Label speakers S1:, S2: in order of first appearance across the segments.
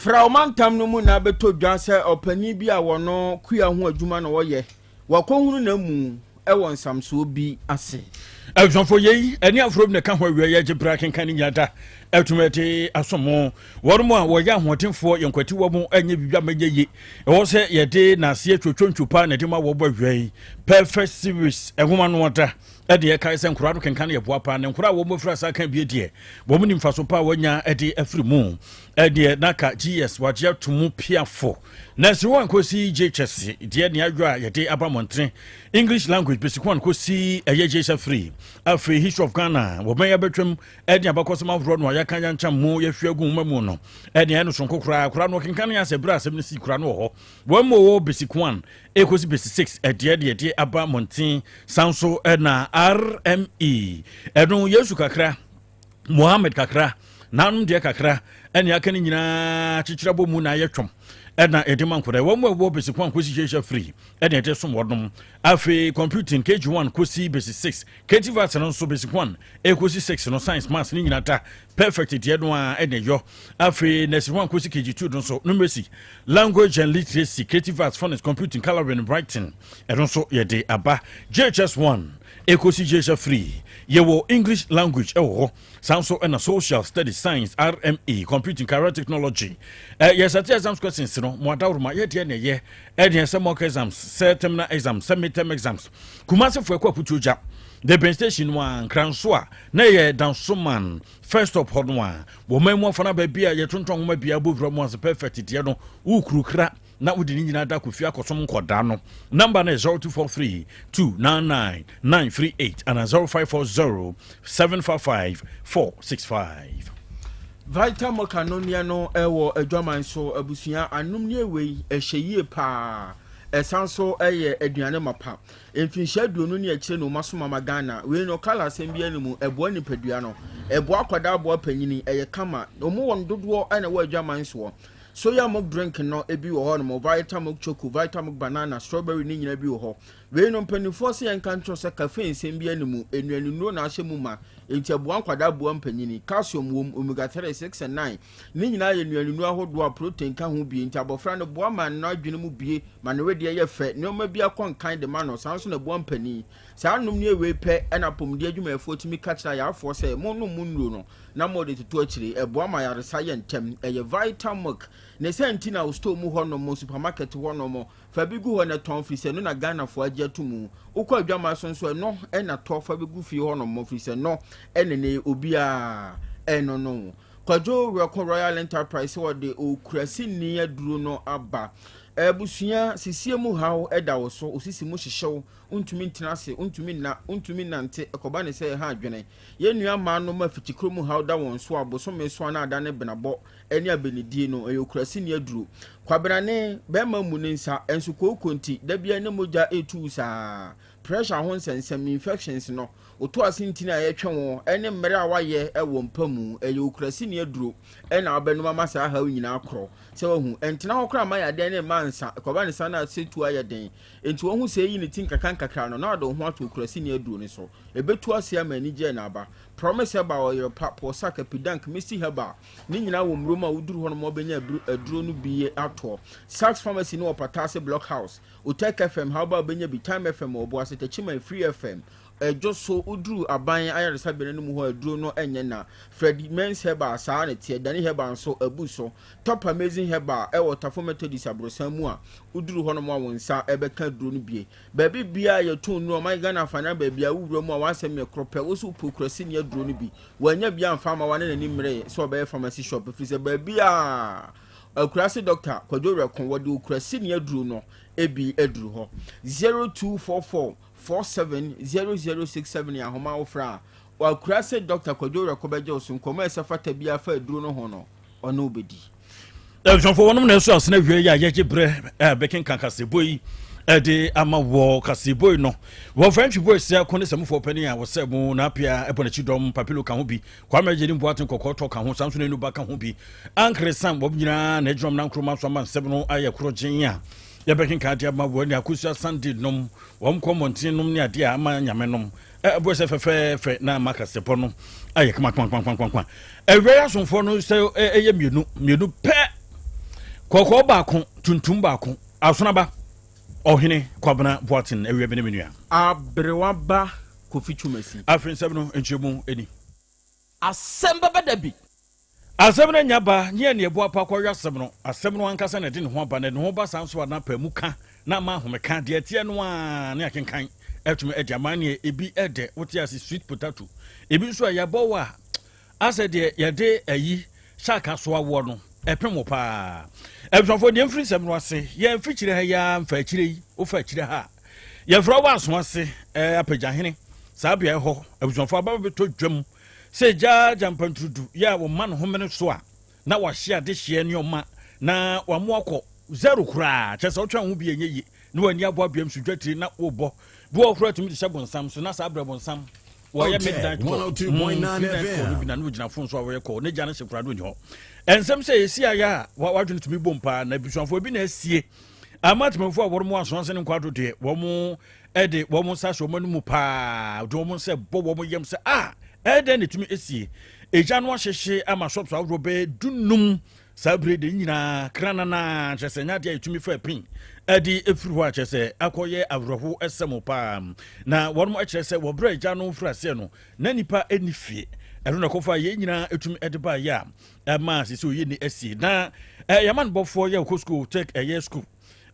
S1: Frau Mantam no mu na beto dwan se opani bi a wono kuya ho adwuma na woye wakohunu na mu e won samso bi ase
S2: Elson ye eni afro ne ka ho awie ye gibra kenkan nyada etumete asomo wormo a woya ahotenfo yenkwati wo mu anya bibia magye ye wo se ye de na se twotwontwopa na de ma wo bo awie perfect series ehoma no wata ede ye kai se nkura do kenkan ye boapa ne nkura wo mo fra sa kan bi de wo mu nimfa so pa wonya ede afri mu ede naka gs waje tumu piafo na se won kosi jhs de ne adwa ye de abamontre English language basic one kosi eye jhs free afri history of Ghana wo ban ya betwem ede abakosoma fro no ya kan yancha mu ya hwagu mamu no ede eno sonko kura no kenkan ya se bra asem ne si kura no ho wo mo wo basic one ekosi basic 6 ede abamontre sanso na RME edun Yesu kakra Mohammed kakra nanum de kakra ene akani nyina chichirabo mu na yetwom ena edema nkore wo mo wo basic 1 kosi hwehwe free ene ete so modom afi computing KG1 kosi basic 6 KTV no so basic 1 ekosi 6 no science maths ni nyina ta perfect de no a ene yo afi next 1 kosi KG2 no so numeracy language and literacy KTV phonics computing coloring writing eno so ye de aba JHS1 ekosi hwehwe free yewo English language ewo sanso and social studies science RME computing career technology yes at exam questions no mo adawruma ye de ne ye ede se mock exams terminal exams midterm exams kumase fo ekwa putuja the ben station one kranso a na ye dansoman first up hodwa wo memu afana ba bia ye tonton ma bia bovra mo as perfect de no ukrukra na wudi ni nyina da kofia kosom nkoda no number na 0243 299 938 and 0540 755 465
S1: Vital Mokanonia no ewo adwaman so abusua anum ne wei ehyeye pa esanso eye aduane mapa emfinhya duonu ne akire no masoma magana we no kala sembia ne mu ebo nipadua no ebo akwada abo panyini eye kama omo won dodo ana wa adwaman so soya milk drink no ebi wo ho no Vital milk choco Vital milk banana strawberry ni nyina bi wo ho we no mpanifo se yanka ntro se caffeine sembia ne mu enuanu no na ahye mu ma enti aboa nkwada aboa mpanyini calcium wom omega 3 6 and 9 ni nyina ye nuanu ahodo a protein ka ho bi enti abofra no boa man na adwene mu bie ma ne wedi ye fe ne oma bia konkan de ma no sanso na boa mpani saa num ne we pe na pomde adwuma efo timi ka kira ya afo se mo no munuro no na mo de tutu akire eboa ma yare sa ye ntem eye Vital milk ne senti na store mu ho no mo supermarket ho no mo fa bi gu ho na ton fi se no na Ghana fo agye atumu ukọ adwama sonso no e na to fa bi gu fi ho no mo fi se no enene obia eno no kwajo Royal Enterprise wo de okurasi ni aduro no aba ebusua sisie mu hawo eda wo so osisi mu hyehyew untumi ntenase untumi nante ekoba ne se ha adwene ye nua ma no ma fitikro mu hawo da won so abosome so na ada ne benabo eni abenidie no eyokurasi ni aduro kwabrane be ma mu ne nsa enso kokonti da bia ne moja etu sa pressure ho nsensem infections no oto asintina ye twon ene mmere a waye ewo mpamu eyokurasi ni aduro ena abenuma masa ha nyina akro se wahu entena ho kra ma ya den ne mansa ekoba ne sana setu aye den enti wo hu se yi ne tin kakra no na do ho ato kurasi ni aduro ne so ebetu ase amani je na aba promise ba o your pap o saka pidank misi heba ni nyina wo mroma uduru ho no mo benya aduro no biye ato Sax Pharmacy no opatase block house Otec FM how about benya bi time FM obo asete chima free FM just so udru aban ayaresa bene mu ho aduro no enye na Freddy Men's Heba saa ne tie Dani Heba nso abu so Top Amazing Heba e Waterfall Methodist abrosan mu a udru ho no mo awonsa ebeka aduro no bie baby bia ye ton no my Ghana fana baby a wuro mu a wasem me Krobea wo so pokrasi ne aduro no bi wanya bia mfa ma wane nani mre so be pharmacy shop fi se baby a akurasi doctor kwajo rekon wode akurasi ne aduro no ebi aduru ho 0244 470067 ya homa ofra wa kurase Dr. Kwajo Rekobeje osun komo esafata bia fa aduro no ho no ono obedi
S2: Elson for wonum na so asena hwie ya ye bre bekin kankaseboyi ede ama wo kaseboyi no wo French boy sia ko ne semfo pani a wo semu na apia ebona chidom papilo ka ho bi kwa meje ni mboaten kokoto ka ho samso ne nuba ka ho bi ankre sam bo nyina na edrom na nkroma so ma nsem no aye krogen a ya bekin ka dia ma wo ni akusu Sunday nom wo mkomontin nom ni ade a ma nyame nom bo se fefe na makasepo no aye kama ewe asonfo no se eye mienu pe koko baako tuntum baako asonaba ohene kwabena boatin ewe bene menua
S1: abrewaba kofi chumasi
S2: afrin sebno enchemu eni
S1: Asem Beba Dabi
S2: asem na nyaba nye ne ebo apa kwya asem no ankasa na de ne ho aba na ne ho ba sanso na pamuka na ma homeka de tie no a ne akenkan etumi ediamane ebi ede wote ase sweet potato ebi so ya bowa ase de ye de ayi shaka so awo no epemo pa ebsofo de mfiri sem no ase ye mfiri kire ha ya mfa kire yi o fa kire ha ye fro wa so ase apagya hene saa bia ho ebsofo aba beto dwam se jampantrudu ya wo man homene so a na wa hia de hia ne oma na wa mo akọ zero kura chese otwa ho bi enye yi ne wani abo biam sudwatiri na wo bo okura tumi de hyabonsam so na saa brebonsam wo ya midnight 1029Fm bi na no gina fon so wo ye ko ne gya na hyekura do ni ho ensem se esi aya wadwene tumi bompa na bisuanfo bi na asie amatmefo a wormo asonse ne kwado de wo mo ede wo mo sa so mo no mu pa do mo se bo wo mo yem se ede ne tumi esie eja no ahyehye ama shops awro be dunum sabre de nyina kranana chese nya de etumi fa pin edi efiri ho a chese akoye awroho esemo pa na wormo chese wo bra eja no frase no na nipa enifie ero na kofa ye nyina etumi ede ba ya ma sisi oye ni esie na yaman bofo ye ko school take a year school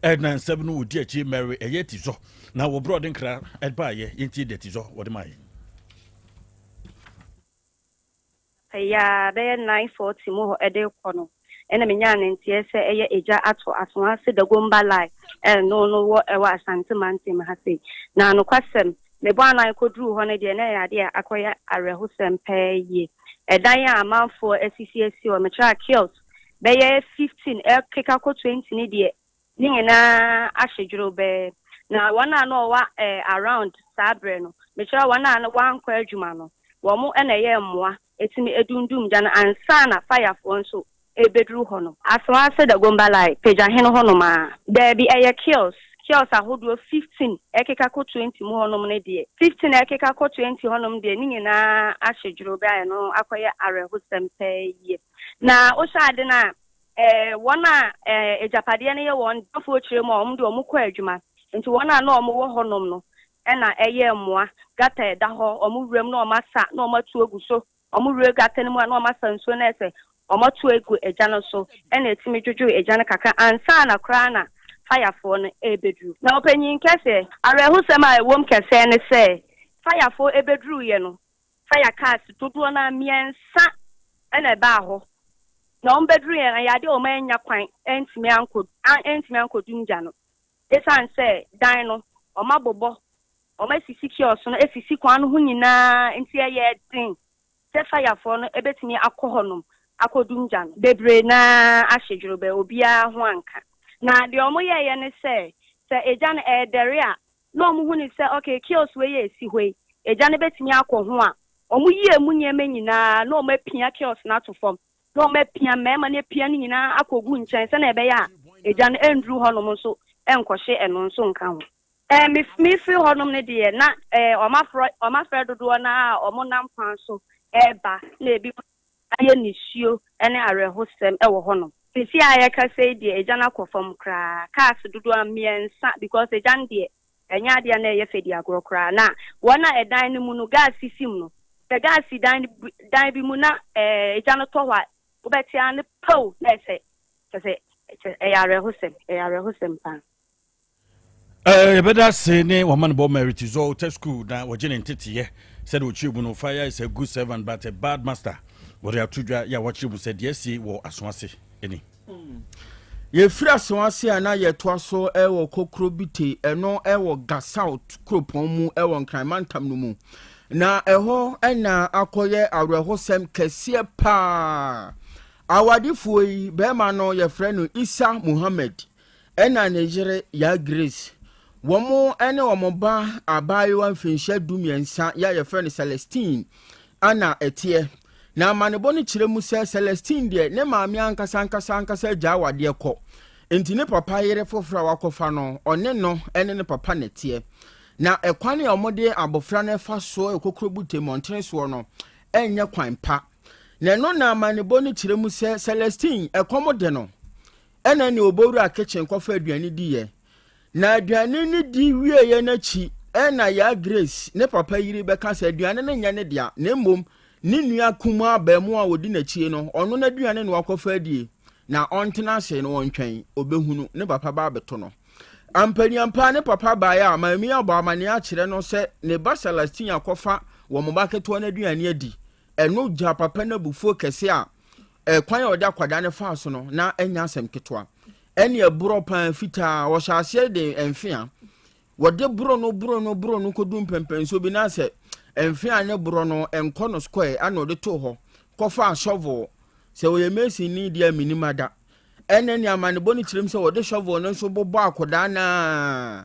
S2: na 7 no odi achi Mary eye tizo na wo bro den kra ede ba ye yenti de tizo wo de mai
S3: ya be 940 mo ede kono ena menya ntie se eye eja ato asonase de gomba lai no wo ewa asante mante ma hase na no kwasem me bo anan kodru ho ne de na ya de akoya arehosem peye edan ya amanfo asisi o me tra kills be ye 15 keka ko 20 ni de ni nyina ahyedwuro be na wana no wa around sabre no me tra wana no wan kwa adwuma no wo mo ena ye mmoa etimi edundum jana ansa na fire for nso ebedru hono aswase da gomba lai peja heno hono ma there be eye kills ahodo 15 ekeka ko 20 mu hono ne de 15 ekeka ko 20 hono de ni nyina ahyedwuro ba no akoye arehosem peye na o shade na wona ejapade ne ye won dofo chire mu omde omukọ adwuma nti wona na omo wo honom no ena eye mmoa gata da ho omurem na omasa na omatu oguso omurwe gata ne mu na omasa nso na ese omatu egu eja no so ena etimi dwodwo eja no kaka ansa na kra na fire for no ebedru na opanyin kese arehusem a ewom kese ne se fire for ebedru ye no fire cars dodo na miensa ena ba ho na ombedru ye na yade o manya kwan entimi ankodum ja no esan se dan no omabobo omasisi kioso no efisi kwan no nyina enti ye din se fire for no ebetimi akohonom akodumja no bebre na ahyedwuro be obia ho anka na de omo ye ne se eja na edere a no omo hu ni se okay kioso we ye esi hoi eja na betimi akoho a omo yie mu nyema nyina na omo pia kioso na to fom na omo pia mema ne pia ni nyina akogu nchen se na ebe ya eja na endru honom so enkohye eno nso nka ho mi fi honom ne de na omafre dodo na omo nam kwan so eba na ebi aye nisio ene arehosem ewo honom sisi aye ka sei de eja na kofom kra cars dodo amiensa because eja de enya de na eye fedi agro kra na wona edan ni mu no gas sisim no the gas dan bi mu na eja no to wa obeti an po na se arehosem pa
S2: beda se ne woman bo merit is all test school na wajene ntetiye said uchibu no fire is a good servant but a bad master what ya tudwa ya wachibu said yes wo aswase eni
S1: ye free aswase ana ye toaso ewo kokrobite eno ewo gasouth kropon mu ewo nkranmantam no mu na eho ena akoye arehosem kese pa awadifo yi bema no ye frɛ no Isa Muhammad ena nejere ya Grace womo ene womoba abayi wan finhya dumiensa ya ye frɛ no Celestine ana etie na manebo no kyerɛ mu sɛ Celestine de ne maame ankasa gya wade kɔ enti ne papa yere fofora wakofa no ɔne no ene ne papa netie na ekwane omode abofra no fa so ekokrobute montene so no enye kwan pa na no na manebo no kyerɛ mu sɛ Celestine ekomode no ena ni obowura kitchen kofa aduane di ye na aduane ni di wie ye na chi ena ya Grace ne papa yiri be ka se aduane ne nya ne dia na mmom ni nua kuma ba mu a wodi na chie no ono na aduane no akofa adie na ontena se no wontwen obehunu ne papa ba beto no ampani ampa ne papa ba ya mami abo amane a kire no se ne ba Celestine akofa wo mo ba keto na aduane adi eno ja papa na bufuo kese a kwan odi akwada ne fa so no na enya asem ketwa ene eburo pan fita wo hyase de enfia wode buro no kodum pempenso bi na se enfia ne buro no enko no square ana odi to ho kofa shovel se wo yemesi ni dia minimada ene ni amane boni kirem se wode shovel no so bobo akwada na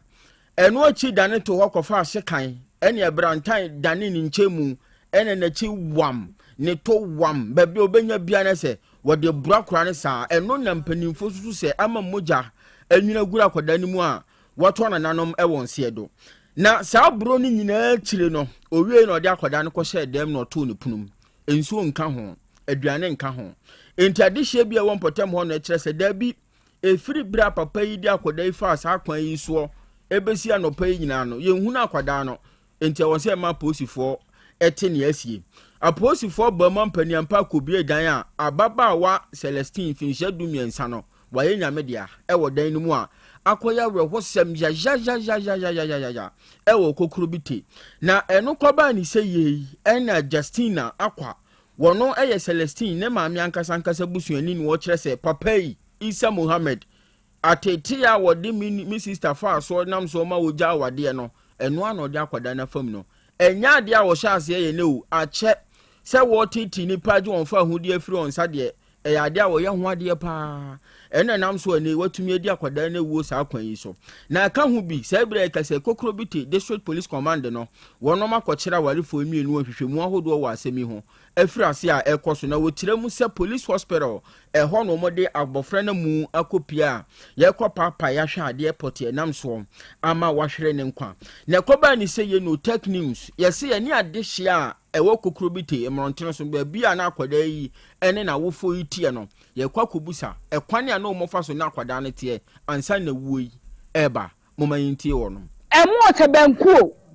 S1: eno achi dane to ho kofa hyekan ene ebrantan dane ni nchemu ene na chi wam ne to wam baby obenya bia na se wode bura kura ne sa eno na mpanimfo susu se ama moja enwina gura kwada ni mu a wato na nanom ewon se do na sa buro ni nyina chire no owie na ode akwada ne ko hye dem na to ne punum enso nka ho aduane nka ho enti adehye bia won potem ho na kire se da bi efiri bra papa yi di akwada ifa sa kwan yi so ebesi anopa yi nyina no yenhunu akwada no enti won se ma posifo ete ne asie aposifo bama mpaniampa kobie dan a ababaawa Celestine finhye dumiensa no waye nyame dia ewo dan ni mu a akoya werehosem ya ewo kokuru biti na eno koba ni seye ena Justina akwa wono eye Celestine ne maami ankasa busuani ni wo kire se papa yi Isa Muhammad atete ya wode mi sister fa so nam so ma woja awade no eno ano de akwada na fam no enya de a wo hya ase ye ne o ache se wo titi ni paje won fa hudi afiri on sade ya ade a wo ye ho ade pa ena nam so ani watumi adi akwada na wuo sa kwan yi so na ka hu bi se bra ka se kokro biti district police command no wono makokira warefo mienu ahwehwemu ahodo wo asemi ho afiri ase a ekoso na wo kire mu se police hospital ho no mo de abofra na mu akopia ye papa ya hwa ade airport ye nam so ama wahwere ne nkwa na koba ni se ye no tech news ye se ye ni ade hia ewo kokro biti emrontene so ba bia na akwada yi ene na wo fo yitie no ye kwakobusa ekwane a no mo fa so na akwada ne tie ansa na wuoi eba momayintie wo no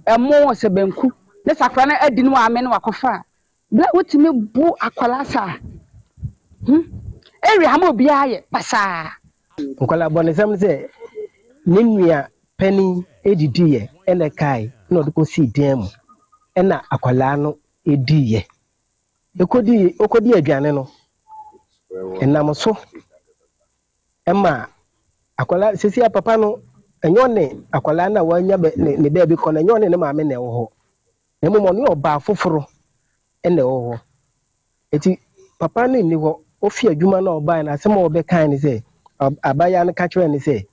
S4: emo sebenku ne sakra na adi no ame no wakofa bla wotimi bu akwala sa eri hama obi aye pasa
S5: nkwala bonesam se nimia pani edidiye ene kai na odiko si dem ena akwala no ediye okodi aduane no enam so ema akwala sisi papa no enyone akwala na wanya ne bebi kono enyone ne maame na ewo na mumo ne oba foforo ene wo eti papa no ni wo ofi adwuma na oba na asem obe kan ni se abaya no ka kire ni se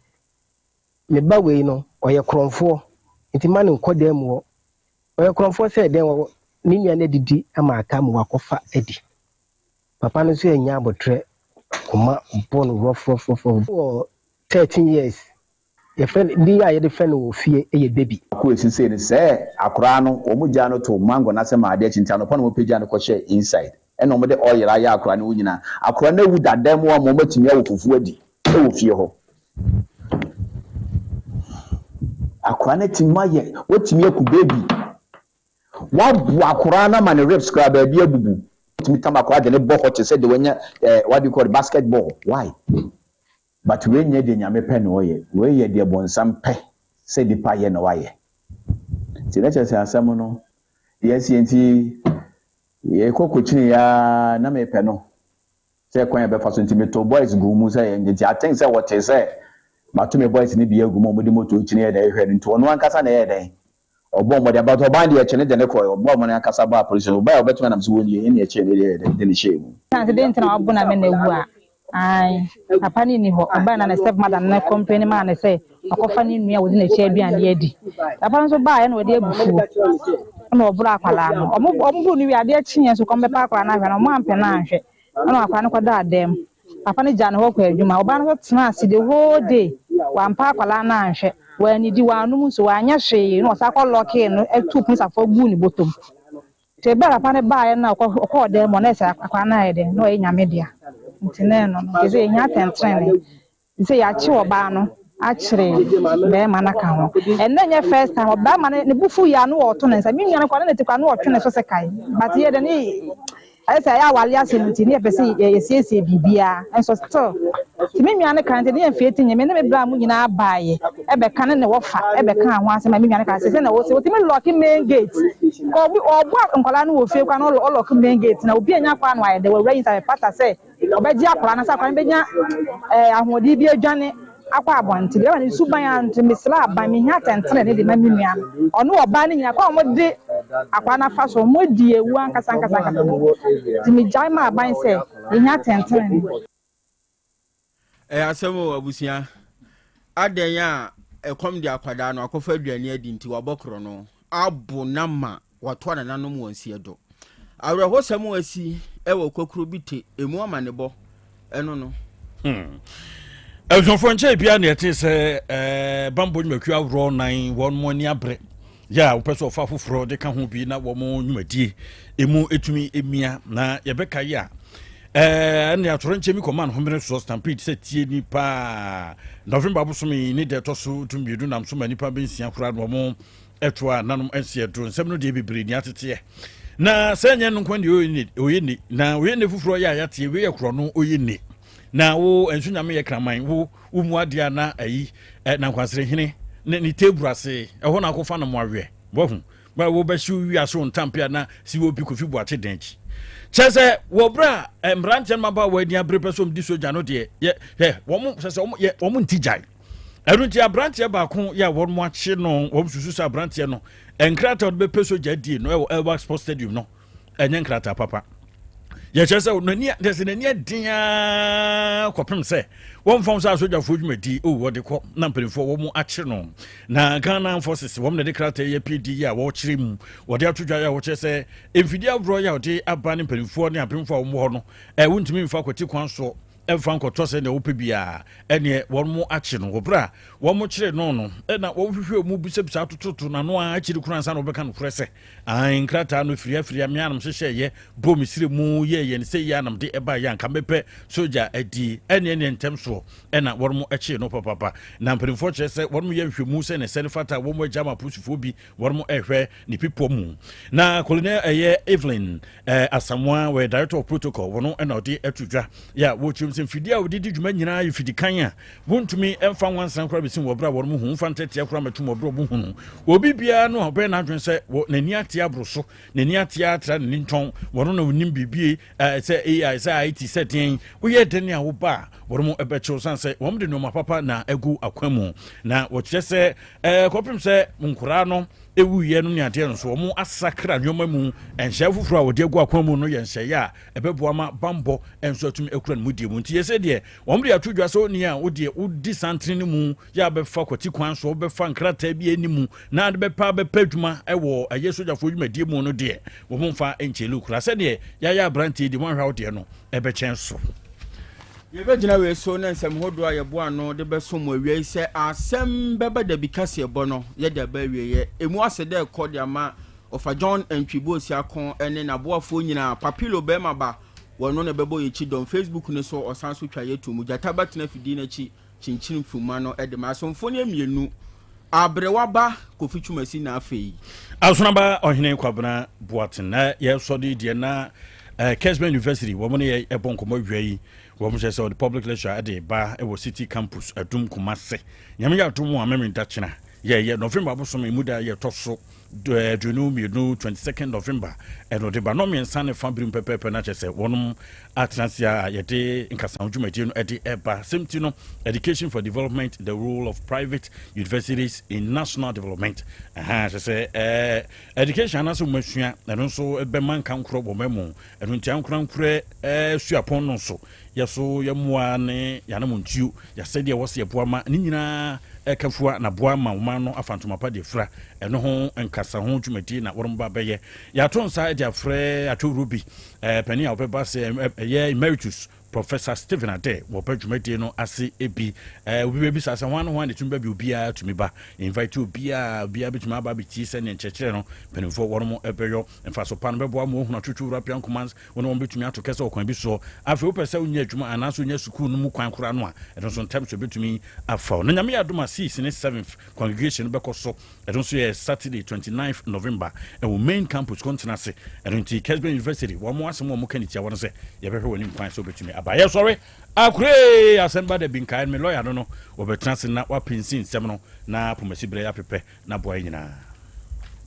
S5: me ba we no oye kronfo eti ma ne nkodam wo oye kronfo se den wo ni nua na didi ama aka mu wakofa edi papa no so enya abotre kuma bon rough 13 years your friend ndi ya ye friend wo fie eye baby
S6: ko esise ni se akora no omugya no to mango na se ma ade chinta no pon mo pagya no ko share inside eno mo de oil aya akora no nyina akora na wu dadam wo mo matimi awo fufu adi e wo fie ho akora na timaye wotimi aku baby wa bu akora na man reps kra ba bi abubu timi tamakora de ne boko te se de wanya what do you call it, basketball why but we nye de nyame pe no ye we ye de bonsam pe se di pa ye no waye ti na chese asam no yes enti ye kokochini ya na me pe no se kwan ya be fa so ntimi boys go mu se ye nti aten se what say but me boys ni bi agu mo de moto chini ye da ehwe nti ono ankasa na ye den obo mo de about oban de chene de ne koy obo mo na ankasa ba police obo ya obetuma na so woni ye ne chene de ne shemu
S4: accident na abuna me na wu a ai papa ni ho oba na step mother na company man na say akofa ni nua wodi na chi aduane adi papa nso ba ya na wodi abufu na obura akwala no omo ni wi ade chinye so kombe pa akwala na hwe no mo ampe na ahwe na akwala no kwada adem papa ni jane ho kwa adwuma oba no tena ase the whole day wa mpa akwala na ahwe wa ni di wa anum so wa anya hwe no sa kwa lock no etu punsa fo gu ni botom te bera pa ne ba ya na kwa dem mo na sa akwala na ede no e nyame dia ntine no keze nya tentrene say ya chi oba no actually be man aka ho and then your first time oba man ne bufu ya no oto ne nsa mi nua no kwa na tekwa no otwe ne so se kai but ye de ni I say ya wale asemti ne pese ye bibia enso still ti me nua ne kan te ne fieti nye me ne me bra mu nyina baaye e be kan ne wo fa e be kan ho asema me nua ne kan se na wo se wo ti me lock main gate ko bi ogbo nkola no wo fie kwa no lock main gate na obi anya kwa no aye de wo rain sa pata say obaji akola na sa kwa be nya ahodi bi adwane akwa abonti be wani suban ant misla aban mi nya tentere ne de ma mi nua ono oba ne nya kwa mo de akwa na fa so mo di ewu ankasa ti mi jai ma aban se nya tentere ne
S1: asemo abusia aden ya ekom di akwada no akofa aduane adi nti wabokro no abu nama wato na nanom wansi edo awre hosam wasi ewo kokro bite emu amanebo eno no
S2: Elson Fonche bia na yete se bambo nwaku awro nan won moni abre ya upeso ofa foforo de ka ho bi na wo mo nwumadie emu etumi emia na yebeka ya ne atoro nche mi command homere so stampede se tie ni pa November bosomi ni de toso tumbidu nam so manipa bensia kura no mo etwa nanom ense edo nsem no de bibiri ni atete na senye no kwande oyeni na oyeni foforo ya yate we yakro no oyeni na wo ensunyame ye kraman wo umuadia na ayi na kwasere hene ni teburase ho na akofa na mo awe bohu ba wo ba shi wi aso ntampia na si wo bi kofi buache denchi chese wo bra mbrante maba wa dia brepesom di soja no de ye wo mo sese wo mo ntijai erunti abrante ba ko ya wo mo ache no wo susu sa abrante no enkrata be peso jadi no e Sports Stadium no enye nkrata papa ya chese no ni dese na ni dia kopem se won fam sa soja fo dwumadi o wo de ko na mpelifo wo mu ache no na Ghana forces wo me de krata ye PD ya wo kire mu wo de atodwa ya wo chese emfidi abro ya wo de abane mpelifo ne apemfo wo mu ho no wontumi mfa kwati kwan so emfa nkoto se na wo pebia ene wo mu ache no wo bra wo mu kire no no na wo hwehwe mu bisabisa tototo na no a kire kuran sa na wo beka no korese an krata no firia me anam hyehyɛ ye bom sire mu ye ne se ya anam de eba ya nka mepe soja adi ene ntem so na wo mu ache no papa na mpelifo kire se wo mu ye hwehmu se ne se fata wo mu agama pusufo bi wo mu ehwe ni pipo mu na Colonel Evelyn Asamoah we director of protocol wo no na odi atudwa ya wo fidia odidi djuma nyina yefidi kan a wontumi emfa wansan kora besin wobra wo mu hu fantatia kora metum wobra bu hu obi bia no obe na adwen se nani atia broso nani atia atra ni nton wono na onim bibie se AI se IT setting wo ye den a wo ba wo mu ebecho sanse wo mde no mapapa na egu akwamu na wo kire se kopim se nkura no ewu ye no ne ade no so mo asakra nyoma mu enhye fufuru a wode egu akwamu no ye nhye ya ebeboa ma bambo enso atum ekura no mudie mu nti ye se de wo mde atodwa so ni a wode udi santrene mu ya befa kwati kwan so befa nkrata bi enimu na ade bepa bepadwuma ewo aye soja fo dwumadie mu no de wo mfa enchelu kura se de ya branti di mo hwa wode no ebechen so
S1: yebe gina we so na nsem hodo a yebo ano de beso mo awie se Asem Beba Dabi kase ebo no ye de ba awie ye emu asede ekodi ama ofa John Ntwibo si akon ene na boafo nyina papilo be maba wono na bebo ye chi don Facebook ne so osan so twa yetu mu jata batena fidi na chi chinchin fuma no ede ma so mfoni amienu abrewa ba kofi twumasi na afei
S2: asonaba ohene kwabena boaten na ye so de na Kesman University wo mo ne e bonkomo wiai wo mo se the public lecture at the bar e city campus adum Kumase nyame ya to mo amemi dachena ye November bosom emuda ye toso dunu 22nd November and the banom ensane fabrim pepe na chese wonum atnasia ye de nkasa dwumadi no ede eba semti education for development, the role of private universities in national development chese education anaso masua eno so ebe man kan kro bomemu eno ntian krankure suapon no so yeso yemua ne yanamuntiu yasede wose eboama ni nyina ekafua na boama uma no afantoma pa de fra eno ho nkasa ho dwumadi na woromba beye ya to nsa de afre ato rubi pani a obeba se ye emeritus Professor Stephen Ade wo padwumadi no ase ebi obi bi sasa one the tumba bi obia to me ba invite obia bituma aba biti se ne nchekere no penifo wo mo ebeyo mfa so pa no bebo am ohuna twetwu European commands wo no betumi ato kese okwan bi so afi wo pese unya adwuma anaso unya school no mu kwan kora no a edon so ntem so betumi afa no nyame adoma 6 ne 7th congregation be koso edon so ye Saturday 29th November e wo main campus kontinase edon ti Kesbe University wo mo asem wo mo kanitia wo no se ye behwe woni kwan so betumi abaye sorry akure Asem Beba Dabi nkan me lawyer no wo betrance na wa pinsin sem no na pomasi bre ya pepe na boy nyina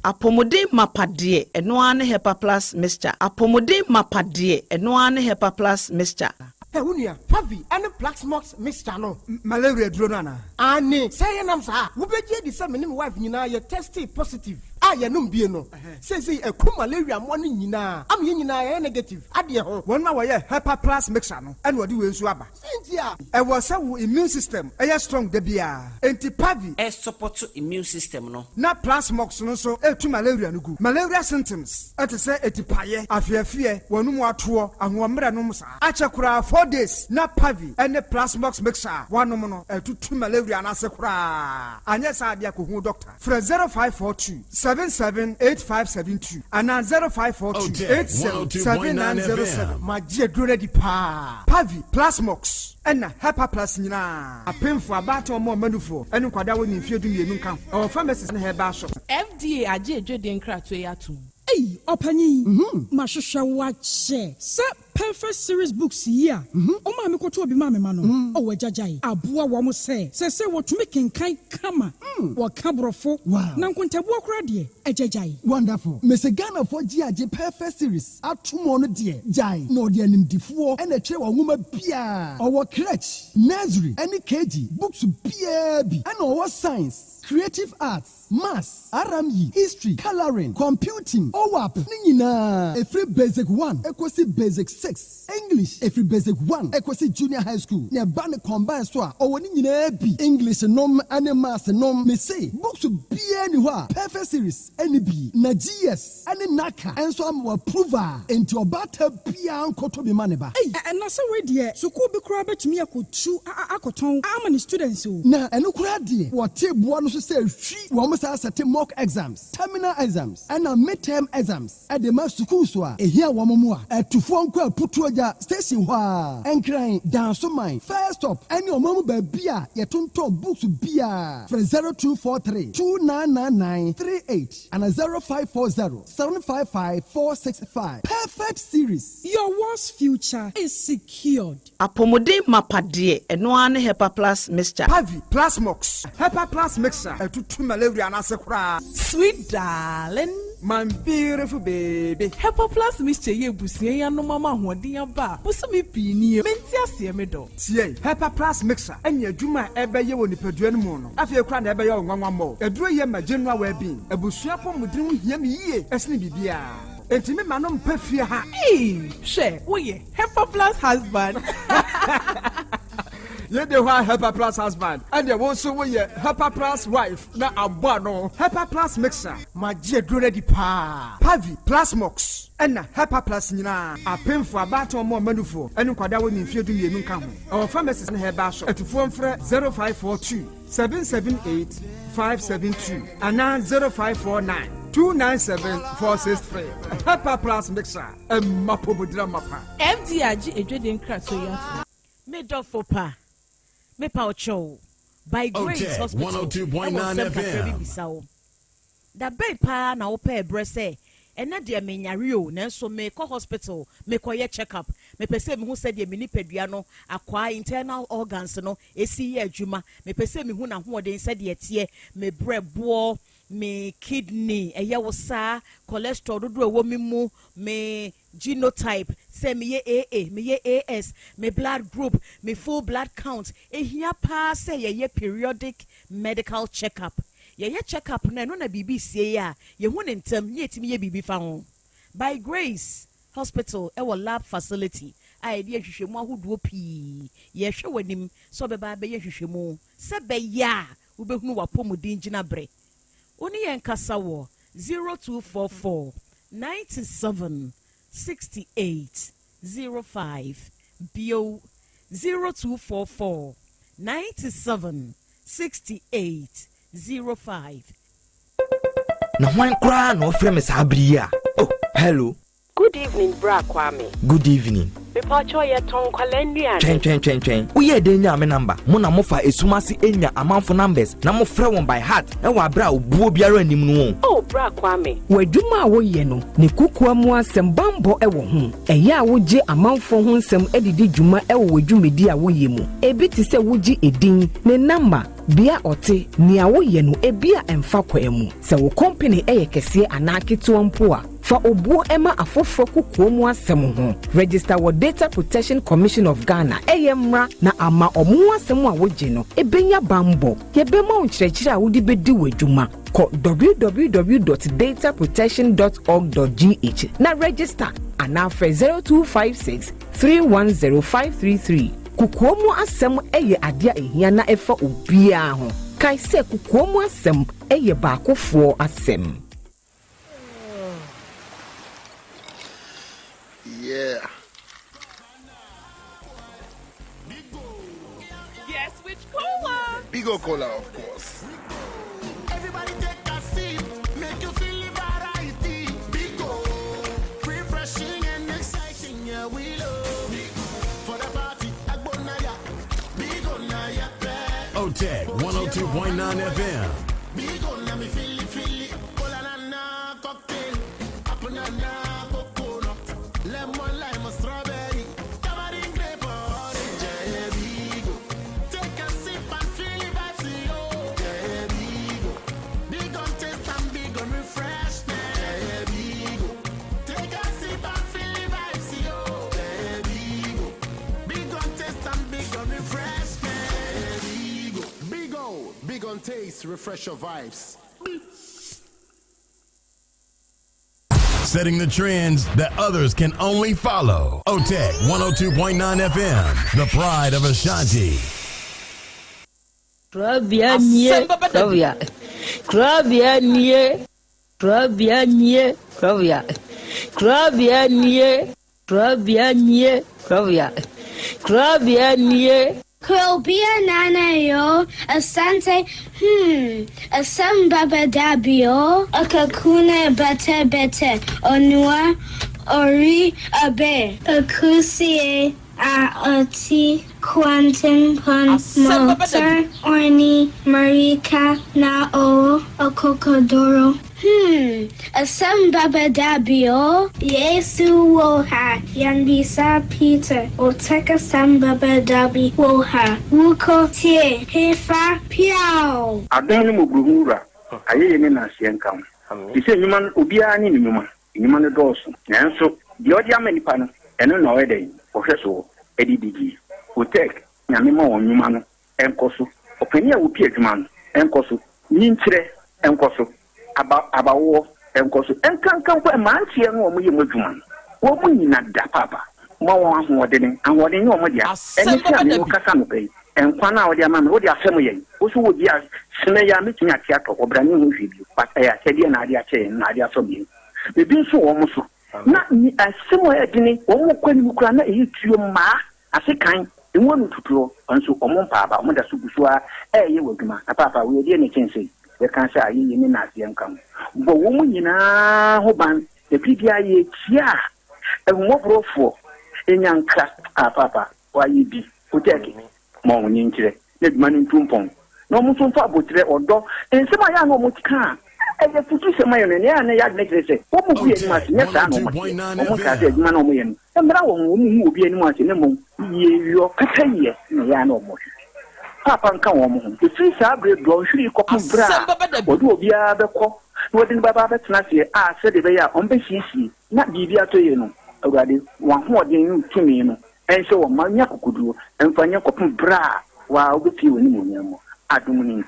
S7: apomode mapade eno ane hepa plus mixture apomode mapade eno ane hepa plus mixture
S8: Unia, Pavi, and a black smokes mixture no malaria dronana. Ani, say nam sa, Ubeje the same wife nina ye tested positive. Ya num bieno. Say a coup malaria morning nina. I'm yina negative. Adia ho. One my way hepa plus mixture no. And what do you swaba? Cynthia. I was a immune system. A strong debia. Anti Pavi.
S7: A support to immune system no.
S8: Na plus mox no so to malaria no good. Malaria symptoms. At say etipaye. Afia one more tour and one numsa. Achakura 4 days. Na Pavi and the plus mox mixture. One no to malaria and asekura. And yes, I dia kuhu doctor. For 0542 778572 and 0542 877907. My dear Grady Pa Pavi Plasmox and Hepa Plus Nina. A pin for a battle more manufo and Quadawan in Field Nunca or pharmacists and her bar shop.
S9: FDA ajeje den kratwe atum. Hey, opani. Mashosha wache. Sa perfect series books here. O ma me koto obi ma me ma no. O wajajai. Aboa wo mo se wo tumi kenkan kama. Wo kabrofo. Na nkontabu okra de. Ejajai.
S10: Wonderful. Mese Ghana for GAJ perfect series. Atumo no de. Jai. No de animdifo and a che wa nwoma bia. Our crèche, nursery, any KG, books bia bi. And our science, creative arts, maths, RME, history, coloring, computing, OWAP, nina. A free basic 1, equasi basic 6. English, a free basic 1, equasi junior high school. Near Bane combined store, or nina bi. English nom, and maths nom. Me say, books bia anywhere. Perfect series, any bi. Na GS, any naka, and so I'm approver. Into a batter bia and koto bi maneba.
S9: Hey, and na so we dear, so ko be kra betumi akotu akoton. How many students o?
S10: Na eno kra dear. What table one say we almost have certain mock exams, terminal exams, and midterm exams. At the mass school so a here wamua at to phone call put to a station wa and crying down so mine. First stop and your mama beer your tonto books beer for 0243 299938 and a 0540 755 465. Perfect series.
S9: Your worst future is secured.
S7: Apomode mapade eno ane hepa plus mixture.
S8: Pavi Plasmox Hepa Plus mixture. To malaria and asekura.
S9: Sweet darling,
S8: my beautiful baby.
S9: Hepa Plus mixture ye busie ya no mama hoden aba. Busumi pini menti ase me do.
S8: Tie Hepa Plus mixture. Enya adwuma ebeye woni padua no mu no. Afie kura na ebeye onwanwa mo. Eduro ye ma general well-being. Ebusua pomudin hia me yie. Esne bibia. Enti me manom pafie ha.
S9: She, woye Hepa Plus husband.
S8: Ye de wa Hepa Plus husband and there also we Hepa Plus wife na abua no. Hepa Plus mixer ma je ready pa Pavi Plasmox and Hepa Plus nyina apem for abato mo manufo enu kwada woni mfiedu mienu nka ho our pharmacies na heba shop etufo mfre 0542 778 572 and 0549 297-463. Hepa Plus mixer mapobodra mapa
S9: FDA aji edweden kratwe ya
S11: me dofo pa me pa ocho by Grace
S12: Otec
S11: Hospital
S12: 1029 FM.
S11: Da bay pa na opa ebrese ena de me nyare o nanso me ko hospital me koye check up me pese me hu se de me nipadua no akwa internal organs no esi ye adwuma me pese me hu na hoden se de tie me brebo me kidney eye wosa cholesterol dodo ewo mi mu me genotype say me ye AA me ye AS me blood group me full blood count ehia pa say ye periodic medical checkup ye checkup na no na bibi sie ya ye hu ne ntam ye timi ye bibi fa ho by Grace Hospital ewo lab facility ai de hwehwemu ahoduo pii ye hwe wanim so beba be ye hwehwemu se be ya wo behunu wapomudin gina bre oni yenkasa wo 0244 97 68 05 bio 0244 97 68 05.
S13: Na hwan kra na ofre me sabria. Oh, hello.
S14: Good evening, Bra Kwame.
S13: Good evening.
S14: Mepacho ye ton kwalendua.
S13: Twen. Uye de nya me number. Mo na mo fa esumasi enya amanfo numbers. Na mo frɛ won by heart. E wa bra obuo biara anim no.
S14: Oh, Bra Kwame.
S15: Wadwuma a woyɛ no, ne kokua mu asɛm bambɔ ɛwɔ ho. Ɛyɛ a wogye amanfo ho nsɛm edidi dwuma ɛwɔ wadwumedi a woyɛ mu. Ebi te sɛ wogye edin, ne number bia ote nia woyɛ no ebia emfa kwa mu. Sɛ wo company ɛyɛ kɛseɛ anaa ketewa mpo a fa obuo ema afoforo kokua mu asɛm ho. Register with Data Protection Commission of Ghana EMRA na ama omu asɛm a wogye no ebenya bambɔ. Yebema onkyerɛkyerɛ a wodi bedi wadwuma. Call www.dataprotection.org.gh na register and after 0256 310533. Kukuomu asem eye adia ehia na efa obia ho. Kai se kukuomu asem eye baakofo asem.
S16: Yeah.
S14: Yes, which cola?
S16: Bigo Cola, of course.
S17: Everybody take a seat, make you feel variety. Bigo, refreshing and exciting, yeah, we love Bigo. For the party, Agbonaya, Bigo Naya,
S18: Otec 1029 FM.
S17: Bigo, let me feel it, cola na cocktail, apunana coconut, lemon lime strawberry, tamarind grape orange, yeah, Bigo. Take a sip and feel it vibes, yo, yeah, Bigo. Big on taste and big on refreshment, yeah, Bigo. Take a sip and feel it vibes, yo, yeah, Bigo. Big on taste and big on refreshment, yeah, Bigo.
S16: Big on taste, refresh your vibes.
S18: Setting the trends that others can only follow. Otec 102.9 FM, the pride of Ashanti.
S19: Krobea nie, Krobea. Krobea nie, Krobea nie, Krobea. Krobea nie, Krobea nie, Krobea. Krobea nie.
S20: Krobea nana yo, Asante, Asem Beba Dabi yo, Akakune bete, Onua, Ori abe, Akusie, Oti, Quantum Pon Motor, Orni, Marika, Nao, Okokodoro. Asem Beba Dabi yo, Yesu woha, Yanbisa Peter, Otec Asem Beba Dabi woha, Wuko tie, Hefa piao.
S21: Adonu mugruhura, ayeye ne na asienka. Ise nyuma obia ni nyuma, nyuma ne doso. Nanso, di odi amenipa no, eno na wede, ohweso, edidigi. Otec nyame ma won nyuma no, enkoso. Opani a wo pie adwuma no, enkoso. Nyinkyere enkoso. Abawo enkoso enkankan kwa mantie no omo yemodwuma wo mu nyina da papa ma won ahoɔden ahoɔden ne omo dia ene tia ne wo kasa no pɛi enkwa na wo dia ma me wo dia asɛm yɛ wo so wo dia sene ya metumi ate atɔ obrane ho hwebio pata ya sɛdeɛ na ade akyɛ na ade asɔ bi bebi nso wo mo so na ni asɛm yɛ dine wo mo kwani mu kura na eyi tuo ma asekan enwo no tutuo nso omo mpa aba omo da so gusua ɛyɛ wadwuma na papa wo yɛ ne kyɛnse the cancer ayi ni na asian kam bo wo mu nyina ho ban e bibia ye tia e mo brofo enyanka papa wa yi bi Otec mo woni nkire na duma ni ntumpon na mo so fa botre odo ensema ya na mo tika e ye futu sema yo ne ya na ya ne kire se wo mu bi enima se nyesa na mo ka se adwuma na mo ye no e mra wo mu obi enima se ne mo ye yo kaka ye na ya na mo papa nka wo mo ho efiri saa bre bro hwiri kopo bra odu obia beko na odin baba betena se a se de be ya on be hihie na bibia to ye no awurade wa ho odin tumi no ense wo ma nya kokoduo emfanya kopo bra wa obeti woni mo nyamo adum ni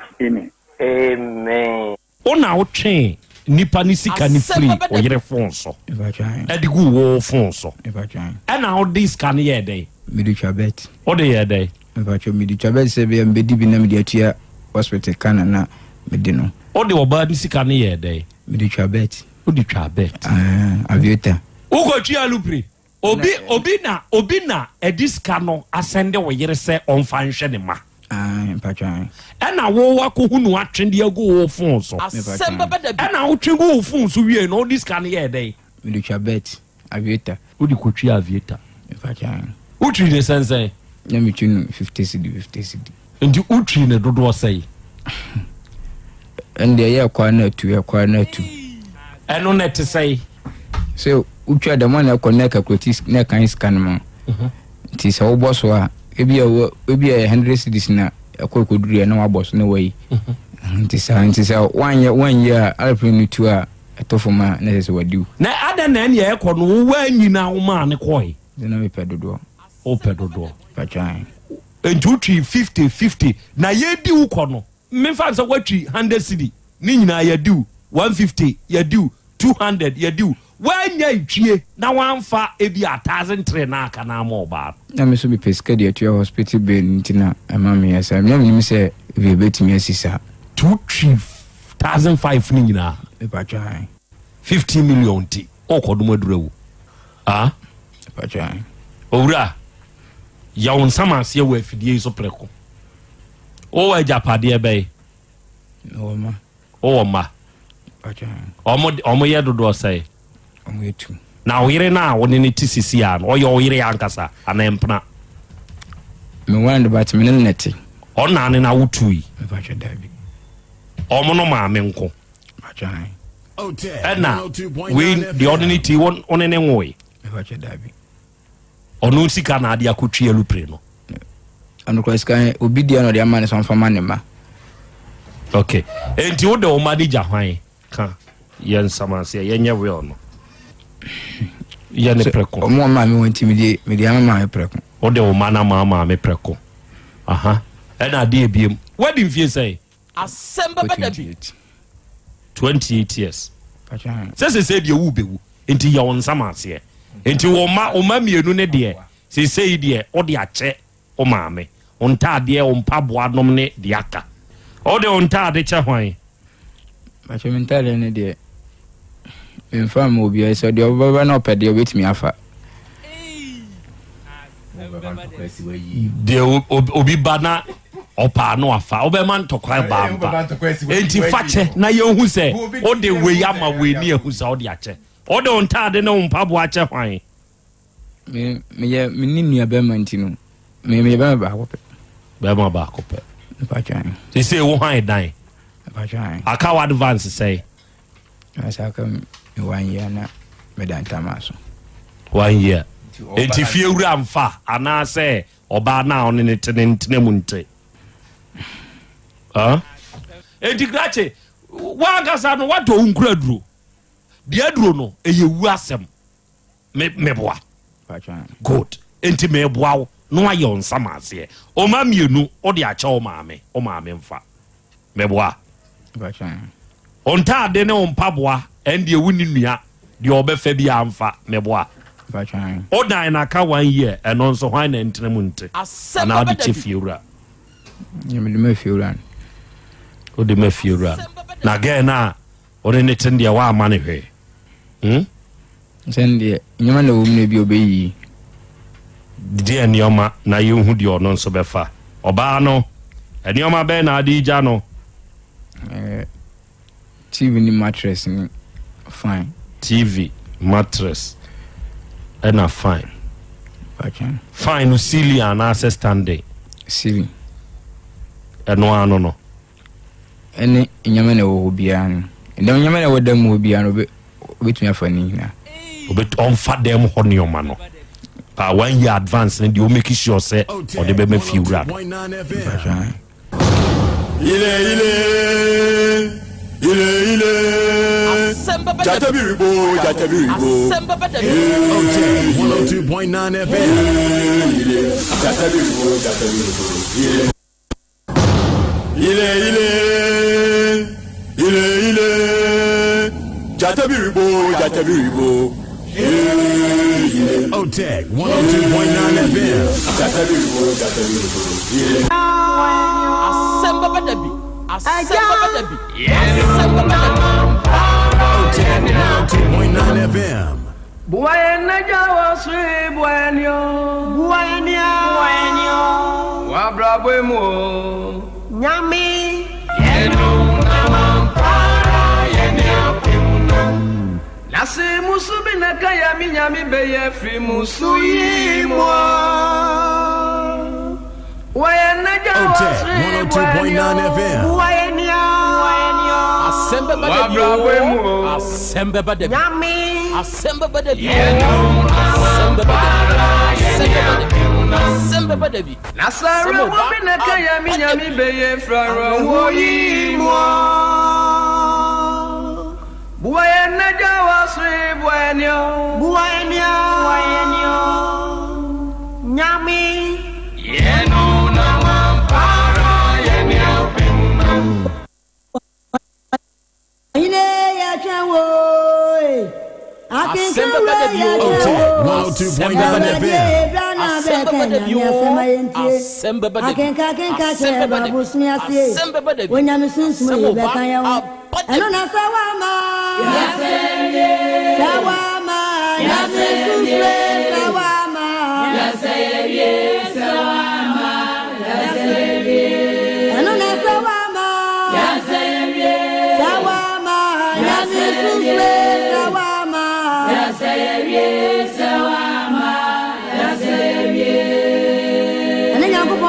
S21: amen
S22: ona wo twen nipa ni sika ni free oyere fonso edigu wo fonso na wo dis kan ye dey
S23: midutwa bet
S22: o de ye dey
S23: Ebacho midutwa bet se be mbedi bi na medi atua hospital kana na medino
S22: o de oba ni sika ni ye dey
S23: midutwa bet
S22: o di twa bet
S23: avieta
S22: o ko twa lupri obi na ediska no asende wo yere se onfa nhwe ne ma
S23: patwa
S22: ena wo wakohu no atwende agu wo phone so
S7: Asem Beba Dabi
S22: ena wo twegu wo phone so wie no diska ne ye dey
S23: me twa bet aviator
S22: odi kotwi aviator
S23: patwa
S22: utri ne sense
S23: na me tunu 50 cd
S22: ndi utri ne dodo sei
S23: ende ye kwa na tu
S22: eno net sei
S23: so utwa da man connect akrotis na kan scan man ti sa wo boss wa ebi a 100 cedis na akokoduru na wa boss na wai ti sa one year alpin tu a atofoma na se wadiu
S22: na ada na ne ye kɔ no wa nyina wo ma ne kɔe
S23: na me pedodo
S22: o pedodo
S23: patwan
S22: entutri 50 na ye di wo kɔ no me fa sɛ watri 100 cedi ni nyina ye di 150 ye di 200 ye di wanya itwie na wanfa ebi 1003 na aka na ma oba
S23: na me so be pesca de atua hospital bill ntina ama me yasa me nim se be betimi asisa
S22: 2,500 ni nyina
S23: e patwan
S22: 50 million ti okodum adurawu
S23: patwan
S22: owura ya won sama se wa afidie so preko o wa japade be o ma patwan omo ye dodo sai
S23: ometu
S22: na oyire na woni ne tisisi ya no oye oyire ya nkasa ana empna
S23: me wand bat me neti
S22: ona ne na wutui
S23: me patwa dabi
S22: omo no ma me nko
S23: patwan
S22: ena we the ordinary won onene ngoi
S23: me patwa dabi
S22: onu sika na ade akotwi alupre no
S23: anu kwa sika obidia no de amane so mfama ne ma
S22: okay enti wo de o madi jahwan ka yen samanse yenye we ono yene preko
S23: o mo ma me wonti me di ama me preko
S22: o de o mana ma me preko aha ena de ebiem wedding fie say
S7: Asem Beba Dabi
S22: 28 years
S23: patwan
S22: se de wu bewu enti ya won samanse enti wo ma mienu ne de se de o de ache o ma me on ta de o mpaboa nom ne de aka o de on ta de che hwan
S23: patwa mentale ne de infam obi ay so de obaba na opede obetimi afa
S22: de obi bana opa no afa obeman to kwa bamba enti fache na ye hu se o de we ama we ni ehu se o de ache o de ontade na mpabo ache hwan
S23: me ni nua be mantino me be ba kope
S22: be ma ba kope
S23: patwan
S22: se wo hwan dan
S23: patwan
S22: aka wa advance say
S2: asa kam 1 year na medanta maso
S22: 1 year enti fie wura mfa ana se oba na on ne tene munte enti grache wa gasa no wato unkura duro dia duro no eyewu asem meboa good enti meboa no aye on samase o ma mienu o de acha o maame mfa meboa on ta de ne on paboa and de wuni nua de obefa bi amfa meboa o dan na ka 1 year and on so hwan na ntene munte ana de chefiura
S2: nyemde mafiura
S22: o de mafiura na ge na o ne tende wa amane hwe
S2: sende nyama na wo mne bi obeyi
S22: de enioma na yehu de ono nso befa oba no enioma be na adija no
S2: TV ni mattress ni fine
S22: TV mattress ena fine fine no ceiling and access standing
S2: ceiling
S22: eno ano no
S2: ene nyama na wo bia no ndem nyama na wo dam wo bia no betumi afani na
S22: obet on fa dem honioma no 1 year advance and you make sure say or the baby feel rap
S17: ile Jatabiribo
S7: Asem Beba Dabi
S17: Otec 1029 FM Jatabiribo ile Jatabiribo Otec 1029 FM
S7: Asem Beba Dabi Asem Beba Dabi Asem Beba Dabi
S17: Otec 1029 FM
S3: Buena Jawa swe buenio Wabra buemo Nyami Yenu namampara Yenu pimuno Nase musu binaka ya minyami beye free musu imwa Buena Jawa swe buenio
S18: 1029
S22: Asem Beba Dabi. Asem Beba Dabi. Asem Beba Dabi. Asem Beba Dabi.
S3: Nasara wabina kaya minyami beye frara woyimwa Buena Jawa swe buenio Nyami Yenu namampara Yenu pimuno
S18: Asem Beba Dabi. Otec 1029 FM.
S22: Asem Beba Dabi. Asem Beba Dabi. Asem Beba Dabi.
S5: When you listen to me, I don't know Sawama. Sawama.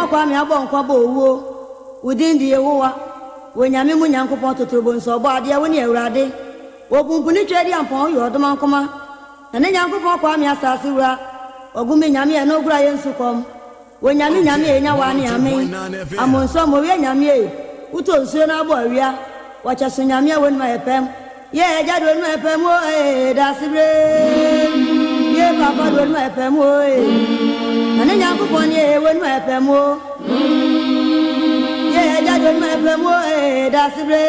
S5: Kwame abon kwabo owo within the ewowa wenyame mu nyankopon totrobo nso obo ade woni awurade obumpuni twedi ampon yo odoma nkoma na nyankopon kwame asase wura ogume nyame e no gura yensukom wenyame nyame e nya wane ame amonso mo we nyame e uto nsuo na abo awia wacha so nyame e woni ma epem ye eja do no epem o e dasibre ye papa do no epem o e na nyankopon e woni ma epem o ye eja do no epem o e dasibre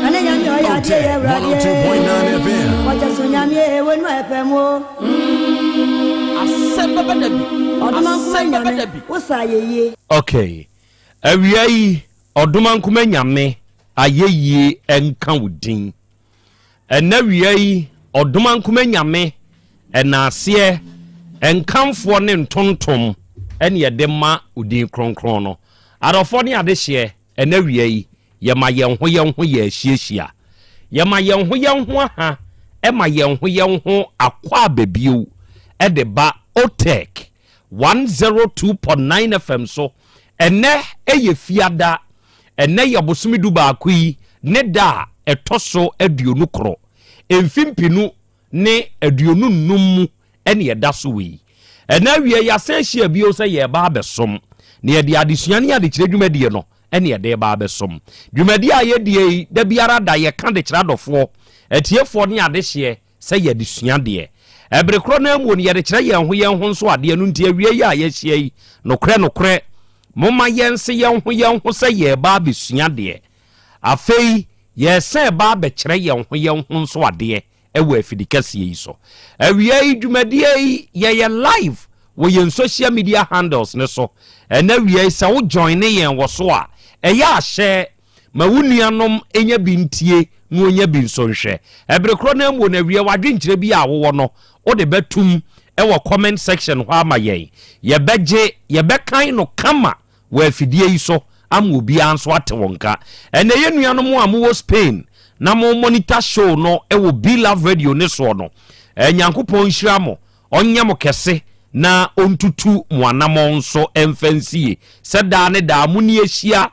S5: na nyame o ya de ye wra
S18: 102.9 FM.
S5: wacha so nyame e woni ma epem o
S22: Asem Beba Dabi.
S5: Asem Beba Dabi. Wosa yeye.
S22: Okay. Awiai oduma kuma nyame ayeye enka wudin. Enawiai oduma kuma nyame enase enkamfo ne ntontom ene yede ma udin kronkron no. Adofo ne adehye enawiai yema yenho ye ahyiehia. Yema yenho ha ema yenho akwa babio edeba Otec 1029 FM so ene eye fiada ene ye bosumi du ba akui ne da etoso aduonu kro emfimpinu ne aduonu num ene ye da so wi ene wie ya se hia bio se ye ba besom ne ye de adesua ne ade kire dwumadi no ene ye de ba besom dwumadi a ye de da biara da ye ka de kira dofo etiefo ne ade hye se ye adesua de Ebre krona mu ni yede kire yen ho nso ade no nti awie ya ye hie yi nokre moma yense yen ho se ye ba besua de afei ye se ba be kire yen ho nso ade ewa afidikase yi so awie yi dwumadi yi ye live wo yen social media handles ne so na awie se wo join yen wo so a eya ahye ma wunuanom enya bintie no onya binsonhwe ebre krona mu na awie wadwenkire bi a wo no o de betum ewo comment section ho amaye ye beje ye bekan no kama wa afidie yi so am obi anso ate wonka ene ye nuanom amu Spain na mo monitor show no ewo Be Love Radio ne so no nyankopon hira mo onye mo kese na ontutu mo anamo nso emfansie seda ne da mu ni ehia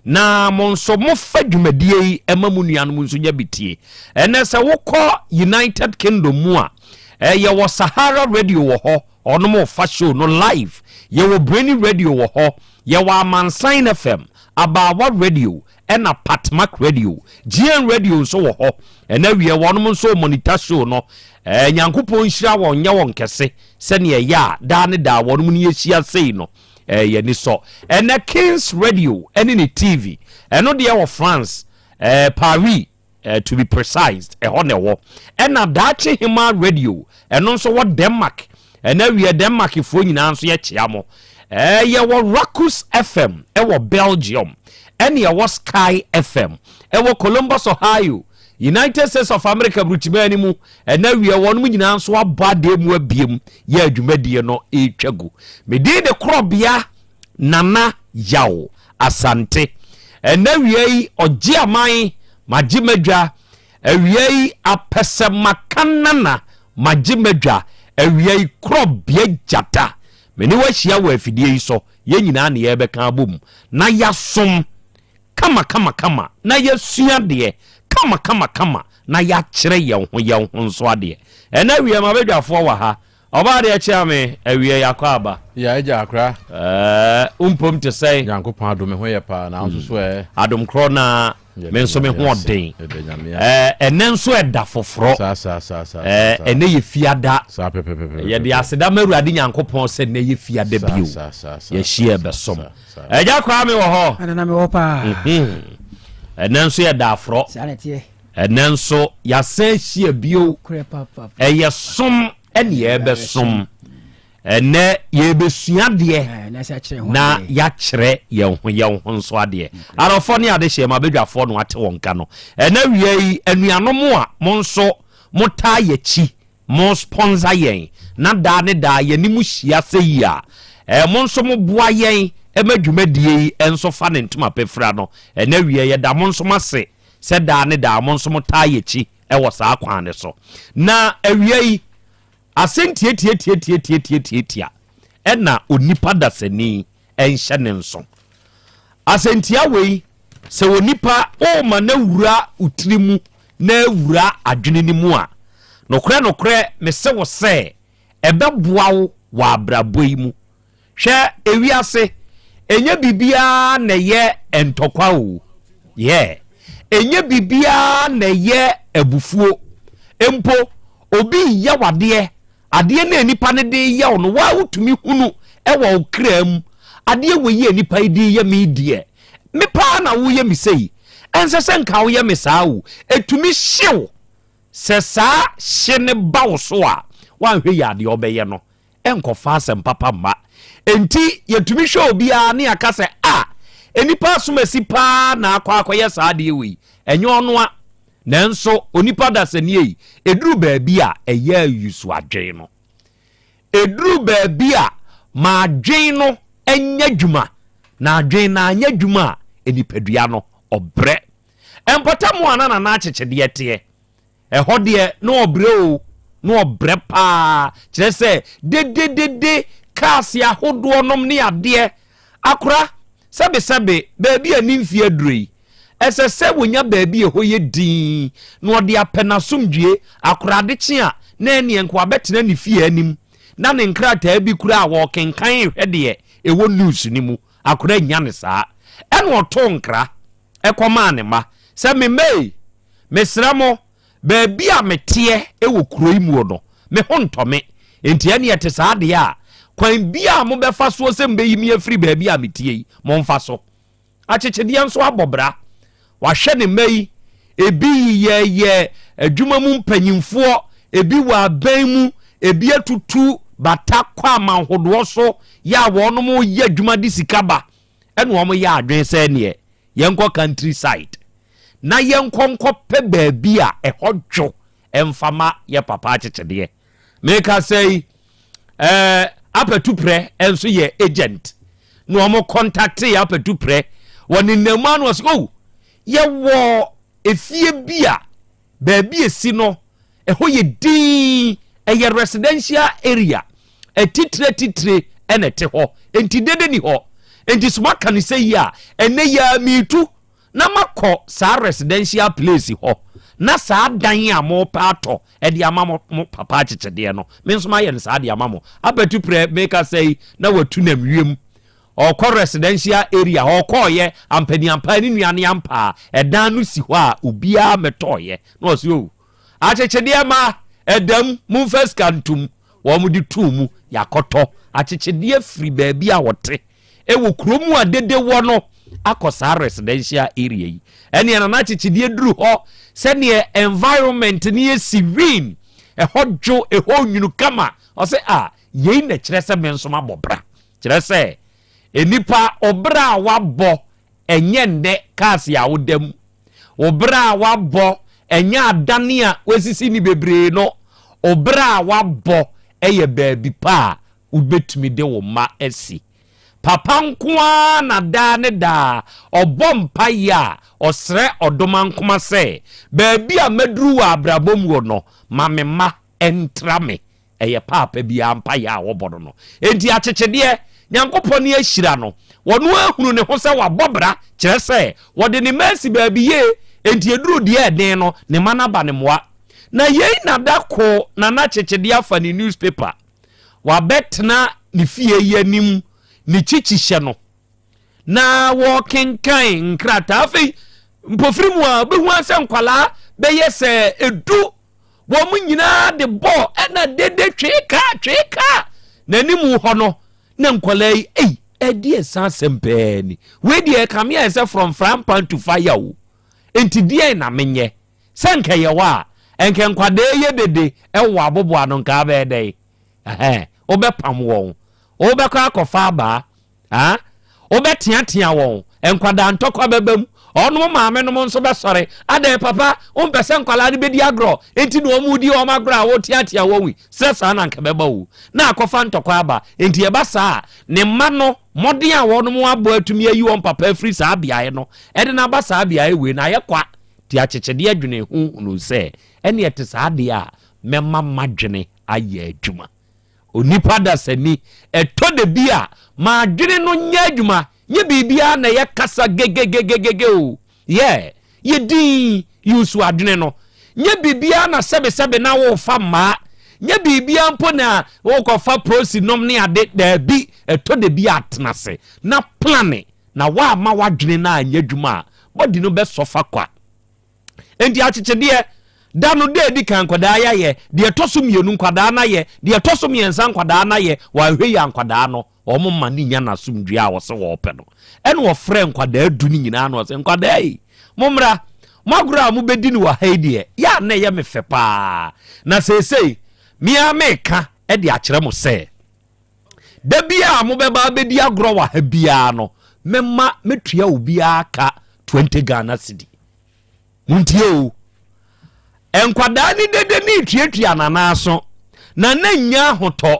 S22: na monso mo fadwumadie emamu nuanom nso nya bitie ene se wokọ United Kingdom mu a ye wo Sahara Radio wo ho ono mo fa show no live ye wo Brainy Radio wo ho ye wo Amansan FM Abawa Radio ena Patmak Radio GN Radio nso wo ho ena wie wo no nso monitor show no nyankopon hira wo nya won kese se ne ya da ne da wo no ni ehia sei no ye ni so ena Kings Radio ene ni TV eno de wo France Paris to be precise honewo ena dache hima radio eno nso wo Denmark ena wie Denmark fo nyina nso ye chia mo ye wo Racus FM wo Belgium ene ye wo Sky FM wo Columbus Ohio United States of America bruchimani mu ena wie wonum nyina nso abade mu abiem ya adwumadie no etwagu mede de Krobea Nana Yaw Asante ena wie oje aman majimadwa awie apese makanana majimadwa awie Krobea jata meni wahia wa afidie yi so ye nyina na ye beka abom na yasom kama na yasua de kama na ya kyerɛ yɛn ho nso ade ɛna wie ma bedwafoɔ wa ha ɔba de kyerɛ me awie yakɔ aba
S1: ya agya akra
S22: umpom te sɛ
S1: Nyankopɔn adom ho yɛ pa na nso so
S22: adom kro na me nso me ho ɔden ɛnɛ nso ɛda foforɔ ɛnɛ yɛ fiada yɛde aseda mawurade Nyankopɔn sɛ ɛnɛ yɛ fiada bio yɛhyia bɛsom agya kwa me wɔ hɔ
S4: ɛna me wɔ pa
S22: ɛnɛ nso yɛda aforɔ ɛnɛ nso yɛasɛ hyia bio ɛyɛ som ɛne yɛbɛsom ɛnɛ yɛbɛsua deɛ na yɛakyerɛ yɛn ho nso adeɛ arɔfo ne ade hyɛ ma bedwafoɔ no ate wɔn ka no ɛnɛ wie yi anuanom a mo nso motaa yɛkyi mo sponsor yɛn na daa ne daa yɛnim hyia sɛ yi a mo nso mo boa yɛn ɛma dwumadie yi enso fa ne ntoma pefra no ɛnɛ wie yɛda mo nso mase sɛ daa ne daa mo nso motaa yɛkyi ɛwɔ saa kwan ne so na awie yi asentie tie ɛna onipa dasani ɛnhyɛ ne nso asentia wei sɛ onipa o ma na wura utirimu na wura adwene ni mu a nokre me sɛ wo sɛ ɛbɛboa wo wɔ abrabɔ yi mu hwɛ ewiase enye bibia na ye entokwa o enye bibia na ye abufuo empo obi ya wade ade na nipa ne de ya no wa utumi hunu ewa okram ade we ye nipa de ya me die me pa na wo ye me sei ense se nka wo ye me saa wo etumi hyew se saa hye ne ba wo so a wan hwe ya de obeye no enkofa asem papa ma enti yetumi hwe obi a ne aka se enipa asomasi pa na akwa saa de we enye ono a nanso onipa dasani yi eduru baabi a eya yusu adwen no eduru baabi a ma adwen no enya dwuma na adwen na anya dwuma enipadua no obre empotamu anana na akyekede te ɛhɔ de no obre o no obre pa kyerɛ sɛ de kasi ahodo nom ne ade akora sɛbe baabi ani mfie adurei ɛsɛ sɛ wonya baabi ɛhɔ yɛ din na ɔde apɛna somdue akorade kye a na ɛne nko abɛtena ne fie anim na ne nkrataa bi kura a wɔkenkan hwɛ deɛ ɛwɔ news ni mu akora nya ne saa ɛna ɔto nkra ɛkɔmaa ne ma sɛ mesrɛ mo baabi a meteɛ ɛwɔ kuro yi mu no me ho ntɔme enti ɛne ɛte saa deɛ a kwan bia mo bɛfa so sɛ mbeyi me afiri baabi a metie yi mo mfa so akyekyedeɛ nso abɔbra wahwɛ ne mai ebi yɛ adwuma mu mpanyimfoɔ ebi wɔ aban mu ebi atutu bata kwa manhodoɔ so ya wɔnom yɛ adwuma de sika ba ɛna wɔn yɛ adwen sɛ neɛ yɛnkɔ countryside na yɛnkɔ pɛ baabi a ɛhɔ dwo ɛmfama yɛ papa akyekyedeɛ meka sɛ apatuprɛ enso ye agent no omo contact ya apatuprɛ woni namu no so ye wo efie bia baabi esi no eho ye din eye residential area titre ene te ho enti dede ni ho enti suma kan se yi a ene ya mitu na makọ sa residential place ho na saa dan a mo pato e di ama mo papa chichede no me nso ma ye saa di ama mo abatu pre make us say na watu na wiem okọ residential area okọ ye ampani nuane ampa e dan no si ho a obia metoye no so o a chichede ma edam mu first kantum wo mu di tu mu yakoto a chichede free baabi a wote e wo kromu a dede wo no akosa residential area yi ene na chichede duru ho sɛneɛ environment ne serene ɛhɔdwo ɛhɔ nwunu kama ɔsɛ yei na kyerɛ sɛ me nso mabɔbra kyerɛ sɛ enipa obra a wabɔ ɛnyɛ ndɛ kaase a wodam obra a wabɔ enya adane a wesisi ni bebre no obra wabɔ eye baabi pa ubetumi de wo ma esi papa nkoa na da ne da ɔbɔ mpa ya ɔsrɛ ɔdoma nkoma sɛ baabi a maduru wa abrabom wo no mamema entrame eye papa bia mpa ya wɔbɔ no enti akyekyedeɛ nyankopɔn ne ahyira no wɔno ahunu ne ho sɛ wabɔbra kyerɛ sɛ wɔde ne masi baabi ye enti eduru deɛ ɛden no ne mana ba ne moa na yei na da ko na na kyekyedeɛ afa ne newspaper wabɛtena ne fie yanim ni chichihye no na wɔkenkan nkrata afei mpofirimu a behu asɛ nkwala bɛyɛ sɛ edu wɔ mu nyinaa de bɔ ɛna dede tweka na nimu hɔ no na nkwala yi ɛdi ɛsan sɛmpɛni we deɛ kamea ɛsɛ from frying pan to fire o enti deɛ na menyɛ sɛ nka yɛ wa enke nkwada yɛ dede ɛwɔ abobo ano nka bɛɛ dɛ obɛpam wɔn obɛkɔ akɔfa aba obɛteatea wɔn nkwada ntɔkwa bɛbam ɔno maame no nso bɛsɔre ada papa ompɛsɛ nkwala ne bɛdi agro enti no ɔmudi ɔmagro a wɔteatea wɔn sɛ saa na nka bɛba wo na akɔfa ntɔkwa aba enti ɛba saa ne mma no mɔden a wɔn mo abɔ atumi ayi wɔn papa afiri saa biae no ɛde na ba saa biae we na ayɛ kwa ti akyekyede adwene hu no sɛ ɛne ɛte saa de a mɛma madwene ayɛ adwuma onipa da sani ɛtɔ de bi a ma adwene no nyɛ adwuma nye bibia na yɛ kasa gegegegege o ye din yusu adwene no nye bibia na sebe na wo fa ma nye bibia mpo na wo ko fa prosi nom ne ade da bi ɛtɔ de bi atenase na plane na wa ma wadwene na anya adwuma body no be sofa kwa enti akyekyedeɛ da no de di kan kwadaa yɛ de ɛtɔso mienu kwadaa na yɛ de ɛtɔso miensa kwadaa na yɛ wa hwe ya kwadaa no ɔmo ma ni nya na sumdua a wɔse wɔpɛ no ɛne wɔfrɛ nkwadaa du ni nyinaa no wɔse nkwadaa yi momra magura mo bedi ni wa haidie ya na yɛ me fɛ paa na sesei mia meka ɛde akyerɛ mo sɛ da bia mo bɛba bedi agorɔ wa ha bia no memma metua obi aka 20 Ghana cedi muntie o enkwada ni dede ni tuatua nanaso na nya hotɔ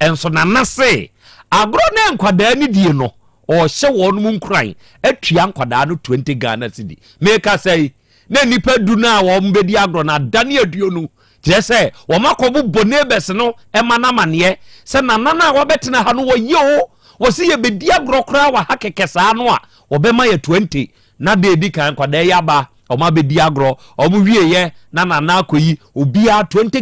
S22: enso nanase agro na enkwada ni die no o hye won mu nkran atua nkwada no 20 Ghana cedi meka say na nipa du na wo mbedi agro na dane aduo no kire say wo makobo bonebes no emana mane se nanana wo betena ha no wo yo wo se ye bedi agro kra wa hakeke saa no a wo bema ye 20 na de di kan kwada ya ba Oma bedi agro omu wieye na akoyi obia 20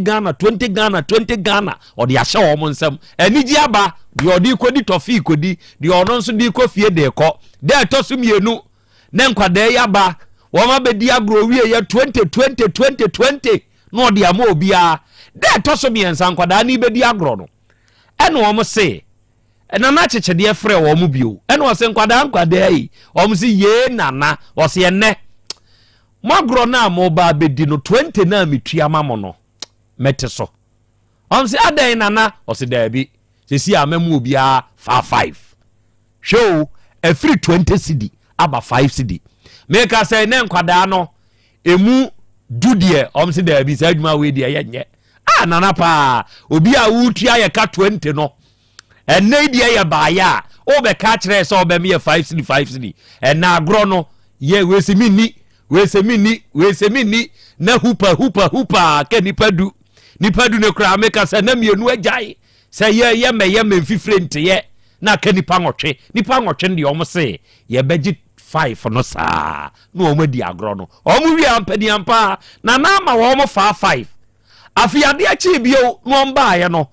S22: Ghana odi ahye omo nsem anigi aba de odi kodi tofi kodi de ono nso di kofie de ko de etoso mienu na nkwada ya ba oma bedi agro wieye 20 no odi ama obia de etoso miensa nkwada ni bedi agro no ene omo se ena na kyekyedeɛ frɛ omo bio ene o se nkwada yi omo se ye nana o se ene magro na mo ba bedi no 20 na metua mamo no mete so on se adan nana o se dabi se si amamu obia 5 show every 20 cedi aba 5 cedi make say na nkwada no emu dudie on se dabi se adwuma we die yenye nana pa obi a wutua ye ka 20 no enne die ye ba ya o be ka kire se obe me 5 cedi na agro no ye we se mini na hupa ke nipa du ne kra meka se na mienu agyae se ye me mfifre nteye na ka nipa nwotwe ndi omo se ye beji 5 no saa no omo di agro no omo wi ampani ampa na ma wo mo fa 5 afiade achi bio no mba ye no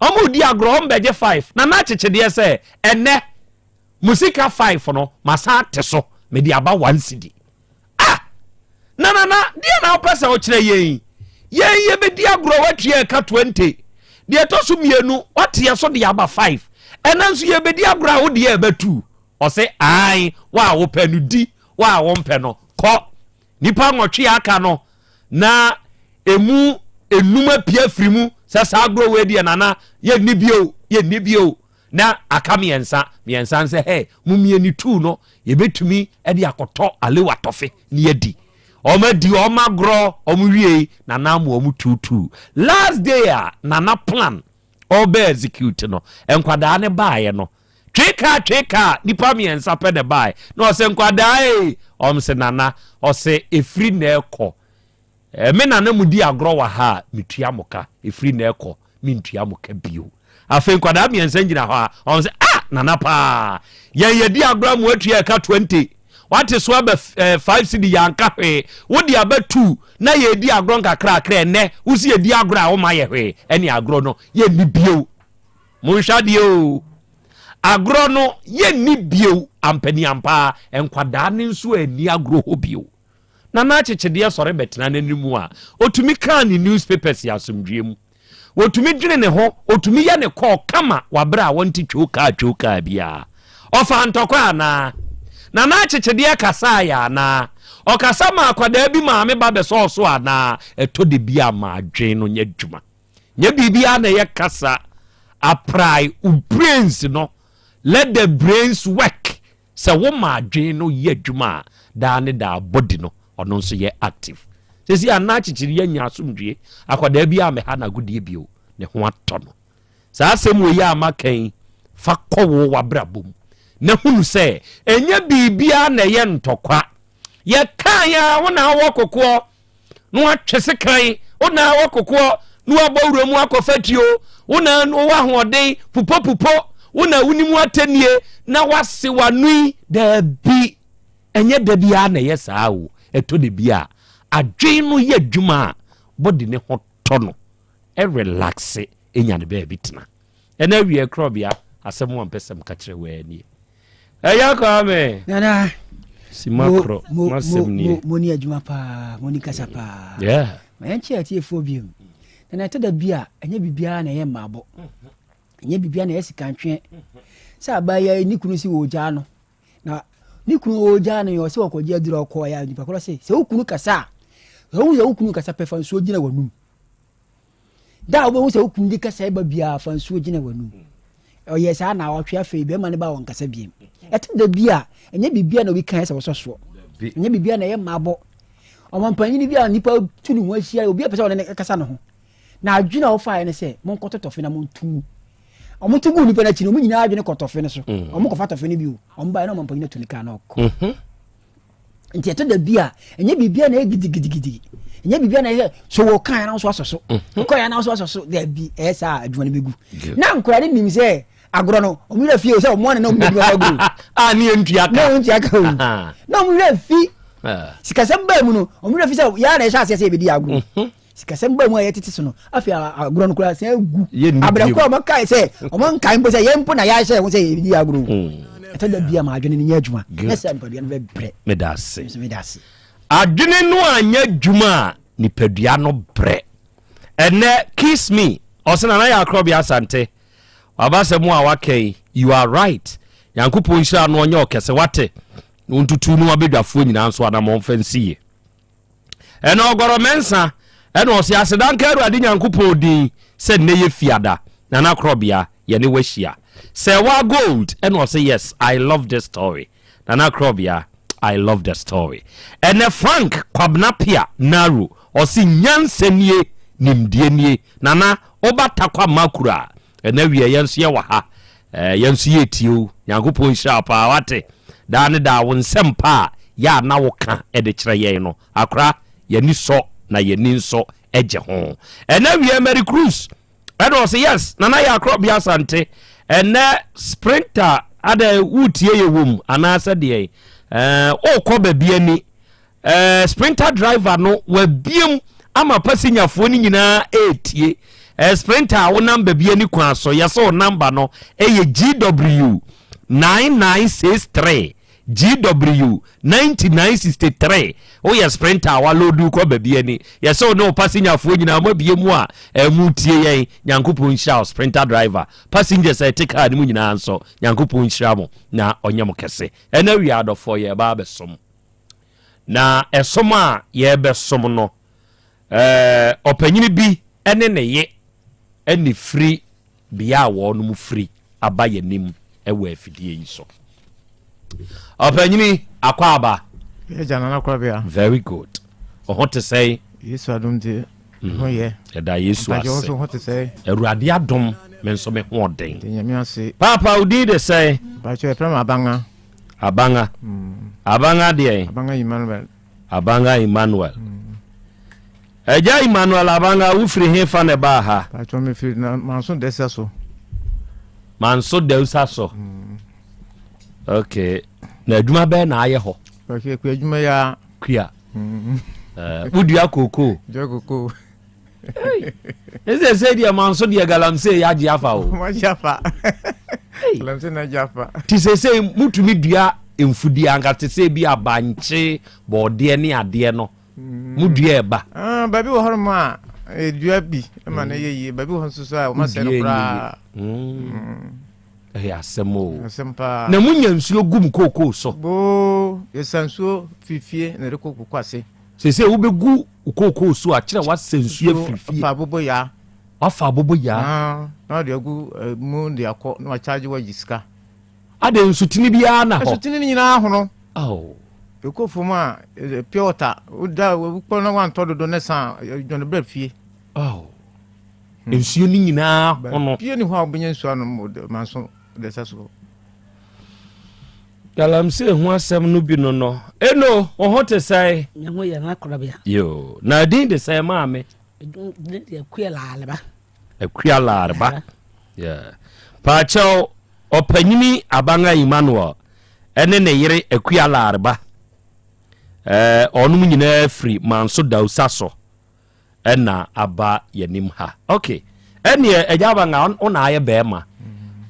S22: omo di agro omo beje 5 na kyekyedeɛ se enne musika 5 no masa teso me di aba 1 cedi na dia na opesa o kire ye bedi agro watua ka 20 dia to so mienu watia so dia aba 5 enanso ye bedi agro wo dia aba 2 o se ai wa wo panu di wa wo mpe no ko nipa nwotwe aka no na emu enuma pia firimu sasa agro we dia nana ye ni bio na aka miensa nse he mu mieni 2 no ye betumi e dia akoto alewa tofe ni edi omadi omagro omwie na namu omututu last day na plan obe execute no enkwada ne baaye no tweka nipa miensa pe ne baaye no se nkwada omse nana ose efri na ekọ me nana mudi agro wa ha mitua moka efri na ekọ mintua moka bio afen nkwada miensa ngina ha omse nana pa ye di agro mu atua ka 20 what is so 5 cd yanka hwe wodi aba 2 na ye di agro nkakra kra ne usi ye di agro a wo ma ye hwe eni agro no ye ni bio munhwade o agro no ye ni bio ampani ampa enkwada ne nso ani agro ho bio na na chechede sore betena nanimu a otumi kan ni newspapers ya asomdwem otumi dwene ne ho otumi ye ne call kama wabra wonti twoka bia ofa ntokwa na chechede kasa ya na okasa ma akwada bi ma me ba beso so ana etode bia ma adwen no nya dwuma nya bibia na ye kasa apply brains no let the brains work so wo ma adwen no ye dwuma da ne da body no ono nso ye active sesi ana chichiri ye nya asomdwe akwada bia me ha na godie bio ne ho ato no sa asem wo ya amakan fa kowo wabrabom na hunu se enya bibia na ye ntokwa ye kan ya wona wokoko no atwese kan wona wokoko no abawura mu akofatio wona wa hoden pupo wona wunimu atanie na wase wanui da bi enye da bia na ye saa wo eto de bia adwen no ye dwuma body ne hoto no e relax enya ne ba bitena ena wie Krobea asem won pesem ka kire we ani eya ko ame
S4: nana
S22: simakro masemni
S4: moni adwuma pa moni kasa pa
S22: yeah
S4: ma nchi atie fobium na to da bia enye bibia na ye mabo enye bibia na ye sikantwe sa ba ya ni kunu si woja no na ni kunu woja no yo se wakoje adura okọ ya nipa ko se ukunu kasa ukunu kasa pe fa nso gina wanum da wo se ukunu di kasa ba bia fa nso gina wanum o yes na watwe afi be ma ne ba won kasa biem eto da bia enye bibia na wi kan se wo so enye bibia na ye mabo o man panyi bia nipa tunu ho ahia obi apesa won ne kasa no ho na adwina wo fa ne se mon kototofe na mon tu o mon tugu nipa na chi no mo nyina adwene kotofe ne so o mo kofa tofe ne bi o mba na mon panyi na tunika na okọ nti eto da bia enye bibia na gidigidi enye bibia na so wo kan na so asoso ko ya na so asoso da bi esa adwuma ne begu na nkura ne nim se agro no o mi refi o se o mo ne na o mi agro
S22: ni entua
S4: ka na o mi refi sikasem ba mu no o mi refi se ya na sha se be di agro sikasem ba mu ya tete so no afi agro no kura se egu abrekọ o makai se o man kan bo se ye mpo na ya se wo se be di agro eto da bia ma adwene ni nya adwuma na se npadua no be bre
S22: medase adwene no anya adwuma ni padua no bre ene kiss me osena na ya Krobea Asante abase mu awakei you are right yankopon hira no onye okese wate ntutu no abedwafo nyina nso ana monfansiye ene ogoro mensa ene osi asedanka Awurade yankopon din se ne ye fiada na Krobea ye ne wahia say wa gold ene osi yes I love this story na Krobea I love the story ene Frank Kwabnapia Naru osi nyansanie nimdienie nana obatakwa makura ena wie yenso ye wa ha yenso ye tio yankopon hira pa wate da ne da wonsem pa ya na woka e de kire ye no akra ye ni so na ye ni nso eje ho ena wie Mary Cruz ena say yes nana ya Krobea Asante ena sprinter ada wutie ye wom anasa de o ko ba biani sprinter driver no wa biem ama passenger ni nyina etie sprinter wo number bia ni kwa so yeso number no GW 9963 GW 9963 o ya sprinter wa lodu ko ba bia ni yeso no passenger nyina ma bia mu a mutie yen yankopon hira sprinter driver passengers take car ni mu nyina anso yankopon hira mo na onyam kese ena wi adofo ye ba besom na esoma ye besom no opanyini bi ene ne ye ene free bia wo no mu free abaye nim ewa afidie yi so opanyini akwa aba
S1: Eja na Krobea
S22: very good ɔho te sɛ
S6: yesu adom de ho yɛ
S22: ɛda yesu ase
S6: ase ho te sɛ
S22: awurade adom me nso me ho ɔden
S6: nyame ase
S22: papa wodi de sɛ
S6: bacho e prema abanga
S22: abanga deɛ abanga Emmanuel Eja Emmanuel abanga ufiri hefa ne ba ha
S6: bacho me firi na manso desa so
S22: okay na adwuma bɛ na ayɛ hɔ
S6: bacho ku adwuma ya
S22: kua udua koko
S6: jokoko
S22: ese se dia manso dia galamse ya jiafa o
S6: ma jafa galamse na jafa
S22: ti se mutumi dua emfudi anka te se bi abanche bode ne ade no mu dua eba
S6: baby wo horo ma dua bi ma na yeye baby wo nso a o ma se no pra
S22: asempa na munya nsuo gum koko so
S6: bo yesansuo fifie na rekoko kwase
S22: se wo begu ukoko so a kire wa sensuo fifie
S6: fa bobo ya
S22: afa bobo ya
S6: na de agu mu de akọ na charge wa jiska
S22: ade nsutini bia na ho
S6: nsutini nyina ho no eko foma pure water uda wo na wan todo ne san jon bread fie
S22: nsuo ni nyina ho no
S6: pie ni ho obenya nsuo no manso de saso
S22: galamse ho asem no bi no eno ho te sai
S4: nyaho ya na Krobea
S22: yo na din de sai maame akua larba yeah pacho opanyini abanga Emmanuel ene ne yere akua larba onum nyina free manso dausa so ena aba yanim ha okay ene ejabanga ona aye bema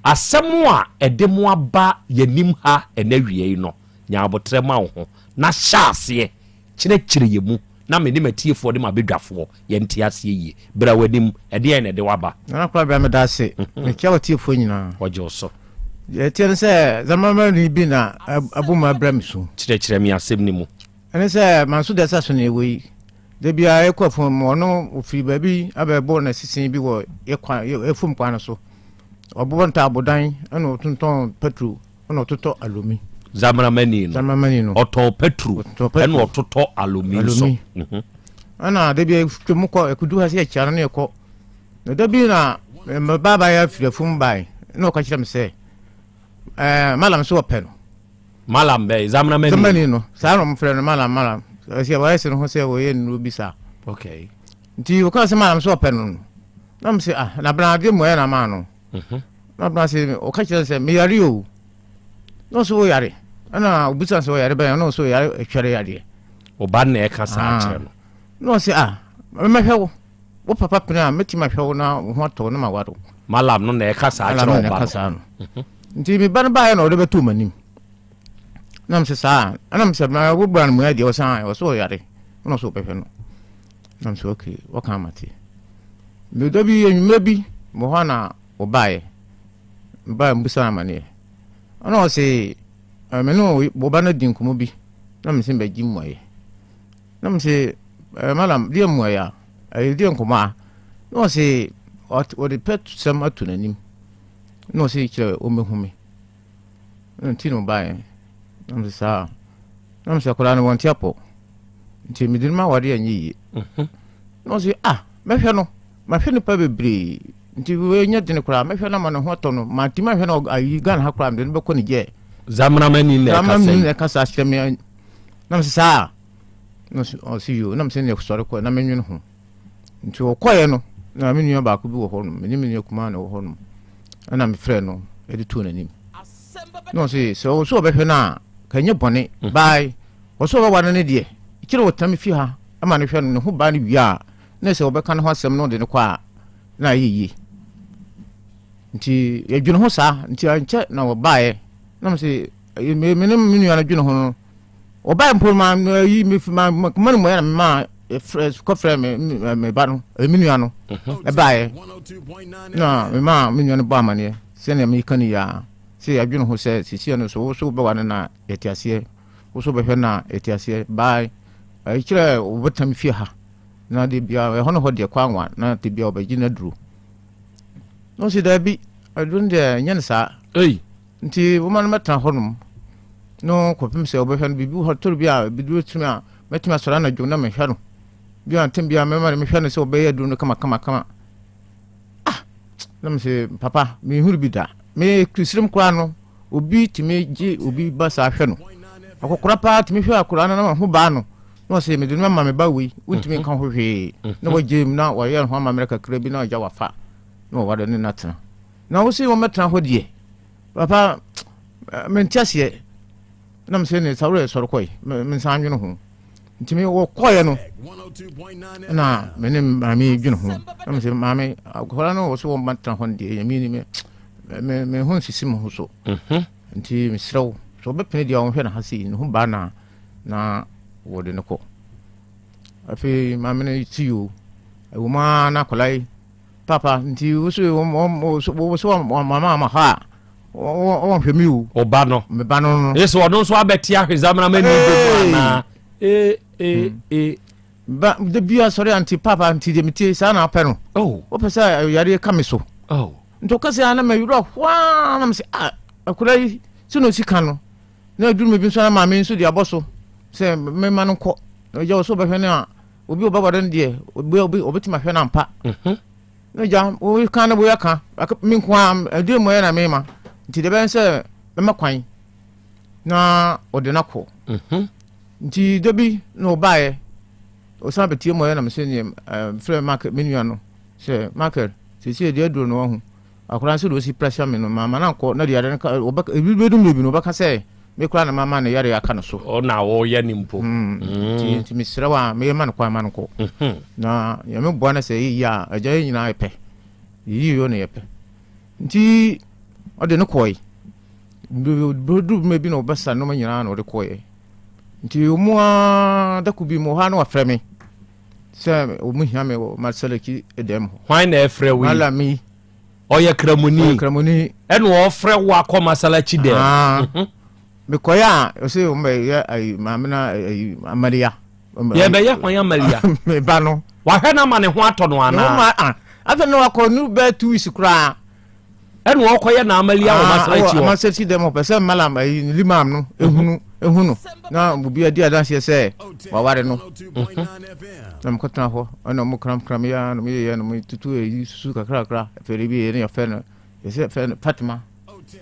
S22: asemu a edemu aba yanim ha enawie no nyabotre ma ho na hyase kire yemu na me ni matiefo de ma bedwafo ye ntiase yi bra wanim ede ne de waba
S6: na Krobea me da se me kya tiefo nyina
S22: ojo so
S6: ye tie se zamama ni bi na abuma abramsu
S22: kire mi asem ni mu
S6: ene se manso desa so ne wi de bia ekofo mo no ofiri ba bi abebo na sisin bi wo ekwa efum kwa no so obo nta abodan ana otunton petro ana ototo alumi
S22: zamramani no oto petro ana ototo alumi so
S6: ana de bia twemko ekudu ha se ekyara na ekọ na de bi na baba ya firefum bai na okwa kire me se malam so openo
S22: malam be zamramani
S6: no sa no mfre no malam se wa ese no ho se wo ye no bisa
S22: okay
S6: nti o ka se malam so openo na me se na bra de mo ya na ma no na bra se o ka kire se me yare o no so yare ana obusa so yare ba no so yare etwere yare
S22: o ba na e ka sa kire no
S6: no se me hwe wo papa pena meti ma hwe na ho to na ma wado
S22: malam no na e ka sa kire o ba
S6: nti mi ban ba ya no de betu manim nam se sa anam se ma wo bran mu ya de o san o so yare no so pepe no nam se okay wo kan mate me do bi enwuma bi mo ho na o bae ba mbusa amane ana o se me no bo ba na din kumo bi nam se ba jim moye nam se malam die moya ai die nkoma no se o de pet sam atunanim no se kire o mehume ntino bae nam se sa nam se kola no wonti apo nti mi dinma wade anyi no se mehwe no ma hwe no pa bebre nti we nya din kola mehwe na ma no hoto no ma ti ma hwe no ayi gan ha kola me no be ko ni je
S22: zamramani
S6: le kasa sheme nam se sa no o si yo nam se ne sore ko na menwu ho nti o koye no na me nua ba ko bi wo ho no me ni me nua kuma na wo ho no ana me frɛ no e de tu na nim no se so be hwe na ka nye bone bai o so ba wana ne de kire wo tam fi ha ama ne hwe no ho ba ne wi a na se wo be ka no ho asɛm no de ne kwa na yiyi nti ye dwene ho sa nti anche na wo bae na se me nua na dwene ho no o bae mpoma yi me ma man mo ya ma ko frɛ me ba no me nua no e bae na me ma me nua no ba mane se ne me kani ya se adwene ho se sisi no so be wane na etiase wo so be hwe na etiase bae ai kire wo betam fi ha na de bia e hono ho de kwanwa na te bia obaji na duru no se da bi adun de nyen sa nti wo man meta honum no ko pim se obo hwan bibi ho tor bia bidu tuma metuma sora na dwo na me hwa no bi antem bia me ma me hwa no se obeye duro no kama na me se papa me huru bi da me krisrim kwa no obi timi gi obi ba sa hwe no akokora pa timi hwe akora na ma ho ba no no se me dunu ma me ba wi untimi kan ho hwe na wagye na wa ye ho ma America kra bi na oja wafa no wa de ne natena na wo se wo metena ho die papa me ntiasie na me se ne sawre soro koi me san dwene ho ntimi wo koye no na me ne mami dwene ho na me se mami akora no wo se wo metena ho die yami ni me ho sisi mo ho so nti me srew so be pene dia wo hwe na hasi no ho ba na wo de no ko afi mami ne tiyo wo ma na kolai papa nti wo so mama ma ha o hwemi o
S22: oba no
S6: me ba no
S22: yeso odon so abeti ahwezamna mani do na
S6: ba de bia sorry anti papa anti de meti sa na apɛ no o pesa yare ka me so nto ka se ana me yuro hwa na me se akura yi sino sika no na duru me bi so na ma me so di aboso se me ma no kɔ no ja so ba hwene a obi oba badan de obi ma hwɛ na mpa no ja o kan na bo ya ka min kwa ade mo ya na me ma nti de ben se me makwan na ode na ko nti de bi no bae o sa betie mo ya na me se ni frɛ market menu no se market se de aduro no ho akora se do si pressure me no mama na ko na de yare ka oba bi bedum no ba ka se me kura na mama na yare aka no so
S22: o na wo ya nimpo
S6: nti me sira wa me ma no kwa ma no ko na ya me bo na se ya aja nyina epe yi yo na epe nti o de no koi do me bi no basa no ma nyina na o de koi nti o mu da ku bi mo ha no afre me se o mu hia me o marcelaki edem
S22: hwan na efre wi
S6: ala mi
S22: oye kramuni eno o frɛ wo akoma salachi dem
S6: me koya o se o me ya ai mamna ai amalia
S22: ye be ya hwan amalia
S6: me ba no
S22: wa hwɛ na ma ne ho atɔ no ana
S6: afa no akɔ nu be 2 weeks kra
S22: eno o koye na amalia o masalachi
S6: o masalachi dem o pese malam ai limam no ehunu na bubi adi adanse se wa ware no na mkotna ho ana mo kram ya no me ya no me tutu e susu kakra fere bi ne ya fe no se fe Fatima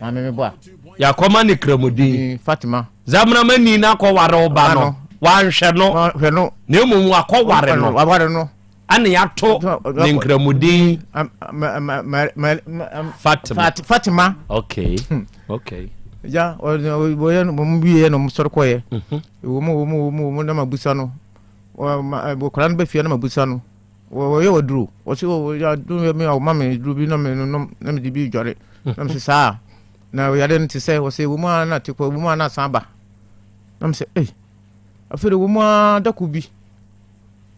S6: na me boa
S22: ya koma ne kramudi
S6: Fatima
S22: zamna mani na ko ware oba no wa nhwe no ne mu akɔ ware no ana ya to ne kramudi
S6: Fatima
S22: okay
S6: ja o ya no mo biye no soro koye wo mo na mabusa no wo kran be fie na mabusa no wo ye woduru wo se wo ya du me o mama duru bi no me no na me di bi jore na me se sa na ya den ti se wo se wo ma na ti ko wo ma na samba na me se afere wo ma da ku bi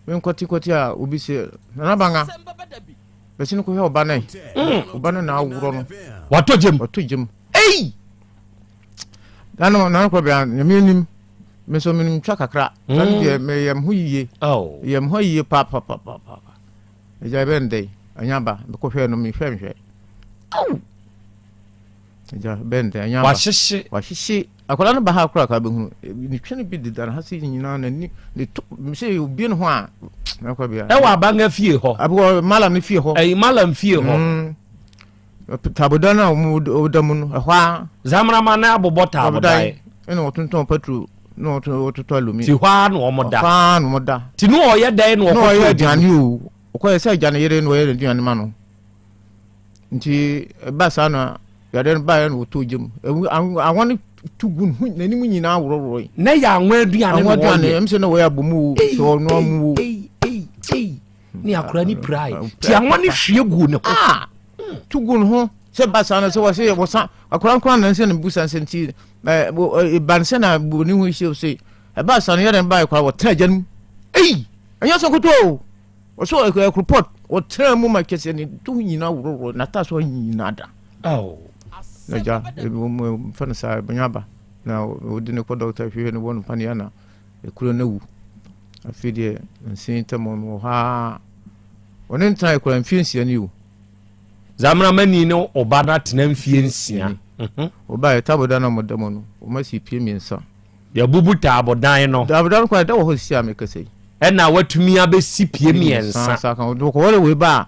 S6: me nkoti a obi se na banga be sin ko he oba na na awuro no
S22: wato jem
S6: na Krobea nyamenim me so menim twa kakra kan de me yam ho yiye yam ho yiye pa eja bende anyaba me ko hwe no me hwehwe eja bende anyaba wa hihye akola no ba ha akora ka be hu ni twene bi didara ha si nyina na ni me se obi no ho a na Krobea
S22: e wa banga fie ho
S6: abo malam ni fie ho
S22: malam fie ho
S6: tabodana o damu no hwa
S22: zamra mana abobɔ tabodai
S6: ene otunton patru no otuto alumi
S22: ti hwa no omoda
S6: hwa no moda
S22: ti no oyɛ dai no
S6: okɔ yɛ diane o okɔ yɛ sɛ diane yere no yɛ diane ma no nti ba sa no yare ba yɛ no otojim awon tugun nani mu nyina wororoi
S22: na ya anwa aduane no
S6: wɔyɛ em se no wɔyɛ abomu so no amu
S22: ni akora ni pride ti anwa ni hwie gu ne ho
S6: tugun ho se basana se wase wosa akran na nse ne busa senti banse na boni hu hye se basana yere ba kwa wotra gyanum anya so koto o so report wotra mu makese ne tu nyina wororo na ta so nyina da na ja mo fana sa banyaba na odi ne ko doctor hwe ne wonu pania na ekuro na wu afide nsin tamo no ha wonen try ko amfiensia ni wu
S22: zamra mani no oba na tena mfie nsia
S6: oba etaboda na modamo no o ma si pie miensa
S22: de bubu taabodan no
S6: taabodan kwa da wo ho sia me kase
S22: ɛna watumi abɛsi pie miɛnsa
S6: sa kan do ko wole we ba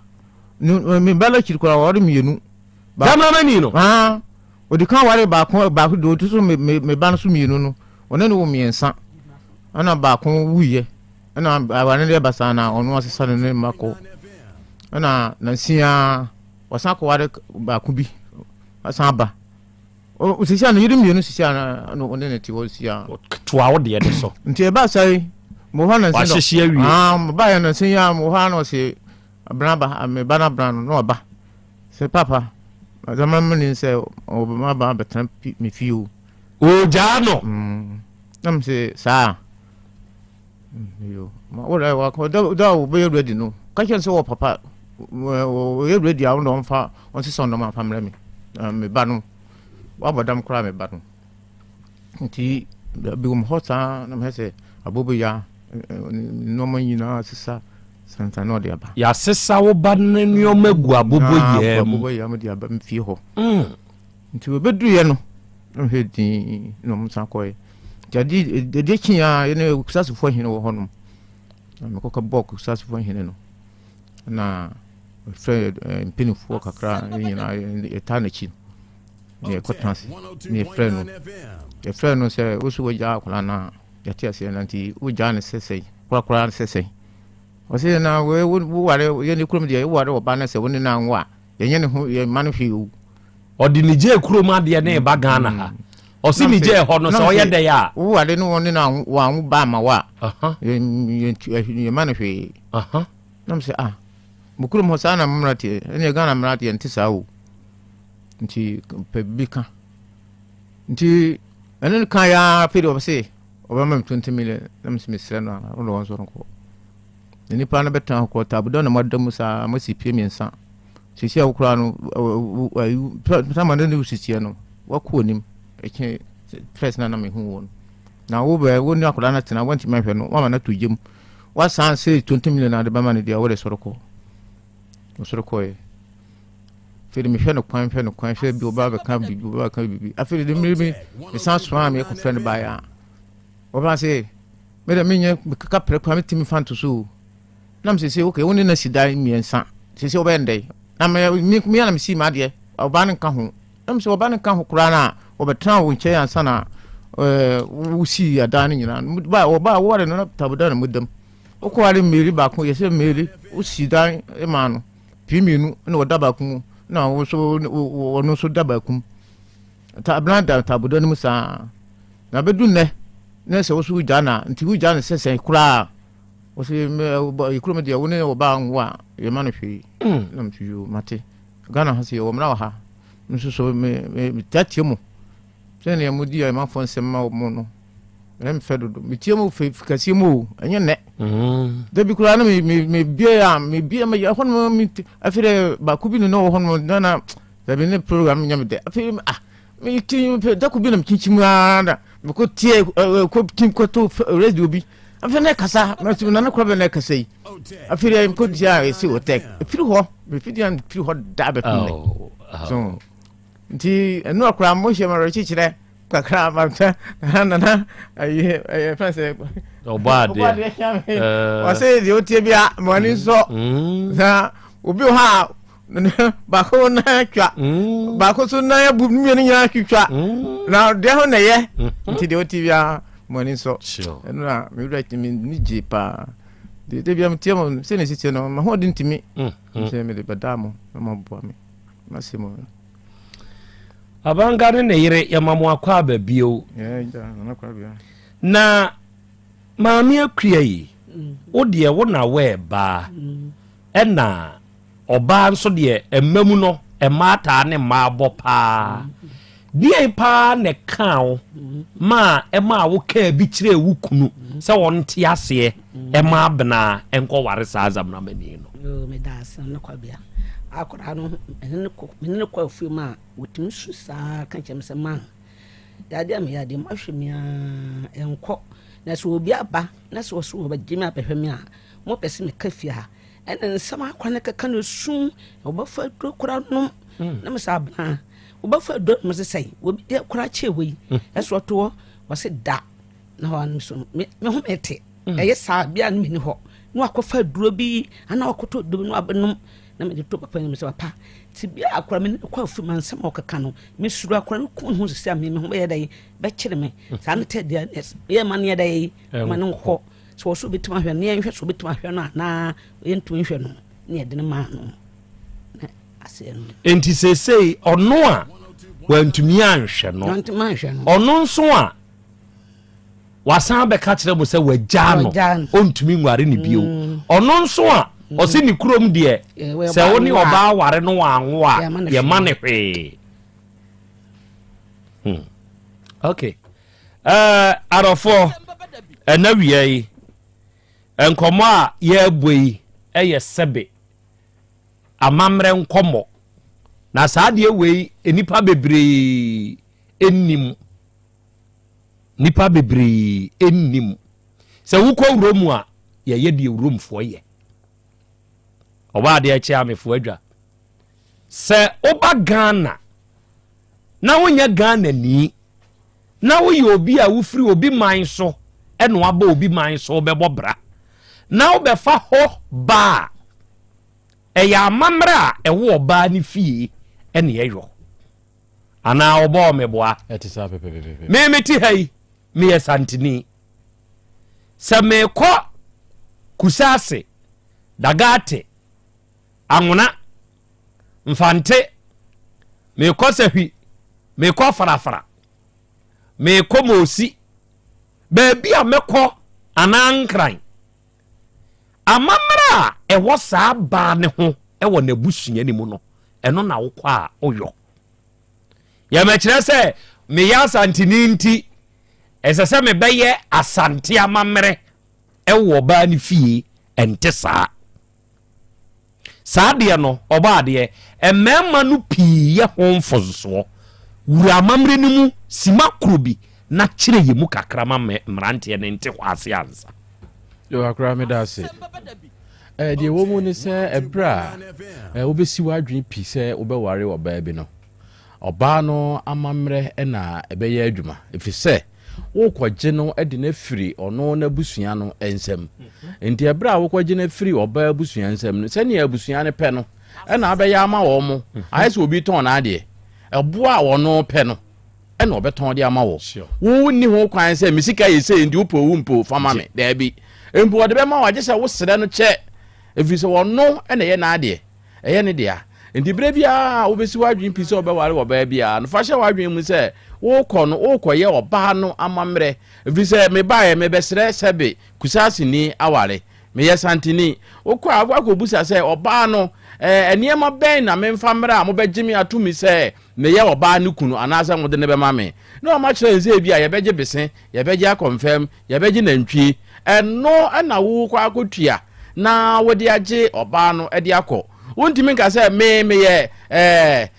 S6: me bala chiri kwa wore mienu
S22: dama mani no
S6: odi kan ware ba ko do to so me ba no so mienu no one no wo miɛnsa ana ba ko wuye ana awane de basana ono asesa ne mako ana nansia wasan ko ware ba ko bi asan ba o sisia no yiri mienu sisia no one ne ti wo sia
S22: to awo de de so
S6: nti e ba sai mo ha nansia mo ba ya nansia mo ha no se braba me bana brano no ba se papa zaman mini se o ma ba betan mi fiu
S22: o jano
S6: nam se sa yo ma ora wa ko da o be ready no ka chen se wo papa o ready a no fa on se son no ma family mi me ba no wa bodam kra me ba no nti bi um hota na me se abobo ya no ma nyina sisa santa no de aba
S22: ya sisa wo ba na nuoma gu abobo ye
S6: abobo ya me de aba mfie ho nti we bedu ye no no hedi no msa koy jadi de kia ne kusasufo hene wo hono na me koka bok kusasufo hene no na fe mpinifo kakra nyina etanachi ne kotansi ne frɛ no sɛ wosu wogya akola na yɛte aseɛ nanti wogya ne sɛsɛi korakora ne sɛsɛi ɔsɛ na woware yɛne kurom deɛ woware wɔba no sɛ wone na nwo a yɛnyɛ ne ho yɛma no hwee o
S22: ɔde ne gye kurom adeɛ ne ba Ghana ha ɔsɛ ne gye hɔ no sɛ ɔyɛ dɛ ya
S6: woware no wone na wo ba ma wa yɛma no hwee nam sɛ mo kurom hɔ saa na mmarateɛ ɛne Ghana mmarateɛ nte saa o nti pɛ bi ka nti ɛne ka ya fede ɔbɛse ɔbɛma 20 million nam sɛ mesrɛ no ɔno wɔn so nkɔ nipa no bɛtena hɔ kɔ tabuda na mɔda mu saa masi pie miɛnsa sisi a wokora no sama no ne wosisie no wakɔ nim ɛkyɛ first na mehu wɔ no na woni akɔda no tena wanti mahwɛ no wama no to gyem wasan sɛ 20 million ade bɛma no deɛ wode sɔre kɔ ɔsɔre kɔɛ fede mehwɛ no kwan hwɛ bi ɔba bɛka bibi afei de mmere me san soa me yɛkɔfrɛ no baeɛ a wɔba sɛ mede menyɛ kaka prɛ kwa metimi fa nto so nam sɛ okay woni na sida miɛnsa sɛ wobɛyɛ ndɛ na me na mesi ma deɛ ɔba no nka ho nam sɛ ɔba no nka ho koraa no a wɔbɛtena wo nkyɛn ansa na wosi adan no nyinaa ɔba woware no na taboda na mudam wokɔware mmeri baako yɛsɛ mmeri wosi dan ma no pii mmienu na wɔda baako mu na wɔno so da baako mu abena da taboda no mu saa na bɛdu nnɛ na sɛ wo so wogya na nti wogya no sɛsɛn koraa wɔsɛ yɛkurom deɛ wo ne wɔba nwo a yɛma no hwee nam so yo mate Ghana ha sɛ yɛwɔ mmara wɔ ha nso so metatie mu sɛnea mudi a ɛmafoɔ nsɛm ma mu no mfɛ dodo metie mu kaseɛ mu o ɛnyɛ nnɛ da bi koraa na mebie hɔ nom afei dɛ baako bi no na wɔ hɔ nom na dabi ne program nyɛ me dɛ afei dako bi na mekyinkyi aa da mekɔ tie kɔto radio bi afei na ɛkasa nane kora bɛ na ɛkasa yi afei dɛ mekɔ tie a ɛsɛ Otec ɛfiri hɔ mefidi a firi hɔ da bɛpem so nti ɛno akora mohyɛ ma rɛkyekyerɛ kakra mata nana ayi fanse
S22: obade
S6: wase di otie bia mani so na obi ha bako na twa bako so na bu mi ni nya twitwa na de ho na ye nti de otie bia mani so na mi wura timi ni je pa de bia mtie mo se ne sitie no ma ho de ntimi se me de badamo na ma bo mi masimo
S22: abangare ne yere yamamu akwa babio na maami akua yi wo de wo na we ba na oba nso de emamu no emata ne maabo pa die pa ne kan ma ema wo ka bi kire wo kunu se won te ase ema bena enko ware sa azam na mani no
S8: yo me da asem no kwabia akora no menene kwa ofima wotimi su saa kan chem se man yade am yade mahwemia enko na so obi aba na so so oba gimi apehwemi a mo pese me kafia ha ene nsama akwa ne kaka no sun oba fa do kora no na me sa bana oba fa do me se sai obi de kora chewe eso to wo se da na ho so me ho mete eye sa bia no meni ho no akofa duro bi ana akoto duro no abenum na me de to papa ni me se papa ti bia akora me kwa afu mansam okaka no me suru akora no kun ho sisi me ho be dai be kire me sa ne te dia ye man ye dai man nko so so bitima hwe ne hwe so bitima hwe no na ye ntu hwe no ne de ma no ase no
S22: enti sesei ono a wantumi anhwe no ono nso a wasan be ka kire mo se wagya no ontumi nware ne bio ono nso a osi ni kurom de se woni oba ware no anwo a ye mane hwe okay arofo enawiai enkomo a ye boi eye sebe amamre nkomo na saade wei enipa bebre ennim nipa bebre ennim se wukọ wromu a ye yedi wromfo ye oba de echi amefo adwa se oba Ghana na wonya Ghana ni na wo ye obi a wofiri obi man so eno aba obi man so bebo bra na wo be fa ho ba eya amamra ewo oba ni fie ene yeyo ana obo meboa
S1: etisa pepepepe
S22: me meti hai me yesantini se me ko kusase dagate anguna mfante me ko sehwi me ko farafara me ko mosi bebi a me ko anankran amamra ewo saa ba ne ho ewo na busunya ni mu no eno na wo kwa a oyo ya me kire se me ya santini nti esese me beye asante amamre ewo ba ni fie ente saa de no oba de emema no pii ye honfoso wura amamre ni mu sima krobi na kire ye mu kakra mrante ne nte kwase ansa
S1: yo akra me da se de wo mu ni se ebra obesi wadwen pi se obeware oba bi no oba no amamre na ebeye adwuma efise wo kwaje no edi na firi ono na busua no ensem enti ebra wo kwaje na firi oba busua ensem no se ne abusua ne pe no na abeya ama wo mo ayese obi ton na ade eboa wo no pe no na obeton de ama wo wo ni ho kwan se misika yese ndi upo wumpo fama me da bi empo ode be ma waje se wo sere no che efise wo no na ye na ade eye ne dia enti bre bia wo besi wadwen pi se obeware wo ba bia no fa hye wadwen mu se wo kɔ no wo kɔ ye oba no amamre efise me ba ye me besere sebe kusasi ni aware me ye santini wo kɔ akobusa se oba no eniema ben na me mfamra mo begimi atumi se me ye oba no kunu anasa mo de ne be ma me no ma kyerɛ nse bia ye begye bese ye begye confirm ye begye nantwie eno na wo kɔ akotua na wo de agye oba no de akɔ wontimi nka se me ye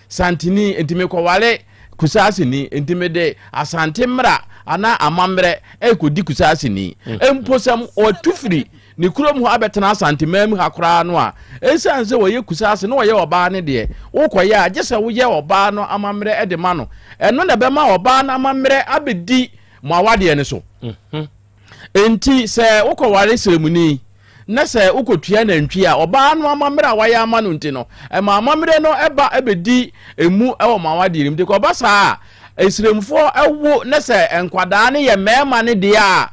S1: santini entimi kɔ wale kusasi ni entime de asante mra ana amamre ekodi kusasi ni emposam otufiri ni kurom ho abetena asante mam hakora no a esanse wo ye kusasi no wo ye oba ne de wo koye a gese wo ye oba no amamre ede ma no eno na be ma oba na amamre abedi mo awade ne so enti se wo ko ware seremuni na se ukotua na ntwi a oba no amamre a waya ama no nti no ma amamre no eba ebedi emu ewo mawade rim de ko ba saa esremfo ewo na se enkwada ne ye mema ne de a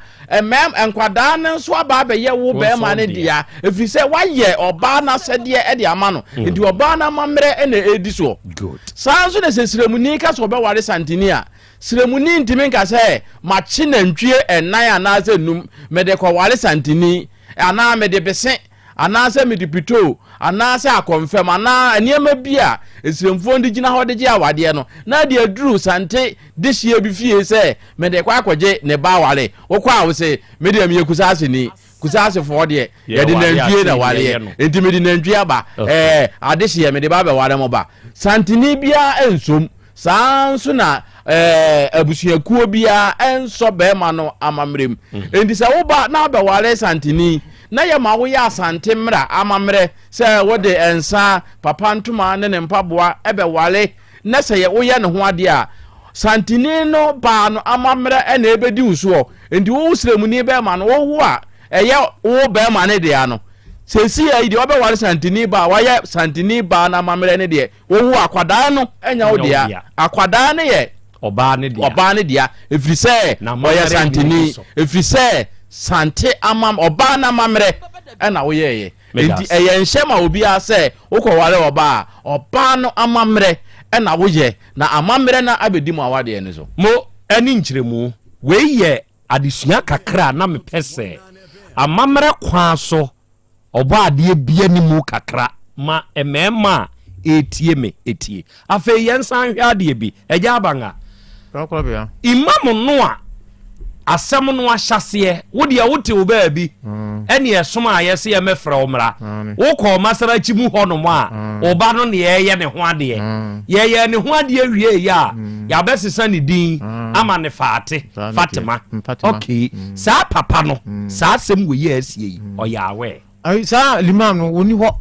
S1: enkwada ne nso aba be ye wo be ma ne de a efise waye oba na sede e de ama no nti oba na amamre na edi so good saa nso na se sremuni ka so be ware santini a sremuni ntimi nka se machi na ntwie enan anaze num me de ko ware santini ana me de bese ana se me de pito ana se akonfirm ana eniema bia esremfo ndi gina ho de gi awade no na de aduru sante de hie bi fie se me de kwa akwaje ne ba wale wo kwa wo se me de me kusase ni kusase fo de ye de nantwie na wale enti me de nantwie aba ade hie me de ba wale mo ba santini bia ensom sanso na abusuakuo bia enso be ma no amamrem enti se wo ba na ba wale santini na ye ma wo ya asante mra amamre se wo de ensa papa ntuma ne mpaboa ebe wale na se ye wo ye ne ho ade a santini no ba no amamre na ebedi uso enti wo usremu ni be ma no wo a eye wo be ma ne de ano sesi ya ide obe ware santini ba waye santini ba na mamre ne de wo akwadaa no enya wo dia akwadaa ne ye
S22: oba ne dia
S1: efiri se oye santini efiri se sante amam oba na mamre na wo ye enti eye nhema obi a se wo ko ware oba no amamre na wo ye na amamre na abedi mu awade ne so
S22: mo ani nkyeremu we ye adesua kakra na mepese amamre kwa so oba ade bia ni mu kakra ma emema etie afa yensan hwe ade bi eja abanga
S6: Krobea
S22: imam no a asem no ahyase wo de wote wo ba bi ene esoma ayese ye mefra omra wo ko masara chimu hono mo a oba no ne ye ne ho ade ye ne ho ade wie ya ya besesa ne din ama ne Fatima okay sa papa no sa asem wo ye asie yi oyawe
S6: ai sa limam no woni ho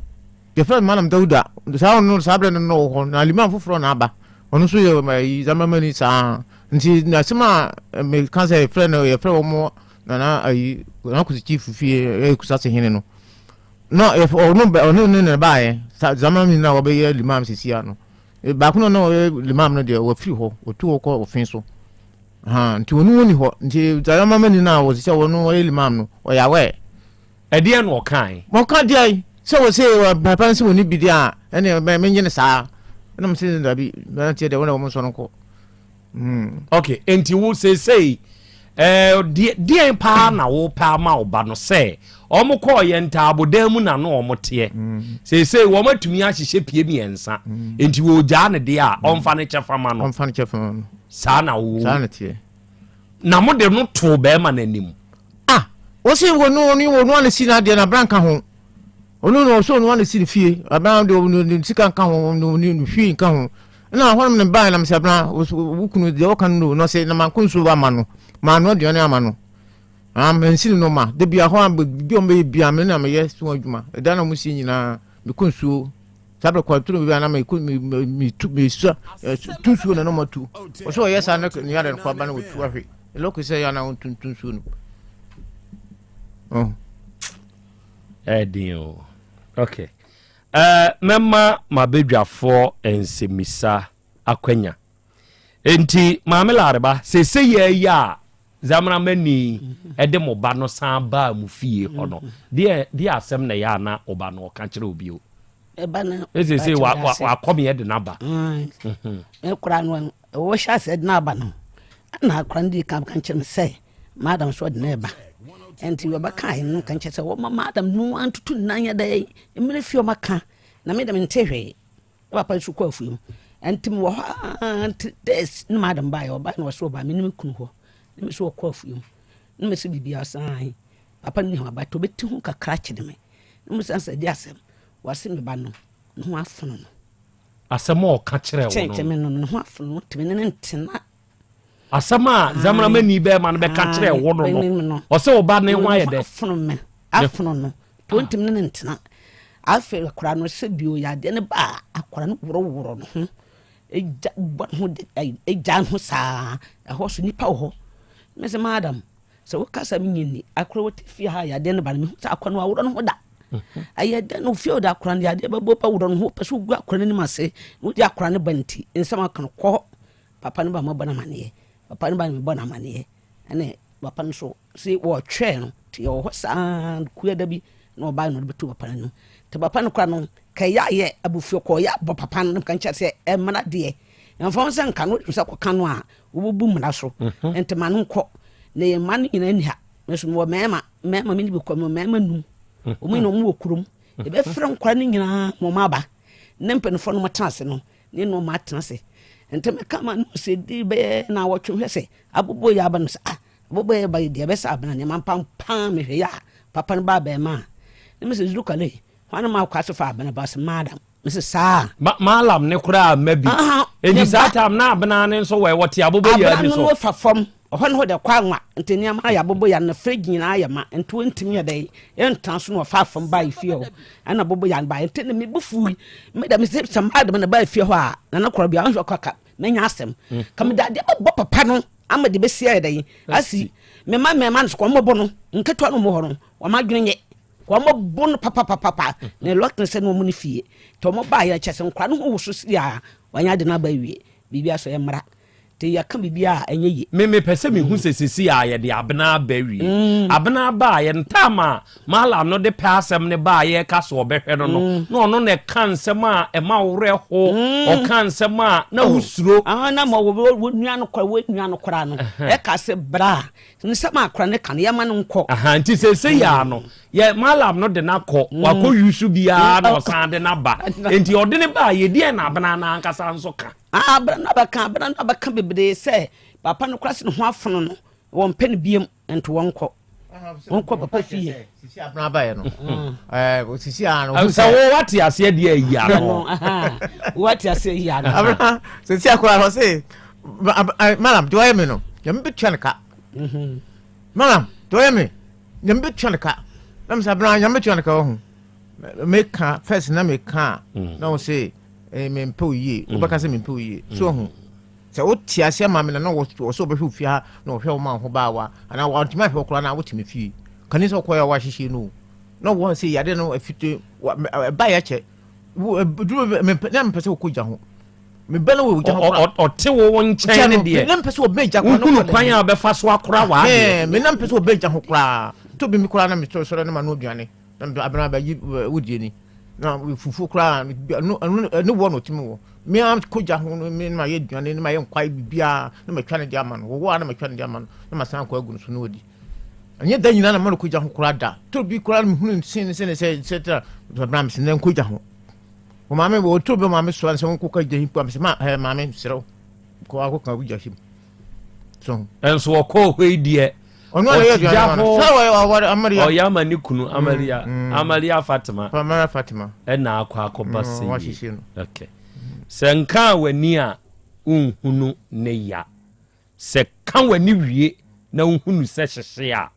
S6: ye fra manam Dauda sa no sabre no ho na limam foforo na aba onu so ye mai zamamani sa nti na sema me kansa ye fra no ye fra mo na ai na ku chief fie e ku sa se hene no no if onu ne ba ye zamamani na obe ye limam sisia no ba ku no limam no de wo firi ho otu wo ko ofin so nti onu woni ho nti zamamani na wo sisia wonu ye limam no o ya we
S22: ede no kan
S6: mo kan dia so we say papa nso woni bidia ene me nyene saa na mo say da bi na tie de wona mo so no ko
S22: okay enti wo say die pa na wo pa ma oba no say omo ko ye nta abodan mu na no omo tie say wo matumi ahyehye pie miensa enti wo gya ne de a omfa ne chefa ma no saa na wo
S6: saa na tie
S22: na mo de no to be ma nanim
S6: o se wo no ni wo no na si na de na branka ho onu no so no na si fie aban de no sika kan ho no ni fie kan ho na ho me ba na me sabra wo kunu de o kan no se na man kunsu ba ma no ma no de na ma no men si no ma de bia ho am bi o me bia me na me ye so adwuma da na mu si nyina me kunsu sabra kwa tunu bia na me tu me so tunsu na no ma tu o so ye sa na ni ya de kwa ba na wo tu ahwe lo ko se ya na tunsu no
S22: Edio. Okay. Mema mabedwafo ensemisa akwanya. Enti mamela areba se ye ya zamra mani ede mo ba no san ba mu fie hono. De asem na ya na oba no ka kire obi o.
S8: E ba na.
S22: Se wa kom ye de naba.
S8: E kura no wo sha se de naba no. Na akra ndi kan kire se madam so de na ba. Enti we baka no kan chese wo madam no antutu nanya dai emre fio maka na me dem ntehwe papa su kwa afuim enti wo des no madam ba yo ba no so ba me nim kunu ho me so kwa afuim no me se bibia san papa ni ho ba to beti hu kakra chede me no me san se di asem wase me ba no ho afono no
S22: asem o ka kire wo no
S8: chente me no ho afono teme ne ntina
S22: asama zamra mani be man be ka kire wo no o se oba ne ho aye de
S8: afono no to ntim ne ntina afi akora no se bio ya de ne ba akora no woro no eja bo ho eja ho saa ho so nipa ho me se madam se wo kasa nyini akora wo tefi ha ya de ne ba me hu akora no woro no ho da aye de no fio da akora ya de ba bo pa woro no ho pa so gu akora ni mase wo di akora ne banti nsama kan ko papa ne ba ma bana mane papa ne ba me bona mane ene papa no so si wo twe no ti ho saa ku da bi no ba no betu papa no te papa no kwa no kaya ye abufio ko ya bo papa no kan cha se e mana de enfon se nka no se ko kan no a wo bu mra so ente ma no ko ne ma no nyina ni ha meso mo mema mi ni be ko mo mema num o mi no mo okurum e be frɛ nkwa no nyina mo ma ba ne mpenfo no matase no ne no matase ente me kama no se di be na wo twehwe se abobo ya ba no se abobo ya ba de be sa abana ne man pam me hwe ya papa no ba be ma ne me se zuru kale wana ma kwa so fa abana ba se madam me se sa
S22: malam ne kura mabi eni sa tam na abana ne so we wote abobo ya ni so
S8: abana no fa fam ho no de kwa nwa ente ni ama ya abobo ya na frigi na ya ma ente wontimi ya dai entan so no fa fam ba ifie ana abobo ya ba ente ne me bufu me da me se sam madam na ba ifie ho a na Krobea anhwe kaka menya asem kam da de bo papa no ama de besia ya dai asi me man so ko bo no nketo no mo ho no o ma dwene nye ko mo bo no papa na lot ne se no mo ne fie to mo ba ya chese nkra no ho wo so ya wanya de na ba wie bibia so ye mra te ya ka bibia enye ye
S22: me pese me hu sesesi a ye de abena ba wie abena ba ye ntama mala no de pasem ne ba ye ka so obehwe no no ne kansem a e ma wore ho o kansem a na usuro
S8: na mo wo nua no kora no e ka se bra nsem akra ne kan ye ma no nko
S22: nti sese ya no ye malam no de na ko wako yusu bia na osan de na ba enti ode ne ba ye die na abena na ankasa nso ka
S8: abra na baka bebre se papa no kwase no ho afono no won pen biem ento wonko papa fie
S6: sisi abna ba ye no sisi ano
S22: so what ase de ayi ano
S8: what ase yi ano
S6: abna sisi akora ho se malam do ye me no yam betwa ne ka malam do ye me yam betwa ne ka nam sa abna yam betwa ne ka ho me ka first na me ka na o se me mpo yi o baka se me mpo yi so ho se o ti ase ma me na wo so be hwe fia na o hwe o ma ho ba wa ana wa ntima hwe okura na wo ti me fi kani so ko ya wa hihie no na wo se yade no afite ba ya che duro me na mpese ko gya ho me bele wo gya ho
S22: o te wo nchen ne de
S6: me mpese o be gya ko
S22: no kwan ya be fa so akura wa
S6: me na mpese o be gya ho kura to bi mi kura na me so na ma no duane na abana ba yi wudie ni na fufu kura no wo no timi wo me am koja ho me ma ye duane me ma ye nkwai bibia na ma twa ne dia ma no wo na ma twa ne dia ma no na ma san kwa agu no so no odi anye da nyina na ma no koja ho kura da to bi kura me hunu sin se tra do bram sin na koja ho o ma me wo to be ma me so an se won ko ka je hipo am se ma ma me sero ko akoka uja him so
S22: enso ko hwe die
S6: ono ye duane so wa amaria
S22: o ya mani kunu amaria
S6: Fatima
S22: na akwa akobase okay se nka wani a unhunu ne ya se kan wani wie na unhunu se hyehye a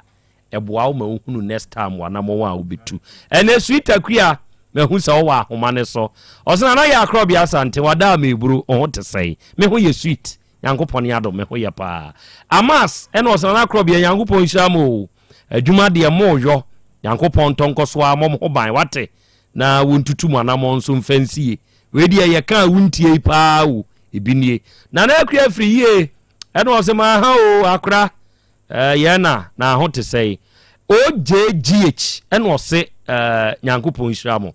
S22: eboa wo ma unhunu next time wa na mo wa obetu ene sweet akua me hu se wo wa ahoma ne so osena na ya Krobea Asante wada me buru o te sei me hu ye sweet yankopon ya do me hu ye pa amas ene osena na Krobea yankopon hyamo adwuma de mo yo yankopon tonkoso a mo ho ban wate na wontutu mu anamo nso mfansie we dia ye kan wuntie pa wo ebinie na na akua free ye ene osema ha o akra ye na ho te sei OJGH ene ose yankopon hyamo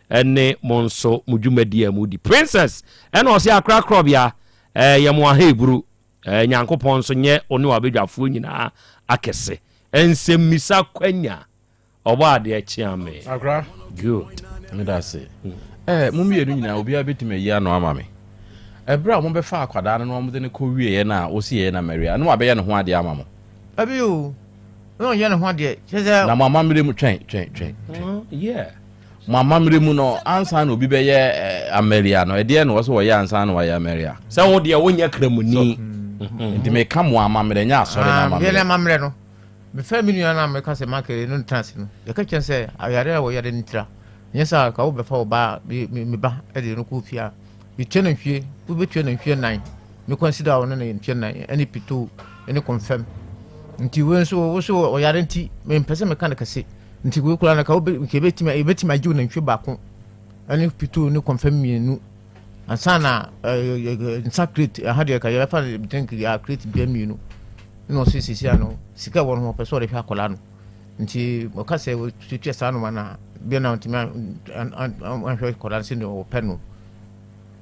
S22: ene monso mudwumadia mu di princess ene ose akra Krobea ye mo aheburu yankopon so nye oni wabedwafo nyina akese ensem misa kwanya oba de chiame
S1: akra
S22: good
S1: me da say mummy enu nyina obi abetime yi ano ama me ebra mo be fa akwada no mo de ne ko wie na o si ye na Maria no abe ye ne ho ade ama mo
S6: abi o no ye ne ho ade cheze
S1: na mama mire mu twen
S22: yeah
S1: mama mire mu no ansa na obi be ye Maria no e de no so wo ye ansa na wo ye Maria
S22: se wo de wo nya kramuni
S1: ndi me ka mo ama mire nya asore na mama
S6: ye le mama no me fa mi nua na me ka se makere no trans no ye ka chen se ayare wo ye de ntra nyesa ka wo be fa wo ba me ba e de no ku fia bi twena hwie wo be twena hwie nan me consider wo no na twena nan any pito any confirm nti wo so o yare nti me mpese me kan ka se nti wo kula na ka wo be ke betima ju na hwie ba ko any pito ni confirm mienu ansana insacrate hade ka ye fa think ya create bi mienu no sisi ano sika won ho peso re hwa kola no nti mo ka se wo tutu sa no mana bi na ntimi an hwa kola se no penu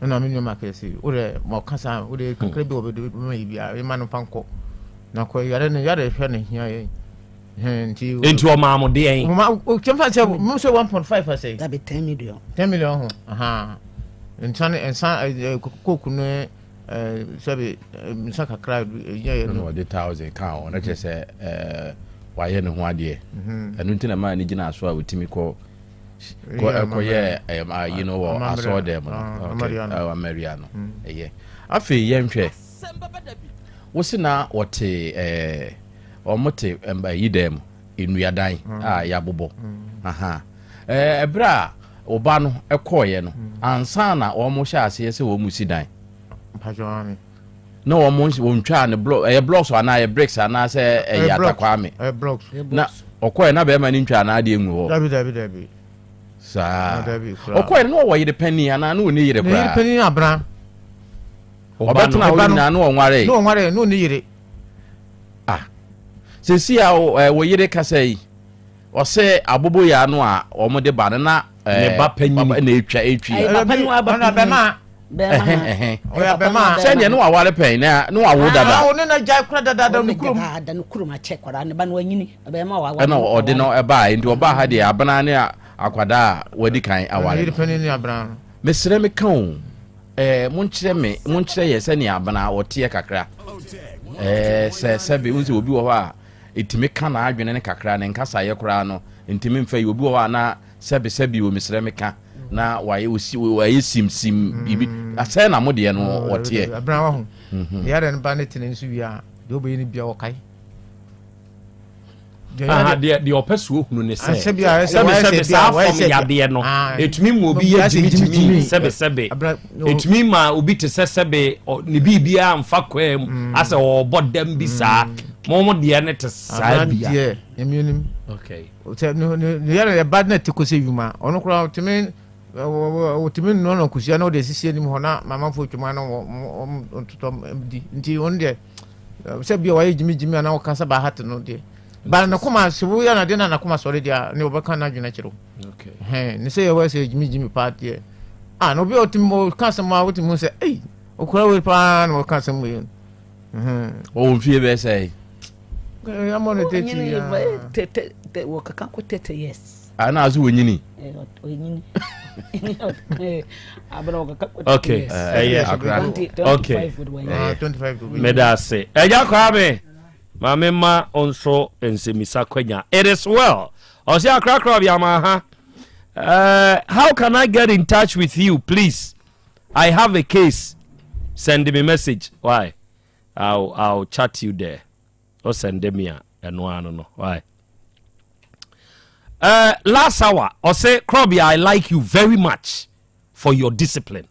S6: na me nyoma ka se o re mo ka sa o re kakra bi obedo me bia e manu fanko na ko yare ne yare hwa ne hia ye
S22: nti o ma mo de en
S6: o kemfa se mo se 1.5 say
S8: that be 10
S6: million ho aha ensan koku no sabe nsaka kra ye
S1: no de 1000 ka on na chese wa ye ne ho ade enu ntina ma ni gina aso a wotimi ko ye you know aso dem no Maria no eye afi ye nhwe wosina wote omote yi dem enuadan a ya bobo aha ebra oba no ekoye no ansa na omo hya ase se wo musi dan
S6: pajoni
S1: no won twa ne block blocks ana e bricks ana se e yatakwa me
S6: blocks
S1: na okoye na be ma ni ntwa na de enwu ho
S6: dabi
S1: sa okoye no wo yire penny ana no ni yire kra
S6: ni penny abran
S1: obetuna wo na no nware
S6: no ni yire
S1: sesi a wo yire kasai o se abobo ya no a o mo de ba na
S22: ne ba panyi
S1: na etwi
S6: na be ma oya be ma
S1: se ne no awale pen na no awo dada
S6: o ne na jai kura dada no kurum
S8: da no kurum a check kwara ne ba no wanyini be ma wa
S1: na o de no e ba ndi oba ha de abana ne akwada wadi kan awale
S6: yire pen ni abran
S1: mesere me kan monkyere ye se ne abana wote kakra sebe unzi obi wo ha etimi kana adwene ne kakra ne nkasa ye kora no entimi mfa ye obi wo ha na sebe wo mesere me ka na waye sim bibi ase na mode no wote
S6: abran wa ho ya den ba ne tene nsu wi a de obi ni bia wo kai
S22: de opesuo hunu ne se
S6: sebe
S22: ya de no etumi mu obi ye jimi sebe etumi ma obi te sebe ne bibia mfa kwam ase wo bodam bi saa momo de ne te saa bia
S6: eminim
S22: okay
S6: no ya bad net ko se yuma ono kura otimi no kusia no de sisi ni ho na mama fo twuma no ontotom di nti on de sebe wa ye jimi ana wo kasa ba hat no de ba na kuma sibu ya na de na kuma sori dia ne obaka na dwena chiro
S22: okay
S6: ne se ya wa se jimi party no bi otimo kasa ma otimo se okura we pa no kasa mu
S1: o mfie be say
S6: amone tete ya
S8: te wo kaka ko tete yes
S1: ana azu wonyini
S8: onyini abra wo kaka ko
S22: okay okay
S6: 25
S22: medase eja kwa me mama ma onso ensemisa kwanya it is well osi akrakra bia ma ha how can I get in touch with you please? I have a case. Send me message. Why? I'll chat you there. Or send me a no. Why? Last hour, I say, Krobea, I like you very much for your discipline.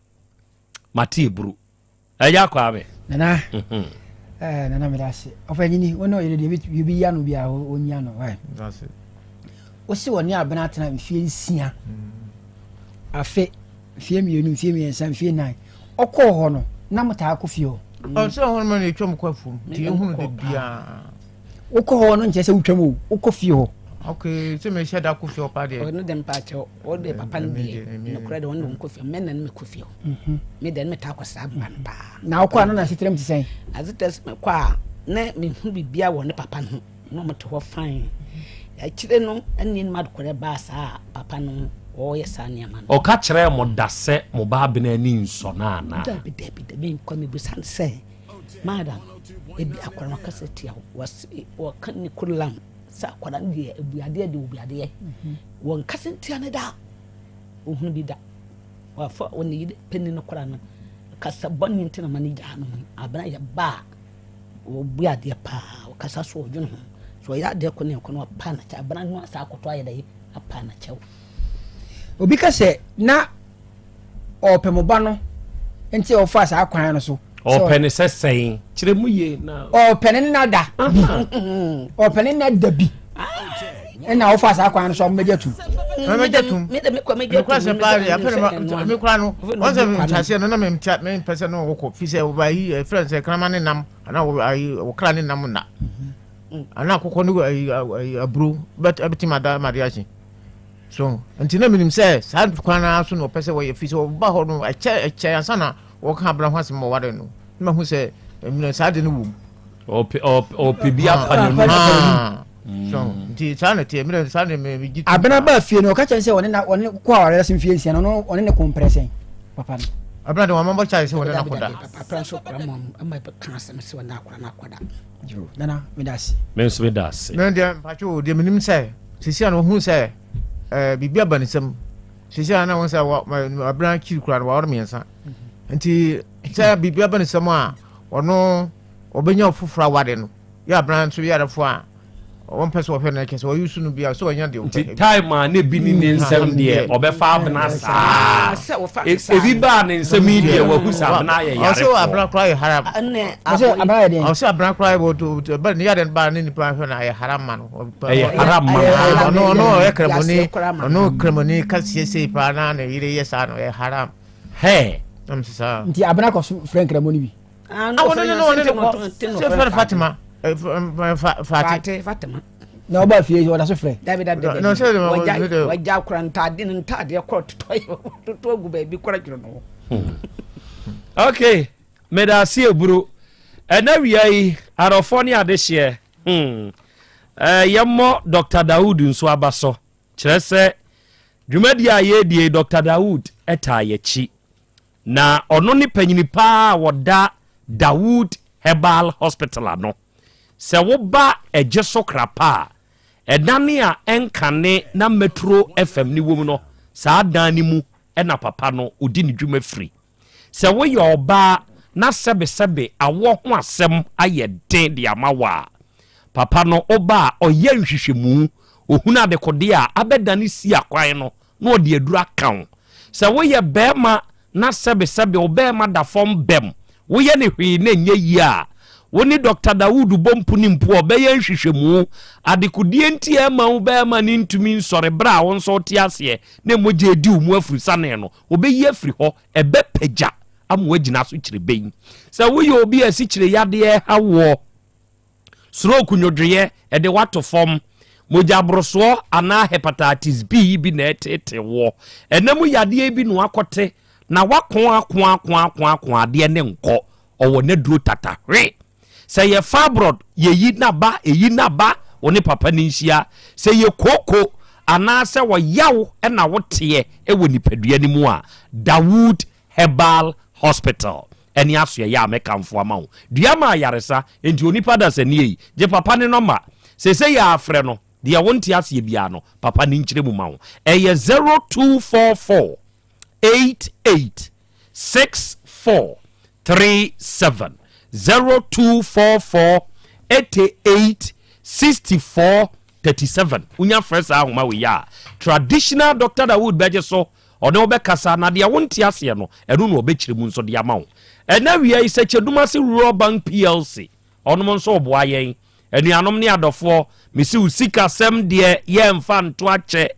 S22: Mati bru. Eya kwa me.
S4: Nana. Nana me dase. Ofanyini, wono you be yanu bia onyano. Why?
S6: That's it.
S4: Osi woni abena tena mfie nsia. Afe fie mienu fie miensa fie nan. Okọ ho no na mata akofie ho.
S6: So ho no na etwam kwafum. Ti ehunu de bia.
S4: Okọ ho no nche se wutwam o. Okofie ho.
S6: Okay, so me sheda akofie ho pa de.
S8: O no dem pa che o de papa ndie. No kra de won kofie men na me kofie ho. Me den me ta kwasa ban pa.
S4: Na okọ ano na sitrem ti sen.
S8: Azites me kwa na me hu bibia wo ne papa no. No me to ho fine. Ya chire no ani mad kore ba sa papa no o yesa ne ama no
S22: o ka kire mo dase mo ba be na ani nso na na
S8: de me ko me busan se madam ebi akwara makaseti wasi o kan ni kulam sa akwara ndi ebuade de obuade won kasenti ane da ohun bi da wa fa woni penni no kwara no kasa bonni ntina mani ja no abana ya ba obuade pa o kasa so odwon ho so ya de ko ne ko no pa na cha bana no asa akoto aye dai apa na chew
S4: obi ka se na opemoba no enti o fa sa akwan no so
S22: open se sen kire mu ye na
S4: open na da open na da bi na o fa sa akwan no so mejetu
S8: me de me ko mejetu
S6: kwa se pa ya me kwa no on se mtase no na me mtia me pese no wo fi se ba yi friends e krama ne nam na wo kra ne nam na ana kokko ni abru but abitima da mariachi so antina minim say sa kwana so no pese wo ye fi so ba ho no eche ansana wo ka bra ho asem ware no ma hu say emina sa de no wum
S22: o pibia pa no
S6: so nti sa na tie emina sa ne me gi
S4: abena ba fie no ka chen say woni kwa ware sim fie nsia no oni ne compressing papa no
S6: abena de wa mamba chai say woni na koda
S8: papa so kra mo amba be kan asem say woni akora na koda
S4: jo nana medasi
S6: me de pacho de minim say sisia no hu say bibia banisem sisia na won say abena kiri kura wa or miensa nti say bibia banisem a ono obenya ofufura wade no ya abena so ya refo a one person of her can so you soon be so young.
S22: Time ne bi ni nsɛm deɛ ɔbɛfa abena saa ebi baa ne nsɛm yi deɛ wahu sa abena yɛ yare
S6: ɔsɛ abena kora yɛ haram ɔsɛ abena kora yɛ but ne yɛde ba ne nipa hwɛ na yɛ haram ma no
S22: ɛyɛ haram ma
S6: ɔno ɔyɛ kremoni ɔno kremoni ka siesie paa na ne yere yɛ saa no yɛ haram
S22: hɛ
S6: am sisa
S4: nti abena kɔ so frɛ kremoni bi
S6: no Fatima
S8: Fatima
S4: na oba fie oda so frɛ
S8: David
S6: no say
S8: wagya kora ntade kɔ to gu ba bi kora dwuro no
S22: okay medasi eburo ɛna wia yi arɔfo ne adehye yɛmmɔ Dr. Dawood nso aba so kyerɛ sɛ dwumadi a yɛdie Dr. Dawood ɛta yɛkyi na ɔno ne panyini paa wɔda Dawood Herbal Hospital ano sɛ woba ɛgye so krapa ɛdane a ɛnkane na Metro FM ni wom no saa dan ni mu ɛna papa no odi ne dwuma firi sɛ woyɛ ɔbaa na sɛbesɛbe awɔ ho asɛm ayɛ den de amawa papa no oba ɔyɛ nhwehwɛmu ohuna adekode a abɛdane si akwan no na ɔde adura kan sɛ woyɛ bɛɛma na sɛbesɛbe ɔbɛɛma da fam bɛm woyɛ ne hwee na nyɛ yi a woni Dr. Dawood bompu ni mpo obɛyɛ nhwehwɛmu adekodie nti ɛma wo bɛɛma ne ntumi nsɔre bra wo nso te aseɛ na mogye di wo mu afiri sane no obɛyi afiri hɔ ɛbɛpagya amu agina so kyire bɛn sɛ woyɛ obi asi kyire yadeɛ hawo stroke nyodwe ɛde wato fam mogya brosoɔ ana hepatitis B bi na ɛtete wo ɛnam yadeɛ bi no akɔte na wako adeɛ ne nkɔ ɔwɔ ne duro tata hwe sɛ yɛ fibroid yɛyi na ba one papa ne nhyia sɛ yɛ koko ana sɛ wɔyaw ɛna woteɛ ɛwɔ nipadua ne mu a Dawood Herbal Hospital ɛni aso yɛ amekamfo ama wo dua ma yaresa enti onipa da sɛ ne yi je papa ne number sɛ yɛ afrɛ no deɛ wonte ase bia no papa ne nkyire mu ma wo ɛyɛ 0244 88 6437 0244 88 6437 unya fresh ahoma we ya traditional Dr. Dawood beje so one obekasa na de wonte ase no enu no obekire mu nso de ama wo ena wi yi Sechedumase Rural Bank PLC onom nso oboa yen anuanom ne adofo misi usika sem de ye mfa nto ache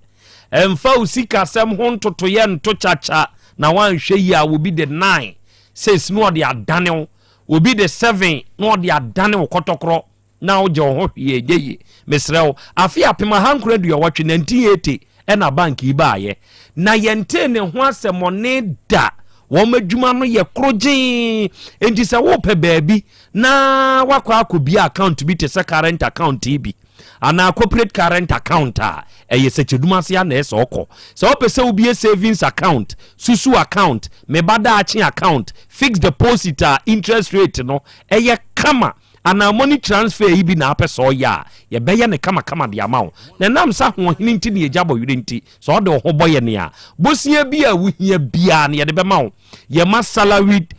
S22: emfa usika sem ho ntoto ye nto chacha na wanhwe yi a wo bi de 9 says no de adane wo bi de 7 no de adane wo kotokro na wo je ho hwe ye mesrew afi apema hankura du watwe 1980 ena bank ibaye na yente ne ho asemone da wo madwuma no ye kroje enti se wo pe baabi na wakwa akobia account bi te se current account bi ana corporate current account a eye Sechedumase ya na esoko se wo pese obi savings account susu account mebada achi account fixed deposit interest rate no eye kama ana money transfer yi bi na apeso ya ye beye ne kama de amawo na nam sa ho hini nti ne yejabo yure nti so de ho boye ne a bosia bi a wuhia bia ne ye de be mawo ye ma salaried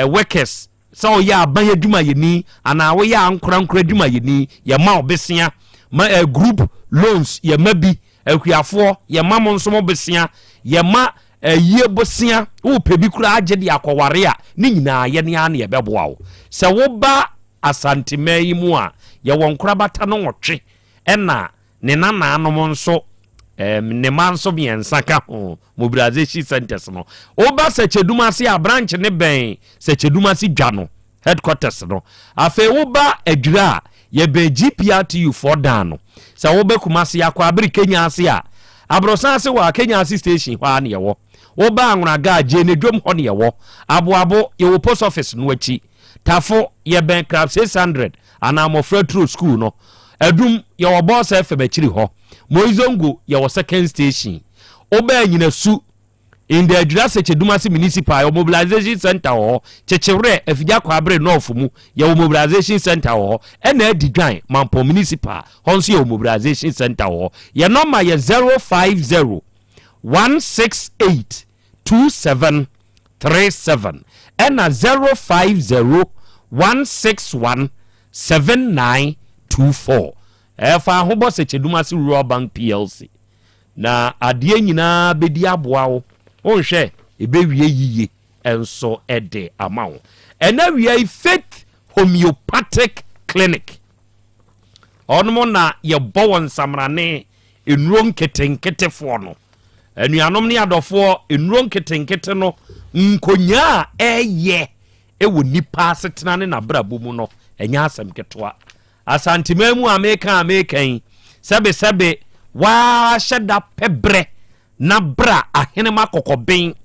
S22: workers so ya aban adwuma yeni ana wo ya ankora adwuma yeni ye ma obesia ma group loans ye mabi akuafo ye ma mo nso mo besia ye ma yie bosia wo pebi kura agye de akoware a ne nyina ye ne ana ye beboa wo se wo ba Asante mai mu a ye won kura bata no wotwe ena ne nana anom nso ne manso biensa ka ho mobilization centers no wo ba Sechedumase a branch ne ben Sechedumase dwa no headquarters no afa wo ba adwira ye be GPRTU for dano se wo be Kumase akwa abiri Kenya ase a abrosan ase wa Kenya ase station hwa na ye wo ba anwura ga je ne dwom ho ne ye wo aboabo ye wo post office no achi tafo ye ben crab 600 ana mo true school no adum ye wo boss FM achiri ho moizongo ye wo second station oba nyina su in the Sechedumase municipal mobilization center ho chechewre afija kwa abre north mu ye mobilization center ho ena adidwan mampo municipal honso ye mobilization center ho ye number ye 050 168 2737 ena 050 161 79 24 ɛfa ho bɔ sɛ Chedumase Rural Bank PLC na adeɛ nyinaa bɛdi aboa wo wonhwɛ ɛbɛwie yiye ɛnso ɛde ama wo ɛna wie Faith Homeopathic Clinic ɔnom na yɛbɔ wɔn samrane nnuro nketenketefoɔ no anuanom ne adɔfoɔ nnuro nketenkete no nkonya a ɛyɛ ɛwɔ nipa asetena ne nabrabɔ mu no ɛnyɛ asɛm ketewa asantima mu American sɛbe waa hyɛda pɛbrɛ na bra ahenema kɔkɔben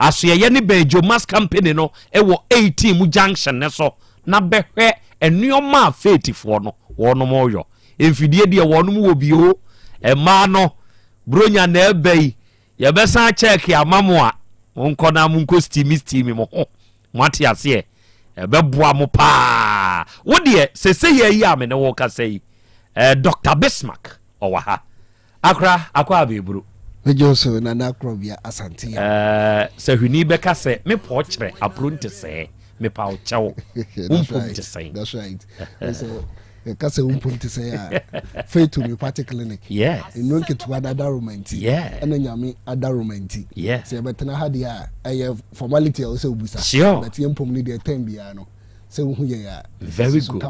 S22: asoyɛyɛ ne Bejo Mass Company no ɛwɔ 18 mu junction ne so na bɛhwɛ nneɔma a Faithfoɔ no wɔnom ɔyɔ mfidie deɛ wɔnom wɔ bio ɛma no bronya na ɛbɛyi yɛbɛsan check amamo a wonkɔ na monkɔ steamy mo ho moate aseɛ ɛbɛboa mo paa wo deɛ sɛsɛ yɛ yi a me ne wo kasa yi Dr. Bismarck ɔwɔ ha akra akɔ abeburo
S9: Mejoso na na Krobea Asante
S22: sɛ hwini bɛka sɛ me pɔ kyerɛ apronte sɛ me pa wo kyɛw umpomte sɛ
S9: that's right kase umpomte sɛ Faith Homeopathic Clinic eno nketewa da romanti ɛna nyame ada romanti sɛ betena ha dia ɛyɛ formality a wo sɛ obusa but yempom ne de time bia no sɛ wo hu yɛ
S22: very good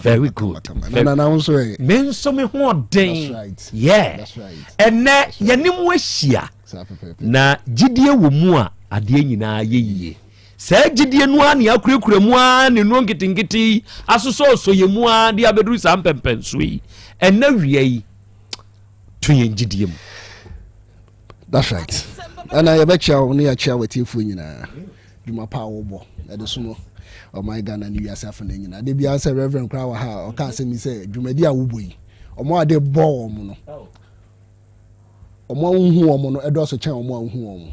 S22: very good
S9: na na so
S22: me nso me ho den
S9: that's right
S22: ɛnɛ yɛnim wahyia na gidie wɔ mu a adeɛ nyinaa yɛ yie sɛ gidie no a ne akurakura mu a ne no nketenkete asoso yɛ mu a de abɛduru saa mpɛmpɛnso yi ɛnɛ wia yi to yɛn gidie mu
S9: that's right ana yɛbɛkyia wo ne yɛkyia watiefo nyinaa dwuma pa wo bɔ ɛde so no oh my God, and you are suffering. They be answer Reverend Crower, or can't say me say, Jumedia Wubi, or more de ball mono. Or more who a dorsal channel more whom.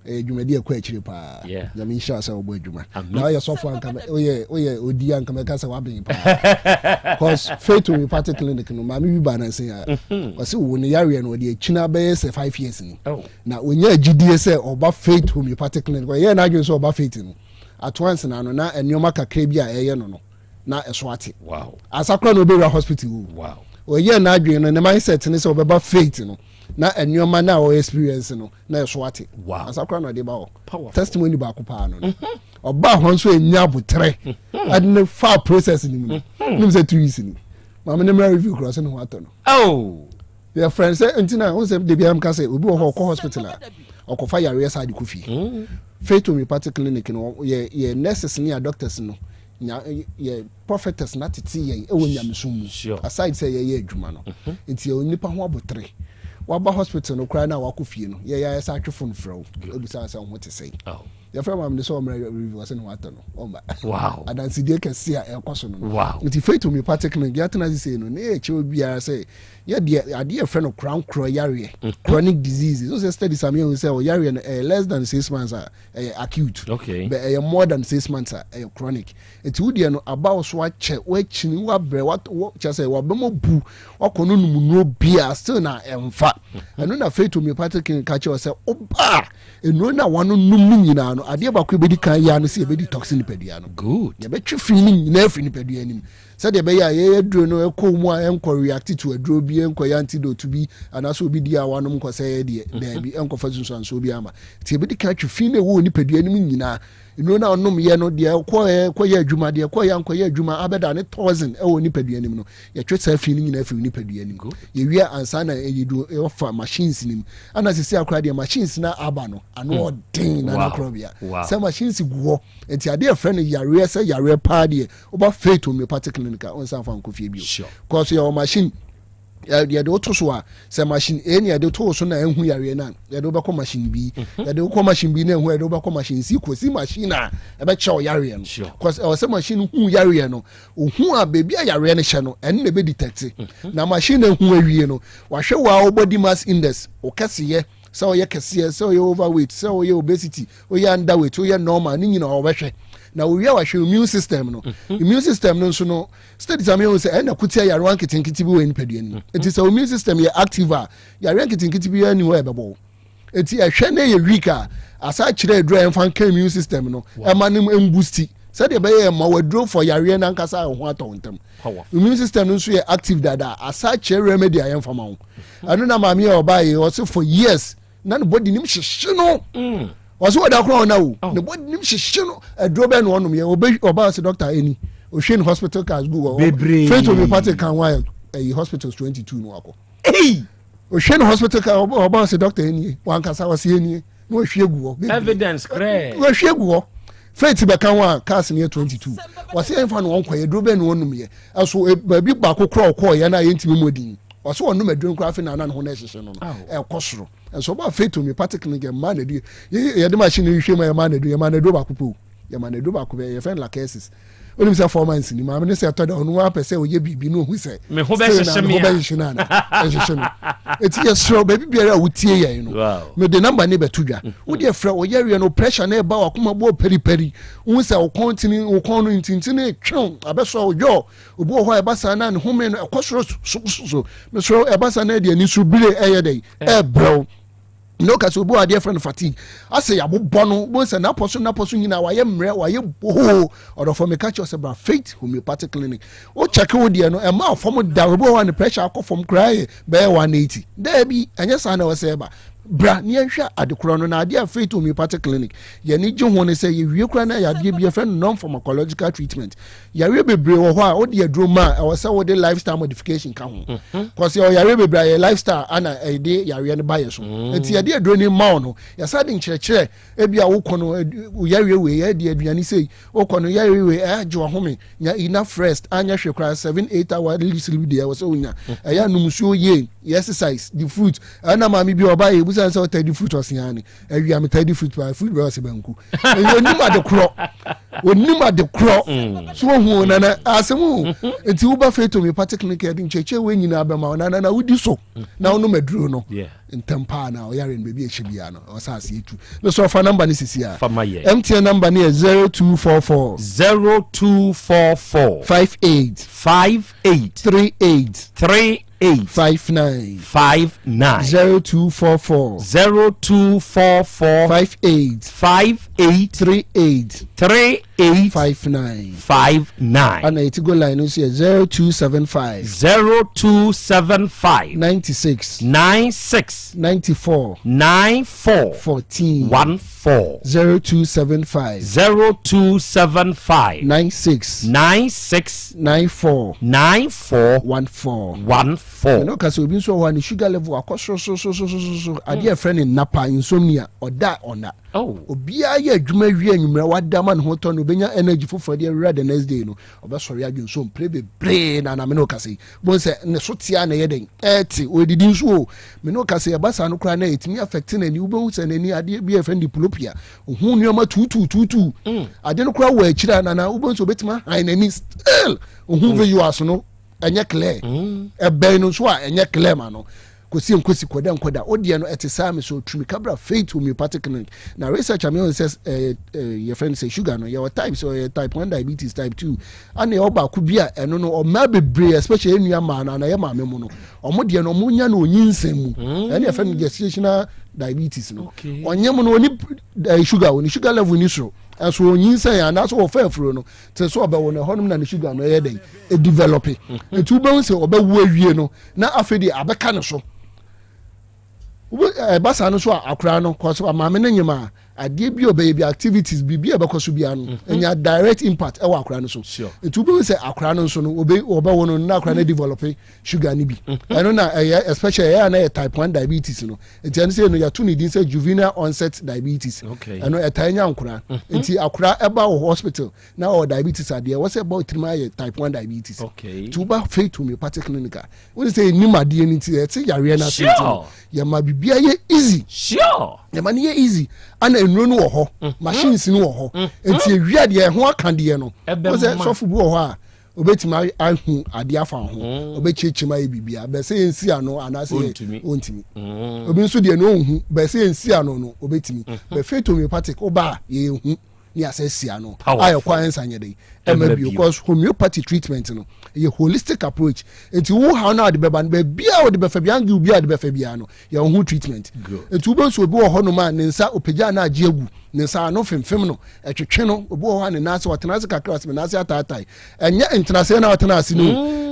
S9: Jumedia quetchy pa. Yeah, the mean shots are boy Juma. Now your software come, oh yeah, Odian come across a wabbing. Because Faith Homeopathic Clinic, no, mammy banner say, or so when the area and the China base 5 years. Oh, now when you're GDSA or about Faith Homeopathic Clinic, well, yeah, now you're so about faith. At once na no na enoma kakra bia eye no na eswate
S22: wow
S9: asakra no be hospital
S22: wow
S9: o ye na adwen no ne mindset ne se obeba faith no na enoma na o experience no na eswate
S22: wow
S9: asakra no de ba o testimony ba ko pa no oba ho nso enya botre adne fa process ni mu nim se 2 years ni ma me ne review cross no wato no
S22: oh
S9: your friend say entina won say de bia am ka say obi wo ko hospital a okofa yare side kofi Faith Homeopathic Clinic no ye nurses ni doctors no ye prophetess na tete ye ewo nyamsum aside say ye adwuma no nti ye onipa ho abotre waba hospital no kra na wakofie no ye sa atwefo no frɛ ebusa sa ho te sei your friend am the so review was no water no
S22: wow
S9: adansi de kese a ekoso no
S22: wow
S9: nti Faith Homeopathic Clinic ya tena say no na e che obiara say ye de ade friend no crown yare chronic diseases so say study some you say yare less than 6 months acute
S22: okay
S9: but more than 6 months chronic nti wudi no about so ache wa chini wa bre what just say wa bemo bu okono numuno bia still na emfa eno na Faith Homeopathic Clinic ka che say oba eno na wano num nyina no ade ba ko bedi kan ya no se bedi toxin pedua no
S22: good
S9: ye betwi feeling nyina afri ni pedua anim se de be ya ye duro no ekọ mu a enko react to aduro bi enko ya antidote bi anaso obi di a wanom ko se de bi enko fa sunso bi ama ti bedi kan twi feeling wo ni pedua anim nyina eno na onom ye no de ko ye adwuma de ko ya enko ye adwuma abeda ne 1000 e wo ni pedua anim no ye twi sa feeling nyina afri ni pedua anim ye wi ansa na eyidu e fa machines nim ana sisi akra de machines na aba no ano odin na Krobea say machines guo enti ade e friend yare say yare pa de oba Faith Homeopathic Clinic on san fan kofie bio cause your machine ya de oto so a say machine eni ya de to so na enhu yare na ya de obekọ machine bi ya de okọ machine bi na enhu ya de obekọ machine si kosi machine a e be chew yare no cause o say machine hu yare no ohu a baby yare no hye no en na be detect na machine hu awie no wa hwe wa body mass index o kase so ye kase so ye overweight so ye obesity o ye underweight o ye normal ni nyina o behwe na we are our immune system no immune system no so no studies am you say na kutia yare wan kitinkiti bi we ni padua ni it is our immune system ye active a yare kitinkiti bi ani we bebo enti ehwe na ye weak a asa kire adura en fan immune system no e ma nim boost said the bay ma withdraw for Yarian and Casa or what on them. Immune system is active dada as such a remedy I am from. I don't know mammy or buy also for years. None body nim shino. Was what I call now. The body nim shino a droben one me obey about the doctor any. Ocean Hospital cars go. Faith will be party can while a hospital's 22 no. Hey! Ocean Hospital car about the doctor any one casa was any. No shego.
S22: Evidence cray.
S9: No shego. Faith be kan one cars near 22. Was here fan one kwa droben one me. Also baby back crawl ya na yentimi modin. Was one no medron craft na na ho na hyehyɛ no. E kosoro. And so about faith to me particularly get man do. Ye the machine you show my man do back po. Ya man do back be your friend like cases. When you say 4 months in my minister told on one person we be no who say
S22: me ho be
S9: it's yes so baby be would tie you know me the number ne betudwa wo dey frɛ wo yare no pressure na e ba wakoma bo peri wo say wo continue wo kon no ntintin e twon abeso wo yo obo ho e basa na ne home no ekosoro so me so e basa na de ni so bire e ye dey e bro no ka so bo ade friend fatigue ase ya bo no bo se na poso nyina wa ye mre wa ye bo or for me catch us about faith homeopathic clinic o check wo de no e ma form da bo one pressure akọ from cry be 180 there be anya sa na we say ba bra ne hwa adekoro no na ade faith homeopathic clinic ye ni je ho ne say ye wie kura na ya de bi friend non pharmacological treatment ya we bebre wo ho a o de aduro ma e wo say wo de lifestyle modification ka ho cause ya we bebre ya lifestyle ana e de ya we ne ba ye so enti ya de aduro ni ma no ya sa de nkyerɛkyerɛ e bia wo kono ya we ya de aduani sei wo kono ya we e je wo home nya enough rest anya hwe kura 7-8 hour sleep de wo so nya e ya numsuo ye exercise the fruit ana ma mi bi oba ye busa so tedi fruit osiane awia me tedi fruit by fruit by osebanku onima de kro so hu na na asemu enti wo ba feto me particularly kedin cheche we nyina ba ma na wudi so na wono maduro no ntempa na o yare nbebi echibia no o sa ase etu me so fa number ni sisi a MTN number ni 0244 58 59 0244 58 59 and it go line is 0275 96 94 14 0275 96 94 14 no ka so bi so one sugar level akoso so ade friend in napa insomnia oda ona obia ye adwuma wi anwumra wadama ne ho to no benya energy for the read the next day no obesori adwun so play na me no ka say bon say ne so tia na ye den eti odidi nso me no ka say abasa no kra na etimi affect na ni ubehu say na ni ade bi friend diplopia ohun nneoma tutu ade no kra wa akira na ubehu so betima ai na ni still ohun ve you aso no enye clear ebe no so a enye clear ma no kosi koda odie no etesa me so tumi kabra faith homeopathic clinic na research am says your friend say sugar no your type so your type 1 diabetes type 2 and your ba ku bia eno no o ma bebre especially enua ma na ye ma me mu no o mo de no mo nya na onyinsem mu and your friend gestational diabetes no onye mu no oni sugar level ni so aso onyinsa ya na so ofa afuro no te so oba wona honum na ne sugar no ye den e develop etu be se oba wu awie no na afedi abeka ne so basa no so akura no cause amame na nyima ade bi obey bi activities bi abekoso bia no enya direct impact e wa akura no so etu be se akura no so no oba wono na akura na develop sugar ni bi eno na especially ya na type 1 diabetes no enti eno say no ya tu ni din say juvenile onset diabetes eno etanya akura enti akura eba wo hospital na o diabetes ade wo say about type 1 diabetes tu ba faith homeopathic clinic we say ni made ni ti e ti yare na so ya ma bibia ye easy ya ma ni ye easy ana enuro no wo ho machines no wo ho enti ewia de ho aka de no wo say sofu bu wo ho a obetima ahu ade afa ho obechechima e bibia be say ensi ano anase ontimi obi nso de no hu be say ensi ano no obetimi be faith homeopathic oba ye hu ni asesi ano ayo kwa ensanye dey because homeopathy treatment no a holistic approach enti wo how na de beba be bia wo de be fa bia ngi bia de be fa bia no ye hu treatment enti wo so bi wo ho no ma ne nsa opagya na age agu ne sa no femfem no etwetwe no obi wo ha ne nase watena ase kakra ase nase ataatai enye internase na watena ase no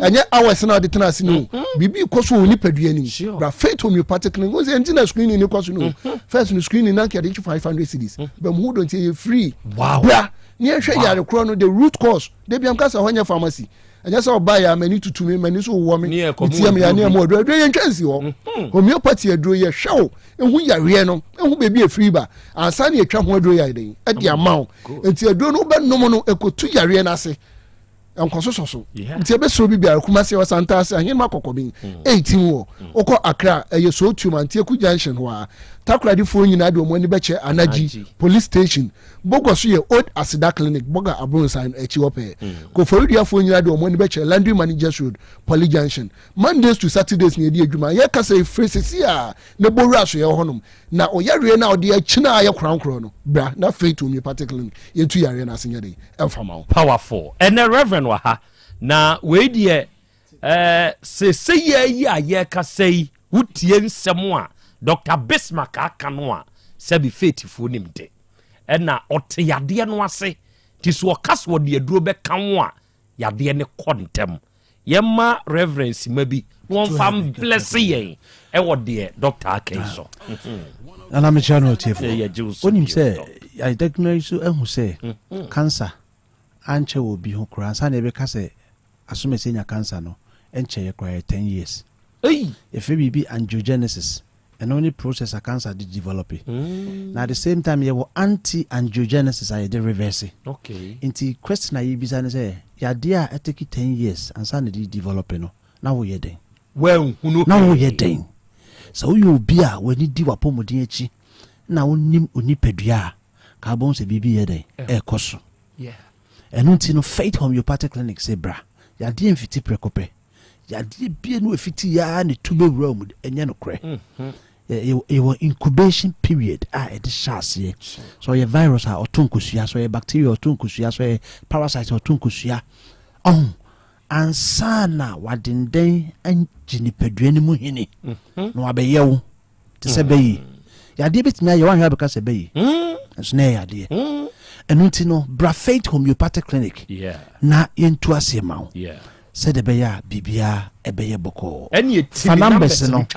S9: enye hours na watena ase no bibi koso oni padua ni bra faith homeopathic clinic go say entina screening ni koso no first no screening na kia dey 500 cedis but who don't say free bra ni ehwe yare kro no the root cause dey biam kasa honya pharmacy enye so buy am ani tutu me mani so wo me tiam ya ne mo adro ye ntwansi ho homeopathy adro ye hwew ehu yare no ehu bebi free ba ansa na etwa ho adro ya den e dia mawo enti adro no be nom no ekotu yare na ase enkosososo enti ebe so bibia kuma se wasanta ase ahen makokobin 18 wo okọ Accra eye so tu man tie ku junction ho a takradi fo nyina de omani beche anaji police station bogoso ye old asida clinic boga abronsan echi wope ko forudia fo nyina de omani beche landry managers road police junction Mondays to Saturdays ni edi adwuma ye kasa e free a ne boru aso ye honom na oyare na odi achina aye krankro no bra na faith homeopathic clinic ye tu yare na asenya de emfama
S22: powerful and the reverend wa ha na we die se ye a ye kasa yi wutie nsem a Dr. Bismarck aka no a sabi faithful nimde ena ote yade no ase ti so kaso de aduro be kan wo a yade ne kontem yema reverence mabi won fam bless yen e wo de Dr. Akenso
S1: ana me chano tiefo onim se I diagnose so ehu se cancer anche wo bi ho kura sa na ebe ka se asome se nya cancer no enche ye kura 10 years if be angiogenesis and only process a cancer to develop it. Now at the same time you anti-angiogenesis are the reverse.
S22: Okay.
S1: Into question I be say, ya dear I take 10 years and suddenly develop no. Now we den.
S22: Well,
S1: now we den. So you be when you do apomodiachi. Now unim unipedua. Carbon se bibi yede. Koso.
S22: Yeah.
S1: And until faith homeopathic clinic say bra. Ya dear fiti precope. Ya dear be no fiti ya ne tube room enye no kre. Your incubation period at the chassis. So your virus or tunkusia, so your bacteria or tunkusia, so your parasites or tunkusia. And sana wadin day and jinipedrini muhini. No abeyo to say bay. Ya debit me, you want to have a bay. And snare idea. And untino, Brafate homeopathic clinic.
S22: Yeah.
S1: Na into a sema.
S22: Yeah.
S1: Said the beya bibia ebeye boko
S22: and you
S1: numbers no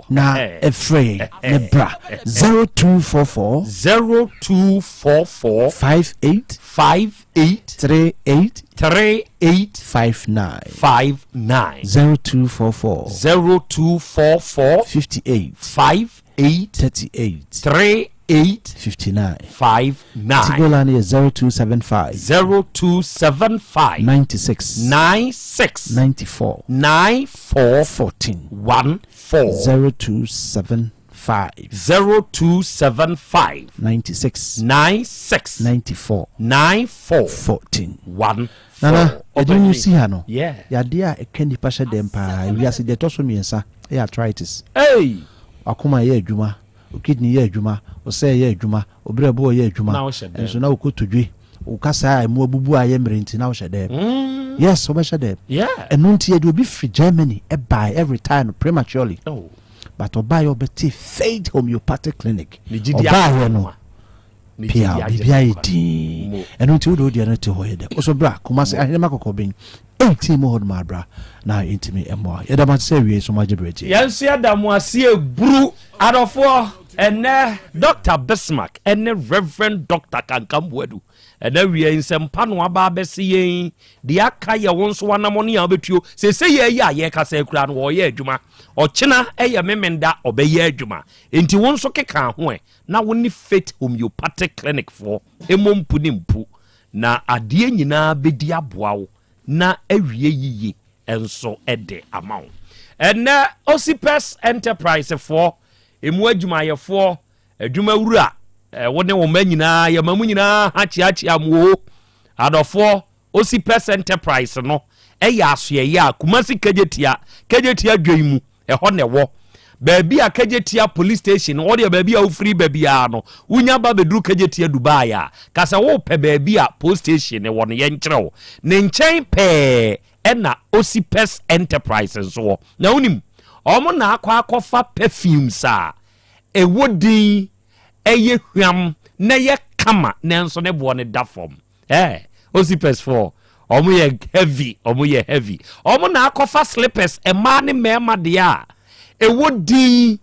S1: na efrey nebra 0244 58 38 59 0244 58 38 59 Tigolani is 0275 96 94 14 0275 96 94 14 Nana, didn't you see her no?
S22: Yeah.
S1: Ya dear a candy pasha dempa, we are see the tosomiensa, arthritis.
S22: Hey!
S1: Akuma ye juma, kidney ye juma, or say ye juma, or brebo ye juma, and so now could to dwe. Ukasa mo bubu ayemrenti now shade. Yes, so much shade.
S22: Yeah.
S1: And nunti will be free Germany buy every time prematurely.
S22: Oh.
S1: But or buy your betty faith homeopathic clinic. Or buy no. Pia BBID. And until do the other to head. Also bra, kumase ahemako bin. 18 more my bra. Now intimate and more. Yet about serious so much ability.
S22: Yes, Adam was see brew out of 4 and Dr. Bismarck and Reverend Dr. Kankamwedu. And then we are in some panwa babesi the akaya once one ammonia betu say ye kase kran wo ye adwuma o china eye memenda obeye adwuma enti won so keka ho na woni faith homeopathic clinic for emompu ni mpu na ade nyina bedi aboa wo na awie yiye enso ede amawo and Osipes enterprise for emu adwuma ye for adwuma wura wone wo manyina ya mamu nyina hachi amwo adofo Osipes enterprise no ya asoye ya kumasi kejetia dwaimu ho ne wo baabi a kejetia police station wo de baabi a wo free baabi a no unya ba beduru kejetia Dubai a kasa wo pe baabi a police station wo no ye nkyerɛw ne nkyɛn pe na Osipes enterprise so na unim omo na akɔfa perfumes a ewodin eye hwam na ye kama nanso ne boɔ ne da fam osipers for ɔmo yɛ heavy ɔmo na akɔfa slippers ɛmaa ne mɛɛma deɛ a ɛwɔ din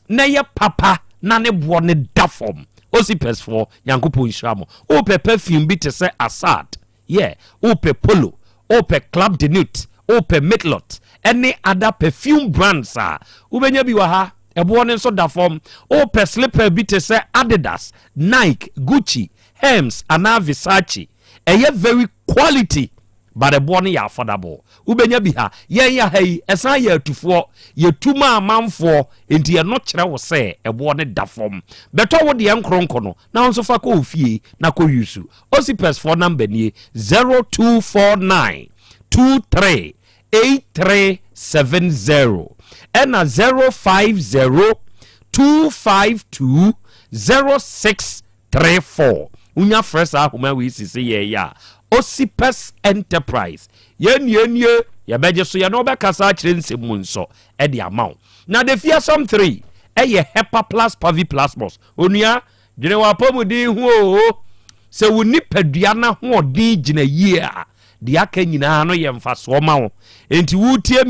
S22: na yɛ papa na ne boɔ ne da fam osipers for nyankopɔn nhyira mo wopɛ perfume bi te sɛ Assad wopɛ Polo wopɛ Club de Nuit wopɛ Midlot any other perfume brands wobɛnya bi wɔ ha ɛboɔ ne nso da fam wopɛ slipper bi te sɛ Adidas, Nike, Gucci, Hermes anaa Versace ɛyɛ very quality but ɛboɔ no yɛ affordable wobɛnya bi ha yɛn yɛ ha yi ɛsan yɛ atufoɔ yɛtuma amanfoɔ enti ɛno kyerɛ wo sɛ ɛboɔ no da fam bɛtɔ wo deɛ nkronkro no na nso fa kɔ ofie na kɔ yusu osipers for number nie 0249 23 8370 ɛna 050 252 0634 unya fresh ahoma we sisi ye ya Osipes Enterprise ye beje so ye no be kasa kire nsemu nso e de amount na the fearsome 3 ye Hepa Plus Pavi Plasmos onua gire wa pomudi hu o se woni padua na ho odin gina yie a de aka nyina no ye mfaso ma wo enti wutie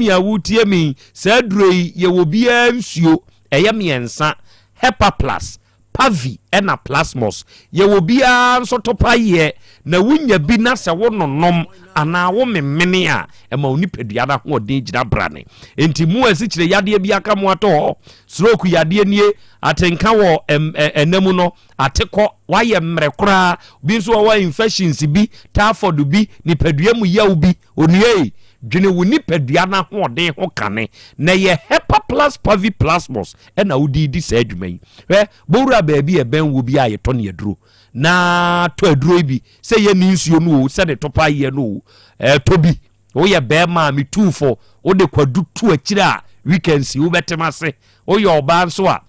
S22: mi se aduroi ye wo bia nsuo eye miensa Hepa Plus Pavi ena Plasmos ye wo bia nso topa ye na wunya bi na se wo nonom ana wo memene a ema oni padua na ho odin gina brane enti mu asikyire yade bi aka mu ato stroke yade nie atenka wo enamu no atekọ waye mre kura bi nso wa infections bi typhoid bi ni padua mu yaw bi onue dwene wo ni padua na ho odin ho kane na ye Hepa Plus Pavi Plasmos ena wodi di sa adwuman bowura baabi e ben wo bi a ye to ne aduro na to aduro bi se ye ni nsuo no se de topa ye no to bi wo ye be ma me tufo wo de kwadu tu akira a weekends wo betema se wo ye oba nso a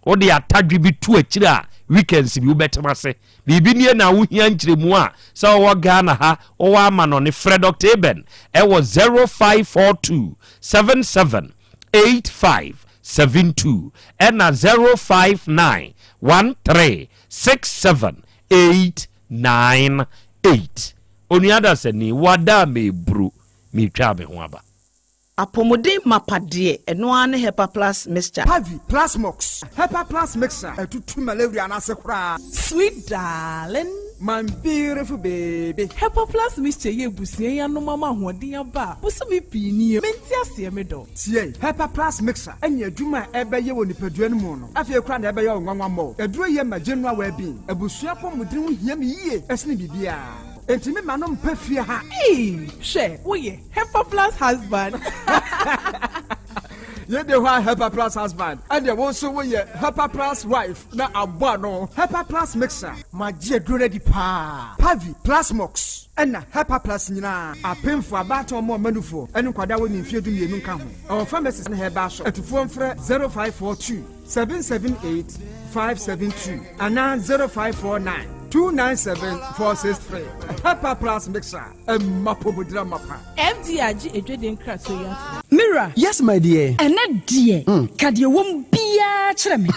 S22: wo de atadwe bi tu akira a weekends bi wo betema se bibi nie na wo hia nkyeremu a se wo Ghana ha wo ama no ne Fred Dr. Eben e wo 0542 77 8572 and 059 13 67 898 oniada seni wada me bru mi twa me ho aba
S7: apomode mapade eno ane Hepa Plus mixture
S10: Pavi Plasmox Hepa Plus mixture etutu malaria na se kura
S11: sweet darling my beautiful baby Hepa Plus mixture ye busie ya no mama hoden aba busumi pini menti ase me do
S10: tie Hepa Plus mixture enya adwuma ebe ye woni padua no mu no afie kura na ebe ye onwanwa mo aduro ye ma general well being abusua pomodin ho hia me yie esne bibia enti me ma no mpa fie ha
S11: she wo ye Hepa Plus husband
S10: ye de wa Hepa Plus husband and wo so wo ye Hepa Plus wife na abo no Hepa Plus mixer ma je duro di pa Pavi Plasmox ena Hepa Plus nyina apemfo abato mo manufo enu kwada wo ni mfie du mienu nka ho our pharmacist na heba so atufo mfre 0542 778 572 ana 0549 297-463. Hepa Plus mixer. Mapobudra mapa.
S11: MDRG edweden kraso ya.
S4: Mira.
S12: Yes, my dear.
S4: Ene dear. Kadie wom bia kyerɛ me.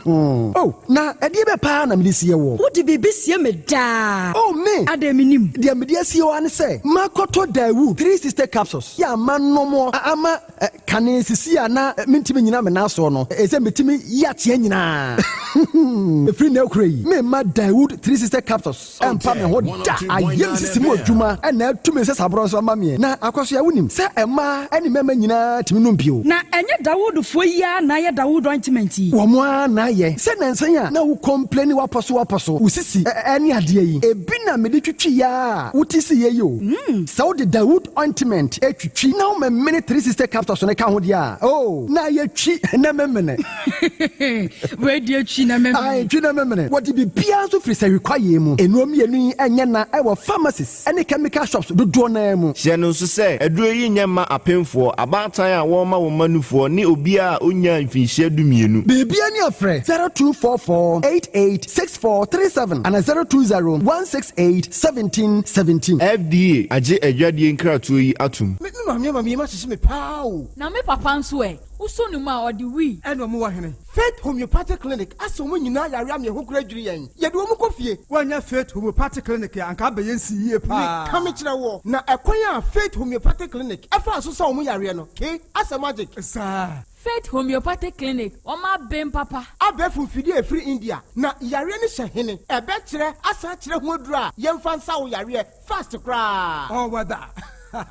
S12: Oh, na ɛdeɛ bɛ paa na mede sie wɔ.
S4: Wode biribi sie me daa.
S12: Oh, me.
S4: Adaminim.
S12: Deɛ mede asie wɔ ane sɛ, makɔtɔ Daewoo 3 sister capsules. Yɛ ama nnɔmɔ, ama kane sisi a na mentimi nyina me nasoɔ no. Ɛsɛ metimi yi ateɛ nyinaa. Ɛfiri na ɛkura yi, memma Daewoo 3 sister capsules. Ɛmpa me ho da. Ayɛ sisi mu adwuma, ɛna ɛtu me sɛ saborɔ nso ama meɛ. Na akɔso yɛ wonim sɛ ɛma ɛne mɛma nyinaa timi nom bio.
S4: Na ɛnyɛ Daewoo foɔ yi a na yɛ Daewoo ointment yi.
S12: Wɔn a na yɛ sɛ nansan a na wo complain waposo wo sisi ɛne adeɛ yi ebi na mede twitwi ya wuti si ye yo sɛ wo de Daewoo ointment etwitwi na wo memene 3 sister capsules ne ka ho dia oh na ye twi na memene
S4: we de twi na memene
S12: ai twi na memene what be bia so free say require mu enuom yenu yi enye na ɛwɔ pharmacies ɛne chemical shops dodo na mu
S24: hye no so sɛ aduro yi nyema apemfo abatan a wɔn ma wo manufoɔ ne obi a onya mfinhyia dumienu
S12: bibia ne afrɛ 0244886437 and 0201681717
S24: FDA agye adwadie nkratoɔ yi atum
S10: me mama me ma hye me paa o
S11: na me papa nso Uso no ma or the we.
S12: And no more hene. Faith Homeopathic Clinic. Aso mo nyina yare am ye ho kura dwiri yen. Ye de wo ko fie.
S10: Wanya Faith Homeopathic Clinic anka be yensi yie pa.
S12: Ka me kire wo. Na ekwan a Faith Homeopathic Clinic. Efa so sa mo yare no. Ke Asem magic.
S10: Sa
S11: Faith Homeopathic Clinic. Oma bem papa.
S12: Abefu fidie free India. Na yare ni hye hene. Ebe kire asa kire ho adura. Yemfa nsa wo yare fast kra.
S10: Oh wada.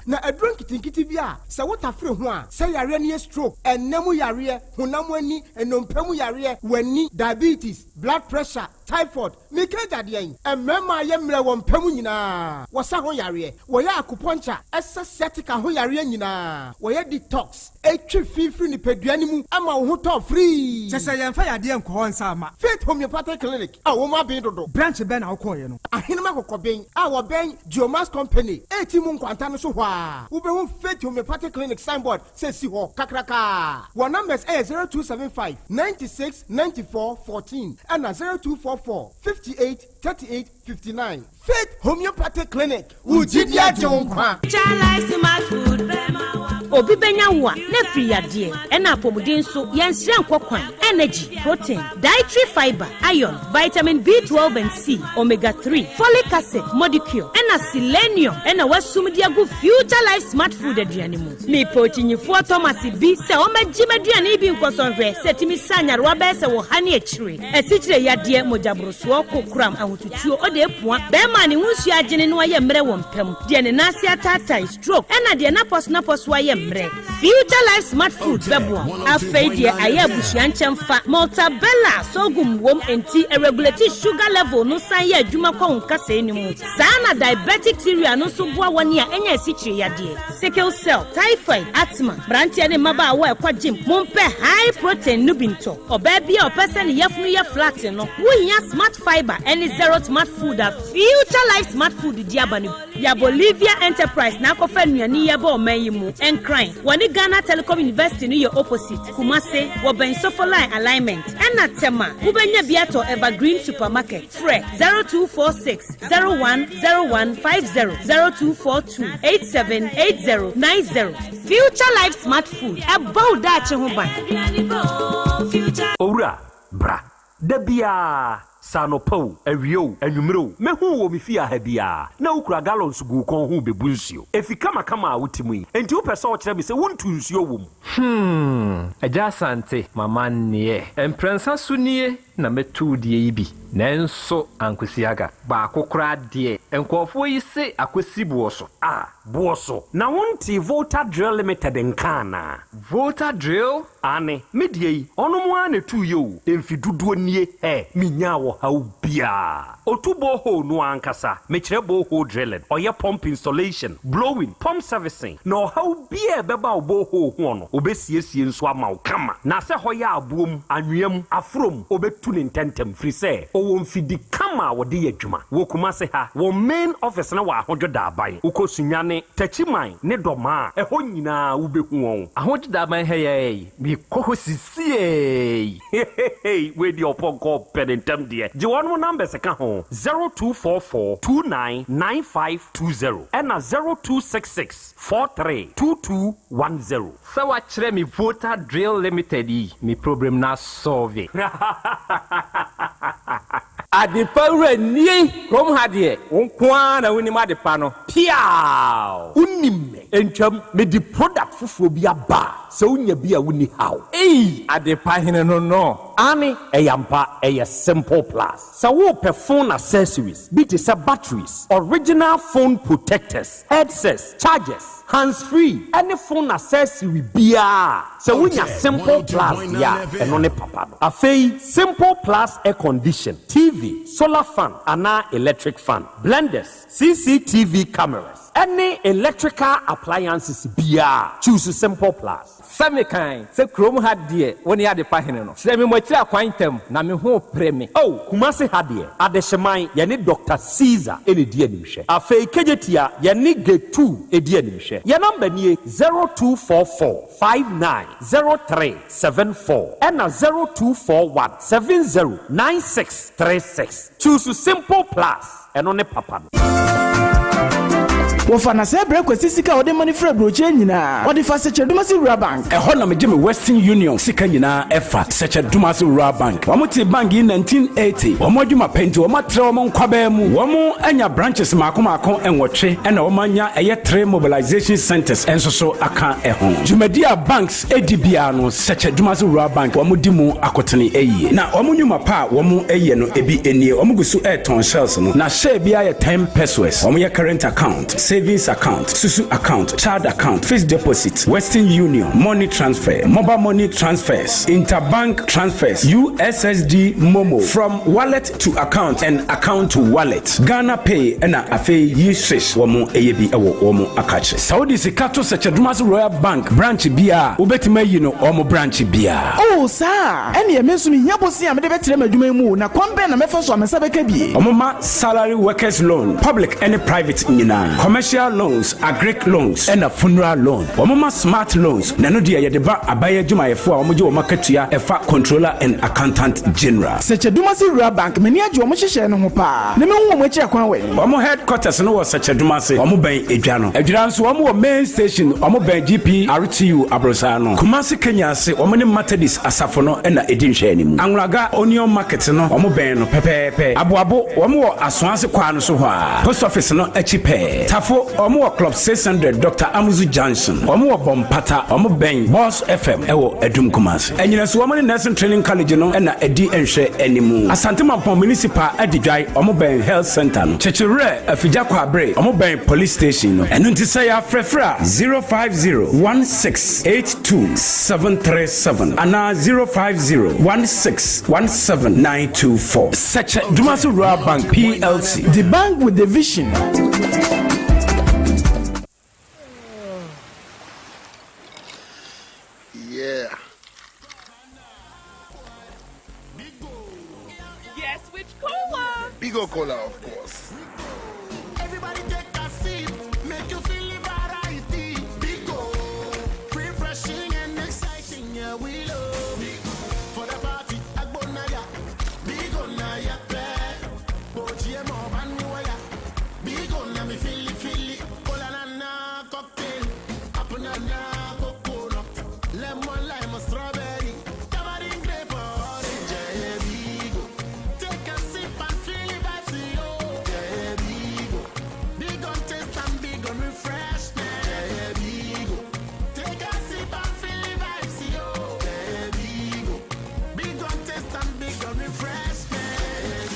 S12: Na adron kitinkiti bia se wotafre ho a se yare ne stroke enemu yare honam ani enompamu yare wani diabetes blood pressure typhoid mikaja de yen emema ye mre wo mpamu nyina wosa ho yare wo ya acupuncture sciatica ho yare nyina wo ya detox etwi fifi ni peduani mu ama wo ho to free
S10: chese ye mfa yade enko ho nsa ama
S12: Faith Homeopathic Clinic a wo ma ben dodo
S10: branch ben na wo koye no
S12: ahenema kokoben a wo ben Geomas Company etimu nkwanta no so hwa wo be wo Faith Homeopathic Clinic signboard say si ho kakraka wo numbers 0275 96 94 14 and 0244 58 38 59 Faith Homeopathic Clinic Ujidia Jonkwa
S13: Obi benya wa na free yade e na apomuden so yenhire nkokwan energy protein dietary fiber iron vitamin B12 and C omega 3 folic acid molecule and selenium and wasum dia go future life smart food aduane mu me pochinyifo Thomas bi se o magime aduane bi nkoso hwe setimi sanyare wa be se wo hane akire asichire yade mojabroso kokram ahotutuo o de epua be ma ne hunsu agene no aye mre wo mpam de ne nase atata stroke and de na pos wa Future Life Smart Food Bebo Afedia Ayabushi Anchemfa Maltabella Sogum Wom enti regulate sugar level no san ya adwuma kwa nkasa enimu sana diabetic area no so boa wani a enya sichire yade sickle cell typhoid asthma brantia ne maba wa kwa gym mompe high protein nubinto oba bia opese ne yafunu ya flat no wohia smart fiber any zero smart food a Future Life Smart Food diabani ya Bolivia Enterprise na kofa nuani ya ba omanyimu crying. Wani Ghana Telecom University ni your opposite. Kumase, waben sofoline alignment. Ena tema, ubenya biato Evergreen Supermarket. Fre 0246 010150 0242 878090. Future Life Smart Food. About that chehuban.
S14: Ora, bra. Debia. Sanopo, Evio, Enumero, Mehu wo mifia hebia, na ukura gallons gu kon hu bebunsio. Efi kama utimi, enti wo pese o kire me se wontu nsuo wom.
S15: Yaw Asante, mama nie. Emprensa sunie na metu die ibi. Nenso ankwesiaga ba akokra de enkofo yi se akwesi buoso
S14: buoso na wonti Volta Drill Limited nkana
S15: Volta Drill
S14: ane medie yi ono mo ane tu yo emfiduduo nie minya wo hawo bia otubo ho no ankasa mekire bo ho drilling oye pump installation blowing pump servicing no hawo bia beba obo ho ho no obesiesie nso ama kama na se hoya abuom anwem afrom obetu ne ntentem free say wo mfidi kama wode yadwuma wo kuma se ha wo main office na wa ahojoda aban ukosunyane tachiman ne doma eho nyina wo behu won
S15: ahojoda aban heyey bi kohosisie
S14: we di oponko penentem de je wonu number se ka ho 0244299520 and 0266432210
S15: so wa kire mi Volta Drill Limited yi mi problem na solve Adipawre ni kom hadie wonkwa na woni madepa no
S14: piao unimme entwam me di product fufuo bi aba se unya bi a woni haw
S15: adepa hene no
S14: ani eyampa eye simple plus so wo phone accessories be to batteries original phone protectors headsets chargers hands free any phone accessory bia so unya simple plus ya eno ne papa no afei simple plus air condition TV solar fan ana electric fan blenders CCTV cameras any electrical appliances bia choose simple plus
S15: Same kind se krom hadie woni adepa hene no se me mwatira kwantem na me ho preme
S14: kumase hadie adehyeman ye ne Dr. Caesar ene die nimhwe afei kejetia ye ne G2 edie nimhwe ye number nie 0244590374 and 0241709636 choose simple plus eno ne papa no
S10: wɔfa na sɛ brɛ kwasi sika wɔde mane frɛ brokyɛ nyinaa wɔde fa sɛkyɛdumase wura bank
S16: ɛhɔ na megye me Western Union sika nyinaa ɛfa sɛkyɛdumase wura bank wɔn te bank yi 1980 wɔn adwuma pɛnti wɔn atrɛ wɔn nkwabaa mu wɔn anya branches maako ɛnwɔtwe ɛna wɔn anya ɛyɛ 3 mobilization centers ɛnso so aka ɛho dwumadi a banks edi bia no sɛkyɛdumase wura bank wɔn di mu akɔtene ɛyie na wɔn nnwuma pa a wɔn ɛyɛ no ebi enie wɔn gu so ɛɛtɔn shells no na share bi ayɛ 10 pesos wɔn yɛ current account savings account susu account child account fixed deposit Western Union money transfer mobile money transfers interbank transfers USSD Momo from wallet to account and account to wallet Ghana Pay ɛna afei yi swish wɔn ɛyɛ bi ɛwɔ wɔn akakyɛ Saudi sika to sɛkyɛdumase Royal Bank branch bia wobɛtuma yi no wɔn branch bia
S10: oh saa ɛne yɛ menso me hia bosi a mede bɛkyerɛ m'adwuma mu na kwan bɛn na mɛfa so amesa bɛka bie
S16: wɔn ma salary workers loan public and private nyinaa commercial loans agric loans ɛna funeral loan wɔn ma smart loans na no deɛ yɛde ba abayɛ adwumayɛfo a wɔn gye wɔn akatua ɛfa controller and accountant general
S10: sɛkyɛdumase wura bank mani agye wɔn hyehyɛ no ho paa na mehu wɔn akyi akwan wɛ
S16: wɔn headquarters no wɔ sɛkyɛdumase wɔn bɛn edwa no edwira nso wɔn wɔ main station wɔn bɛn GP RTU abrosa no Kumasi Kenya ase wɔn ne Methodist asafo no ɛna edi nhwɛ ne mu Anwulaga onion market no wɔn bɛn no pɛpɛɛpɛ aboabo wɔn wɔ asoase kwa no so hɔ a post office no akyi pɛɛ tafo wɔn wɔ club 600 Dr. Amuzu Johnson wɔn wɔ Bompata wɔn bɛn Boss FM ɛwɔ Edum Kumasi ɛnyina so wɔn ne nursing training college no ɛna edi nhwɛ animu Asante Mampɔn municipal adidwai wɔn bɛn health center no Chechire afigya kwabre wɔn bɛn police station no ɛno nti sɛ yɛ afrɛfrɛ 05016827737 ana 05016179924 Sɛkyɛdumase Rural Bank PLC
S10: the bank with the vision.
S9: Yeah.
S11: Yes, which cola?
S9: Bigo Cola, of course.
S17: Everybody take a sip, make you feel the variety. Bigo, refreshing and exciting, yeah, we love Bigo. For the party, Agbonaya, Bigo Naya, Bochie Mo Banuaya, Bigo Nami Fili, Cola cocktail, Apunana coconut, lemon lime strawberry, tamarind grape orange, yeah, Bigo. Take a sip and feel the vibes, yo. Yeah, Bigo. Big on taste and big on refreshment. Yeah, Bigo. Take a sip and feel the vibes, yo. Yeah, Bigo. Big on taste and big on refreshment. Yeah,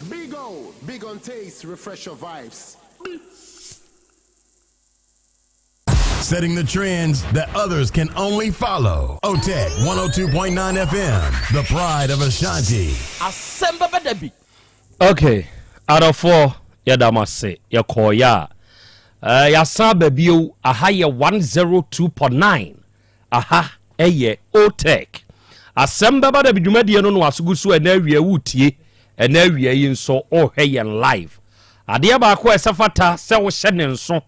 S17: Bigo. Big on taste, refresh your vibes.
S18: Setting the trends that others can only follow. Otec 1029 FM, the pride of Ashanti.
S22: Asem Beba Dabi. Okay, out of 4, yadamase, yakoya. Yasa babio, aha ye 102.9. Aha, eye, Otec. Asem Beba Dabi jumadi no wasugusu enewie wutie, enewie yinso oh hey live. Adia ba ko esafata se wo hyene nso.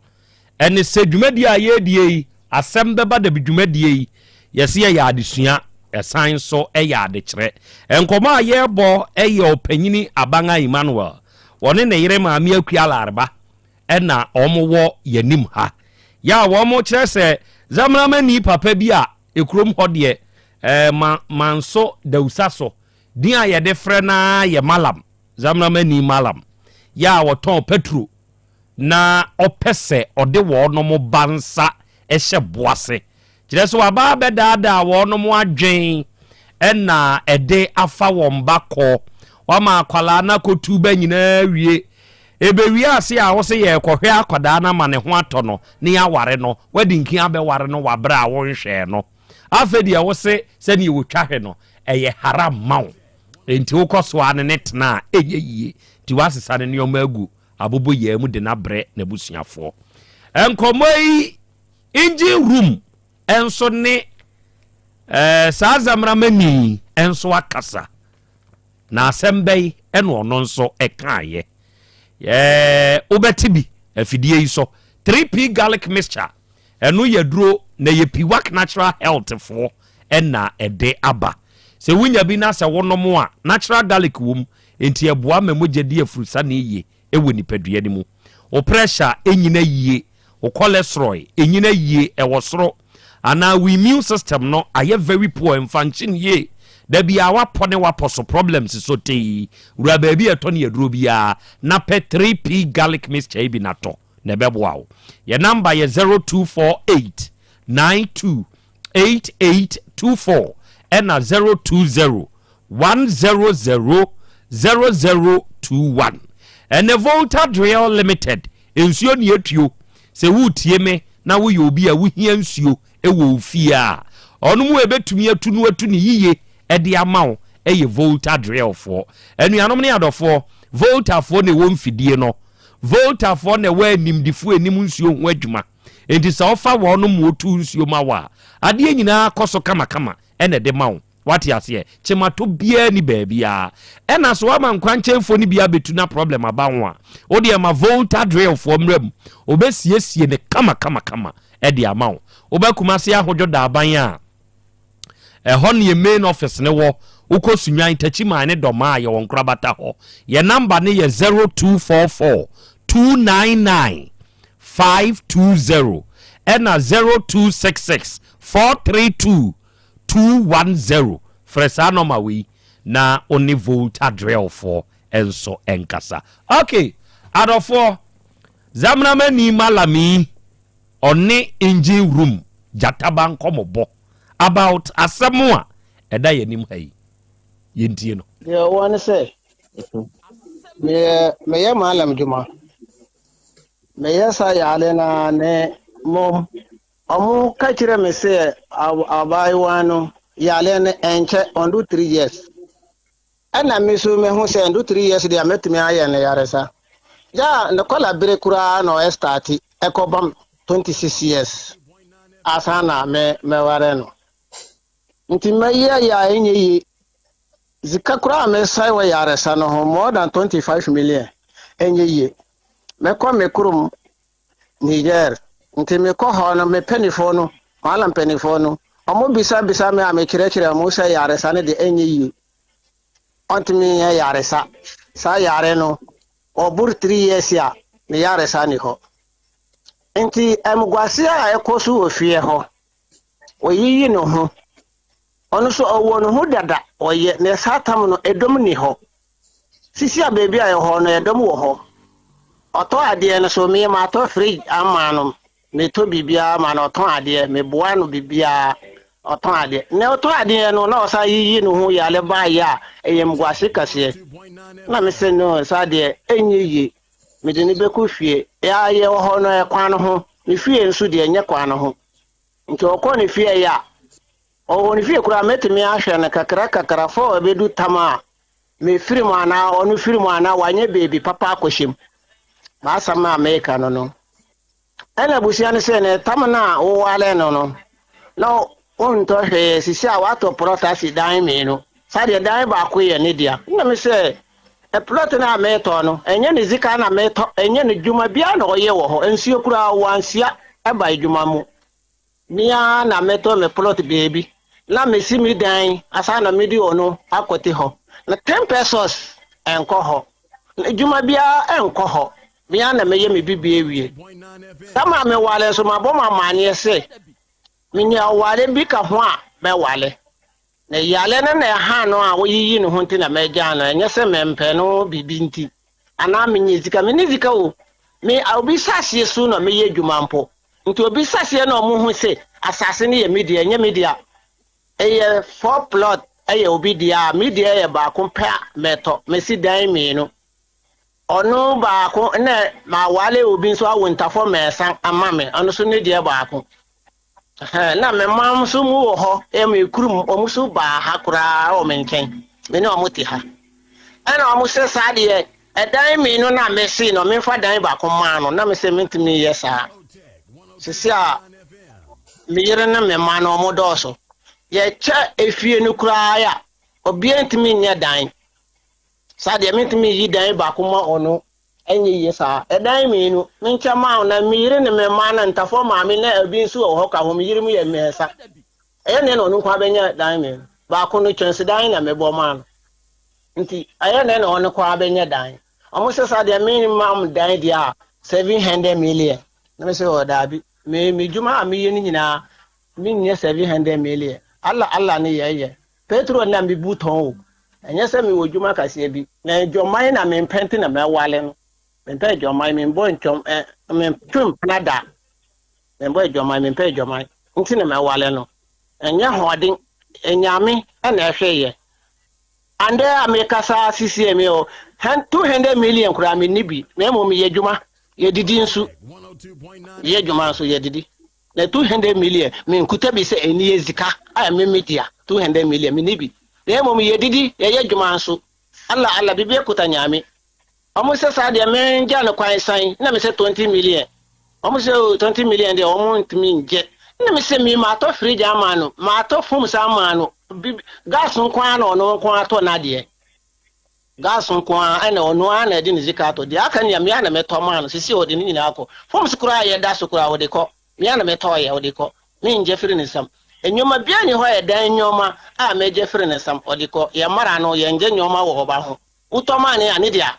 S22: Ene se dwumadi aye die Asem Beba Dabi dwumadi yesi ya adesua esan so ya adekere enkoma aye bo eye opanyini abanga Emmanuel woni ne yire maami akua larba ena omowo yanim ha ya wo mo kire se zamramani papa bi a ekrom hode manso dausaso din aye de frɛ na ye malam zamramani malam ya woton petro na opese ode wo no mo bansa ehye boase kire so aba bedada wo no mo adwen ena ede afa won bakọ wama akwala na kotu ba nyina wie ebewie ase a wo se ye kohwe akwada na ma ne ho atọ no ne ya ware no wadi nkin abeware no wabra a wo nhwe no afedi wo se ni wo twahwe no eye haram mawo enti wo koso ane ne tena eyeyie ti wasesa ne nyoma agu abobo ye mu de na bre na busuafo enkomoi engine room enso ne saa zamramani enso akasa na asembei eno ono nso ekaaye obetibi afidie yi so 3p garlic mixture eno yeduro na yepiwak natural health for ena ede aba se wunya bi na se wonomo a natural garlic wom enti eboa memogye die frusa na ye ewo nipadua ni mu o pressure enyina yie o cholesterol enyina yie e wo soro ana we immune system no aye very poor function ye da bia wa pone wa poso problems so tei ura ba bi eto ne aduro bia na pe 3p garlic mixture bi na to na beboa wo ye number ye 0248 928824 ena 020 100 0021 ene Volta Drill Limited ensuo ne etuo se wutie me na wo ye obi a wo hia nsuo ewo ofia onu mu ebetumi atu ne yiye ede amawo eye Volta Drill for anuanom ne adofo Volta for ne wo mfidie no Volta for ne wa nimdifo enim nsuo ho adwuma enti se ofa wo no mu otu nsuo mawa ade nyina koso kama ene de mawo wati ase chimato bia ni baabia ena so ama nkwanchemfo ni bia betu na problem abawo a odi ama Volta Drill for mram obesiesie ne kama ede amawo obakumase ahodwo da aban a ehon ye main office ne wo ukosunwan tachima ne doma ye won krabata ho ye number ne ye 0244 299 520 ena 0266 432 210 fresa normal we na oni Volta Drill for enso enkasa okay adofo zamna mani malami oni engine room jataban komobo about asemwa eda yenim hayi yentie no
S19: ye won say me ya malam juma me ya sa ya le na ne mom amu ka kire me say abai wanu ya le ne enche on do 3 years ana me so me hu say on do 3 years dia metumi aye ne yaresa ja ne kola bere kura no estati ekobam 26 years asana me ware no nti meya ya enyi zika kura me sai wa yaresa no more than 25 million enyi me ko me kurum Niger nti me ko ho no me penifo no malam penifo no omo bisa me ame kire mo sai yaresa ne de enyi onti me yaresa sa yare no obur 3 years ya me yaresa ni ho nti emgwase a ekosu ofie ho oyiyi no ho ono so owo no ho dada oye ne satam no edom ni ho sisi a baby a ho no edom wo ho oto ade no so me ma to fridge amano me to bibia ma no to ade me boa no bibia oto ade ne oto ade no na osa yiyi no ho ya le ba ya eyemgwase kase na me se no sa de enyiyi me de ni beku fie ya ye ho no e kwan ho ni fie nso de enye kwan ho nti okọ ni fie ya o ni fie kura metimi ahwe na kakra fo ebedu tama me firi mu ana onu firi mu ana wanye baby papa akoshim ma sama America no ena busia ne se ne tamana wo wale no na on to he sisi a wato protest dan me no sa de dan ba ko ye ne dia na me se e plot na meto no enye ne zika na meto enye ne djuma bia na oye wo ho ensuo kura wansia e ba djuma mu nia na meto me plot baby la me si mi dan asa na me di ono akote ho na 10 pesos enko ho djuma bia enko ho bia na me ye me bibie wie kama me wale so mabo mamane se me nya wale bi ka ho a be wale na yale na ha no a woyiyi no ho nti na meja no enye se mempe no bibinti ana menye zika me ni zika o me obi sasie su no me ye dwumampo nti obi sasie no mo hu se asase ne ye media enye media eye 4 plot eye obi dia media ye ba ko pa meto me si dan me no ono ba ko na ma wale obi so awuntafo mesan ama me ono so ne dia ba ko na me mam so mu wo ho e me kurum omuso ba hakura o menken me ne omuti ha ana omuso sa de edan me no na me si no me fa dan ba ko ma no na me se mentimi yesa sisi a me yere na me ma no mo doso ye che efie no kura ya obi entimi nya dan sa de mentimi yi dan ba ko ma ono enyi yesa edan me no mencha ma na me yere ne me ma na ntafo ma me na abi nso ho ka ho me yere mu ye mesa ne no nkwa benya dan me ba ko no chance dan na me bo ma no nti ne no kwa benya dan omo se sa de minimum dan dia 700 million na me say o dabi me juma me yeni nyina me nye 700 million Allah ne ye petrol na me buton o enye se me wo juma kase bi na dwoman na me penti na me wale no me pɛ dwoman me bo ntwom me twum nada me bo dwoman me pɛ dwoman nti na me wale no enye hoden enyame na ehwe ye ande America sa CCM o 200 million kura me nibi me mo me ye dwuma ye didi nsu ye dwuma nso ye didi na 200 million me nkuta bi se eni ezika a me media 200 million me nibi me mo me ye didi ye dwuma nso Allah bibi ekuta nyame omo se sa de me nja no kwan san na me se 20 million omo se 20 million de omo ntimi nje na me se me ma to fridge amano ma to fom sa amano gas nkwan na ono nkwan to na de gas nkwan ana ono ana de nzika to de aka nya me ana me to man sisi odi ni nyina akọ fom sukura ye da sukura odi ko me ana me to ye odi ko me nje firi ne sam enyoma bia ni ho ye dan nyoma a me je firi ne sam odi ko ye mara no ye nje nyoma wo ba ho uto man ya ne dia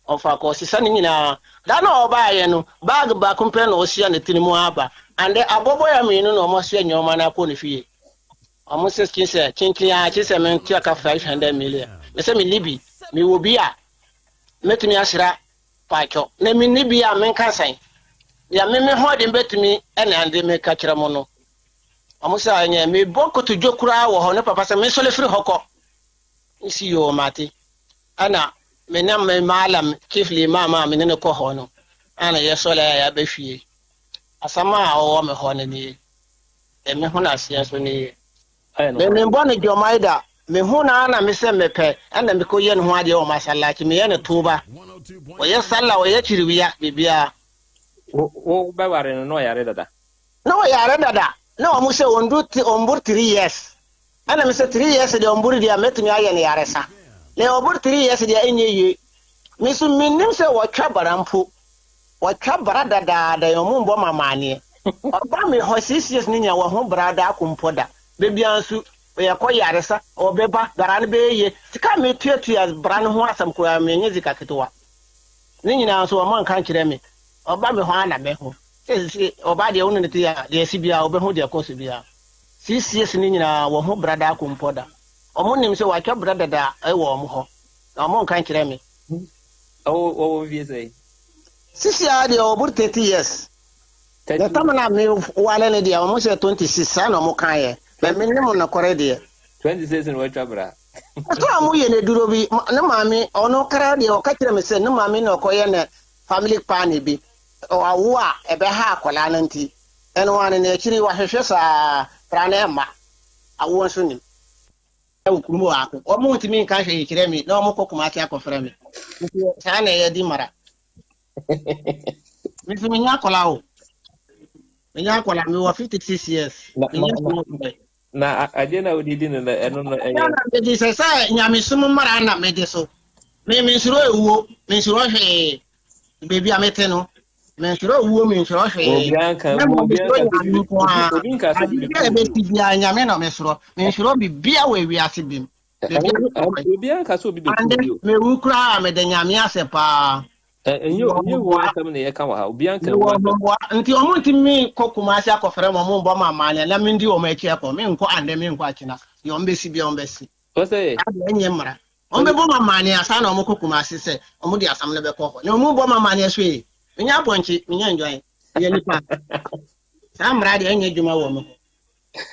S19: ofa ko sisa ni nyina da na oba ye no bag ba kumpe na osia ne tinimu aba ande abobo ya me no mo sia nyoma na ko ne fie omo se kinse kinkin ya kise men tia ka 500 million me se me libi me wo bia metumi asira pacho na me ni bia men kansan ya me ho de betumi ene ande me ka kira mo no omo se anya me bokoto jokura wo ho ne papa se me sole firi hoko isi yo mate ana me na me malam kifli mama me ne ko ho no ana ye sole ya be hwie asama o me ho ne ni e me ho na sia so ni me mbone jomaida me huna na me se mepe ana me ko ye ne ho ade o masallaci me ye ne tuba o ye salla o ye chiriwiya bibia
S15: wo ba ware no yare dada
S19: na o mu se ombur 3 years ana me se 3 years de ombur dia metumi aye ne yare sa le ombur 3 years de enye ye me su minim se wo twa barampo wo twa barada da yo mu mbo mamane oba me ho 6 years ni nya wo ho brada akompoda bebiansu ya ko yaresa obeba garane beye sika me tuatua bran ho asam ko me nye zika ketwa ni nyina so o man kan kire me oba me ho ana me ho sisi oba de wonu ne tia de sibia obehu de ko sibia sisi ni nyina wo ho brada akompoda omo nim se wa twa brada da e wo mo ho omo kan kire me
S15: o vie sei
S19: sisi a de obur 30 years de tamana me wale ne dia omo se 26 sana mo kan ye me minimum na kore de
S15: 26 no wetwabra
S19: ato amu ye ne duro bi ne mami ono kara de o ka kire me se ne mami na koye ne family plan bi o awu a ebe ha akola nanti eno wane ne kiri wa hwehwe sa prane ma awu nso nim e ukurumo ako o mu ntimi nka hwe kire mi na o mu kokoma ati akofra mi sa na ye di mara mi fi nya akola o nya akola mi wa 56 years
S15: na ajena odidi na eno no
S19: na me di se sa nyame sum mara na me di so me nsuro ewuo me nsuro hwe bebi amete no me nsuro ewuo me nsuro hwe
S15: obianka
S19: be tibia nyame na me nsuro bibia we wiase bim
S15: obianka so bi do
S19: me wukura me de nyame asepa
S15: enyo wo asam na ye ka wa obianka wo
S19: nti omo ntimi kokuma ase akofere mo mbo mama na me ndi o ma echi akọ me nko ande me nko akina yo mbesi bia ombesi
S15: o say
S19: enye mara ombe bo mama ne asa na omo kokuma ase se omo di asam na be ko ho na omo bo mama ne so yi nya abonchi nya enjoy ye nipa sa mra de enye djuma wo me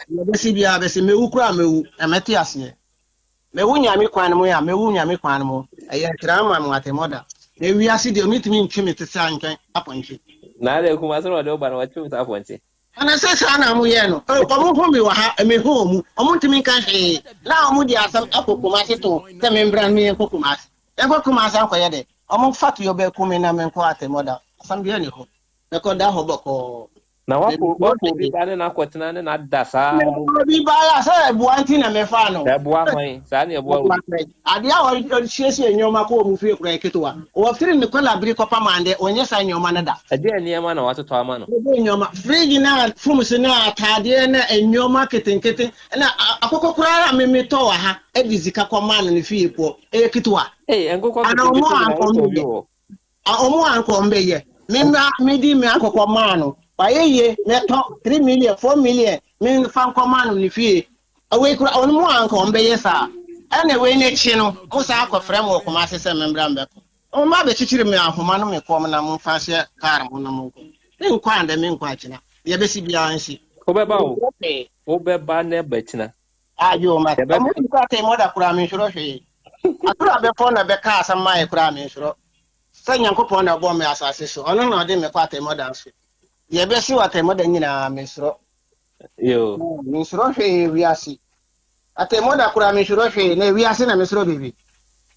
S19: yo besi bia besi me wukura mewu amete ase mewu nyame kwan mo ya mewu nyame kwan mo aye trama mo atemoda e wi ase de omitimi ntweme tese ankan aponchi
S15: na ale kuma so de oba na watwem ta aponchi
S19: ana sesa na mu ye no omo ho mi wa ha me ho mu omo ntimi kan hwe na omo di asam akokoma se to te me mbran mi akokoma se e kokoma sa akoye de omo fatu yo be kumi na me nko atemoda asam bi ani ho me ko da ho boko
S15: na wapo bi ba na kwotena na dasa
S19: bi ba ya se bu anti na me fa no
S15: e bu ahwan sa na e bu
S19: ade a o chiesi enyoma ko mu fie kura eketewa o firi ne kola biri kopa mande onye sa enyoma na da
S15: ade enema na watoto ama no
S19: enyoma fridge na fumse na atade na enyoma ketenkete na akoko kura me to wa ha edizika kwa man ne fie po eketewa
S15: enkoko ketenkete na wo
S19: omo anko mbe ye Midi me akoko mano. Ba ye me to 3 million 4 million me fan komano ni fie. Awe kura onu mu anko ombe yesa. Anyway ne chi no mo sa akọ framework ma sese membra mbeko. O ma be chichiri me ahoma no me kom na mo fa se car mo na mo ko. Ne nkwa ande me nkwa china. Ye be si bia ansi.
S2: Obeba ne betina.
S19: Ayo ma. Mo nkwa te mo da kura me shuro hwe. Atura be pon na be ka asama e kura me shuro. Sa nyankopon na bo me asase so. Ono na de me kwa te mo da so. Ye be si wa te mo da nyina me shuro.
S2: Yo.
S19: Me shuro hwe wiasi. Ate mo da kura me shuro hwe na wiasi na me shuro bibi.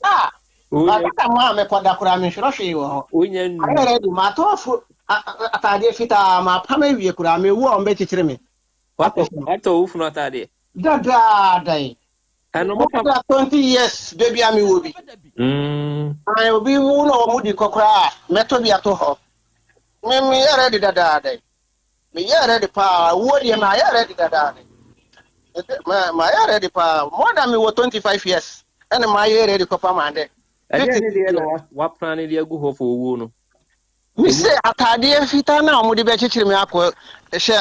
S19: Ata mo me kwa da kura me shuro hwe wo.
S2: Unya nu.
S19: Ayere di ma to fu atade fita ma pama wie kura me wo ombe chichire me.
S2: Wato ufu no atade.
S19: Dai.
S2: Ano mo
S19: 20 years baby ami wo bi. Ai obi wo no mo di kokora meto bi ato ho. Me yere di dai. Me yere di pa wo di ma yere di dai. Ma yere di pa more than me wo 25 years. And my yere di kopa mande.
S2: Wa plan ni agu ho fo wo no.
S19: Mi se atade fita na mo di be chichire me akọ she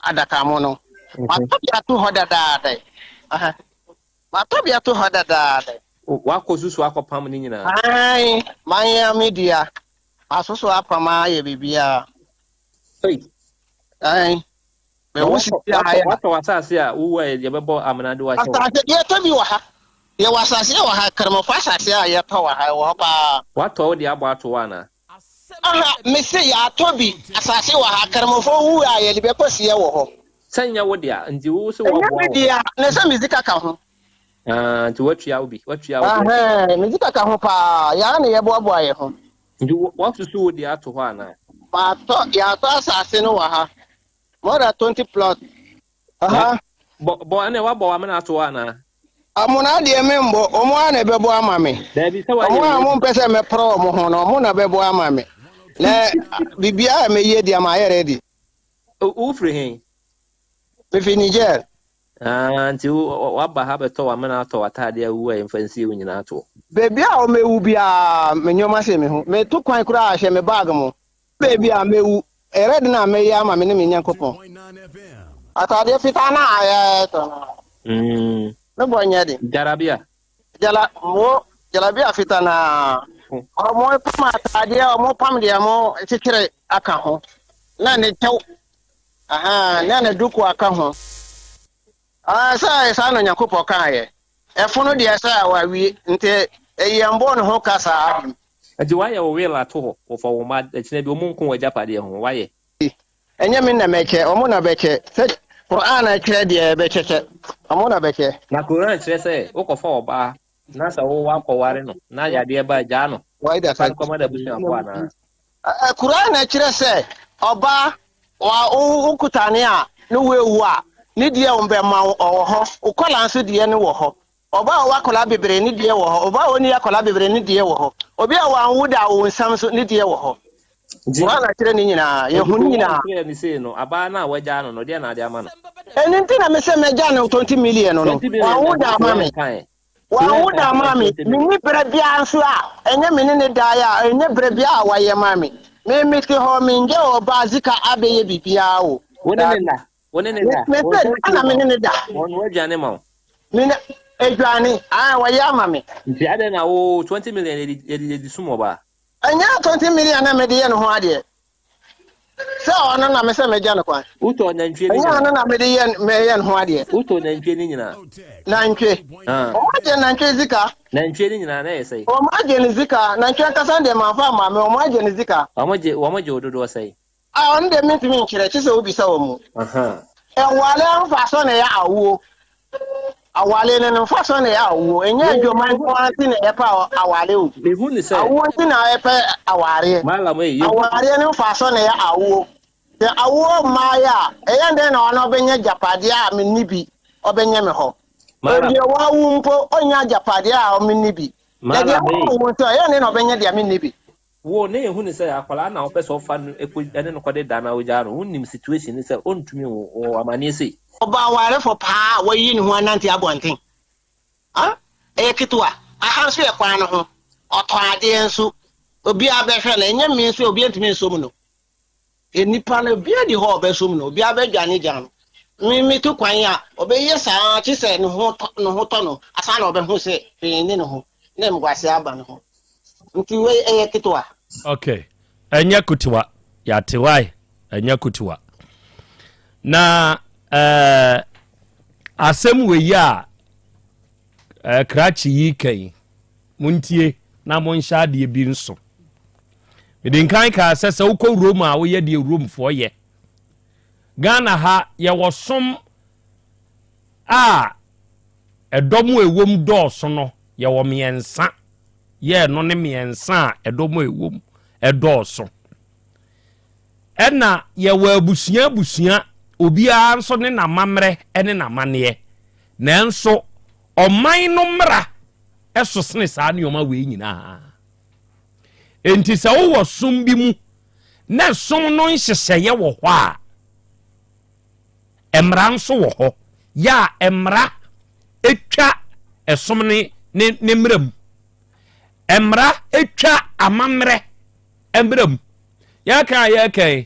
S19: adaka mo no. Ma to bi ato ho dai. Aha. Ma to bi ato ho dai.
S2: Wa ko susu akopam ni nyina.
S19: Ai, manya media. Asoso apama ye bibia. Ai. Be wo si ya ya.
S2: Wato wasase a wo ye bebo amnade wa che.
S19: Asase ye to bi wa ha. Ye wasase wa ha karmo fa asase a ye to wa ha wo pa.
S2: Wato wo di abo ato wa na.
S19: Aha, me se ya to bi asase wa ha karmo fo wu a ye be kosi ye wo ho.
S2: Sanya wo dia nti wo se wo bo.
S19: Media, na se muzika ka ho.
S2: Nti watua obi.
S19: Muzika ka ho pa, ya na ye bo ye ho.
S2: Nti wo susu wo di ato ho ana.
S19: Ma to ya to asase no wa ha. More than 20 plot. Aha.
S2: Bo ane wa bo wa me na ato wa na.
S19: Amuna de membo, omo ana bebo ama me.
S2: Dabi se wa ye.
S19: Omo amon pese me pro omo ho no, omo na bebo ama me. Na bibia me ye di ama ye ready.
S2: O free hen.
S19: Me fi Niger.
S2: Nti wa ba ha beto wa me na ato atade awu e mfansi wo nyina ato.
S19: Baby a o mewu bia me nyoma se me ho. Me to kwan kura a hye me bag mo. Baby a mewu ready na me ya ama me ne me nyankopon. Atade fita na aye to. Me bonya di. Jalabia fita na omo pam atade omo pam de mo titire aka ho. Na ne tew. Aha, na ne duku aka ho. Sa no nyankopon kan ye. Efono de sa wa wi nte eyambo no ho kasa abim.
S2: Adi wa ye wo we la to ho fo wo ma etine bi o mun kun wa japade ho wa ye.
S19: Enye min na meche omo na beche. Quran a kire de beche. Omo na beche.
S2: Na Quran kire se wo ko fo oba na sa wo wa ko ware no na ya de ba ja no.
S19: Why that
S2: san ko ma da busu akwa na.
S19: Quran a kire se oba wa ukutane a no wewu a ni die ombe ma ho ukola nso die ne wo ho oba wa kola bebre ni die wo ho oba oni akola bebre ni die wo ho obi a wa nwuda wo nsam so ni die wo ho wala kire ni nyina ye hu nyina
S2: ni se no aba na waja no no de na de ama no
S19: enti na me se meja no 20 million no wa nwuda ama me wa nwuda ama me ni bre bia nso a enye me ne da ya enye bre bia a wa ye ma me ke ho me nge oba zika abeye bibia o
S2: wone ne da
S19: me se ana me ne da
S2: won waja ne ma
S19: me Ejwani, wa ya mame.
S2: Nti ade na wo 20 million edi sumo ba.
S19: Anya 20 million na me de ye no ho ade. Se ono na me se me ja no kwa.
S2: Uto na ntwe ni.
S19: Anya na me de ye me ye no ho ade.
S2: Uto na ntwe ni nyina.
S19: Na ntwe. O ma je na ntwe zika.
S2: Na ntwe ni nyina na yesai.
S19: O ma je ni zika, na ntwe kasa de ma fa ma me o ma je ni zika.
S2: O ma je ododo sai.
S19: On de me timi nkire chi se obi sa wo mu.
S2: Aha.
S19: Wale mfa so na ya awo. Awale ne mfa so na ya awo. Enye adwoman ko anti na e pa awale o.
S2: Me hu ni sai.
S19: Awo anti na e pa aware.
S2: Mala me yi.
S19: Aware ne mfa so na ya awo. Te awo ma ya, eya nde na ono benye japade a me nibi, obenye me ho. Ebi wa wu mpo onya japade a o me nibi.
S2: Mala me.
S19: Wo to eya nde na obenye dia me nibi.
S2: Wo ne hu ni sai akwala na opeso fa no ene no kode dana wo jaro. Unim situation ni sai ontumi wo amane sai.
S19: Oba ware for pa wo yi ni ho ananti abonten. Ah? Ekitwa. Aha so e kwa no ho. Oto ade ensu. obi abɛhwɛ na enye mi nso obi ntumi nso mu no enipa na obi adi hɔ ɔbɛso mu no obi abɛdwane gyan mi to kwan a ɔbɛyɛ saa kye sɛ ne ho tɔ no asa na ɔbɛho sɛ ne ne ho na mgwase aba ne ho nti we ɛyɛ ketewa.
S22: Okay, enye kutewa ya tewai enye kutewa na asɛm we ya krachi yi kai muntie na monhya de bi nso medin kan ka sɛ wokɔ Rome a woyɛ de Rome fo yɛ Ghana ha yɛ wɔsom a ɛdɔm ewom dɔɔso no yɛ wɔ miɛnsa yɛ no ne miɛnsa a ɛdɔm ewom ɛdɔɔso ɛna yɛ wɔ abusua obiara nso ne namamrɛ ɛne namaneɛ nanso ɔman no mmra ɛso sene saa nneɔma wei nyinaa enti sɛ wowɔ som bi mu na som no nhyehyɛeɛ wɔ hɔ a ɛmmara nso wɔ hɔ yɛ a ɛmmara ɛtwa ɛsom ne mmara mu ɛmmara ɛtwa amammerɛ mmara mu yɛka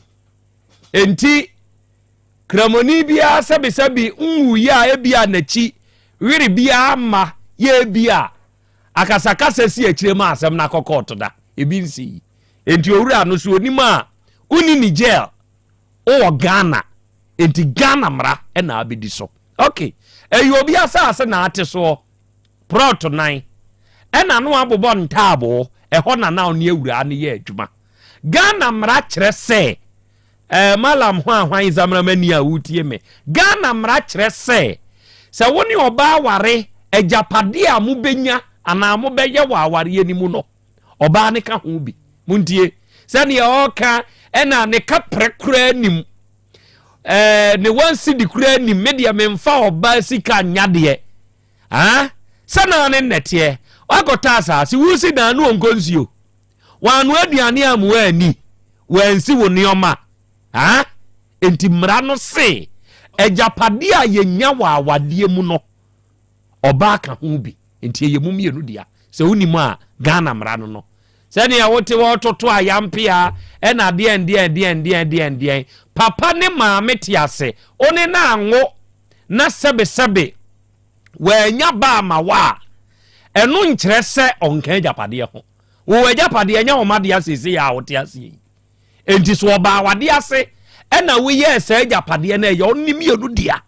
S22: enti kramoni biara sɛbisɛbi nwuyi a ebia n'akyi wiri biara ma yɛ ebia akasakasa si akyire ma asɛm na kɔkɔɔto da ebi nsi enti owura no so onim a uni ni jail o Ghana enti Ghana mra na abedi so okay eyi obi asase na ate so proto nan na no abobɔ ntaabo ɛhɔ na na oni ewura ne yɛ adwuma Ghana mra kyerɛ sɛ malam hwan zamramani a wutie me Ghana mra kyerɛ sɛ woni oba ware ajapade a mubenya ana mobɛyɛ wɔ aware ani mu no oba ne ka ho bi muntie sɛ ne ɔka ɛna ne ka prekura nim ne wansi di kura nim media memfa oba sika nyade sɛ na ne nɛteɛ akɔta asase wusi na no onkonsuo wanu aduane amu ani wansi wo neoma enti mmara no se ajapade a yenya wɔ awade mu no oba ka ho bi enti ye mumienu dia sɛ wonimu a Ghana mmara no sɛ ne wote wɔtoto ayampia ɛna deɛ papa ne maame te ase one na anwo na sɛbesɛbe wanya ba ma wa ɛno nkyerɛ sɛ ɔnka ajapade ho wo ajapade nya wo made asese ya wote ase enti so oba awade ase ɛna woyɛ sɛ ajapade na ɛyɛ onimienu dia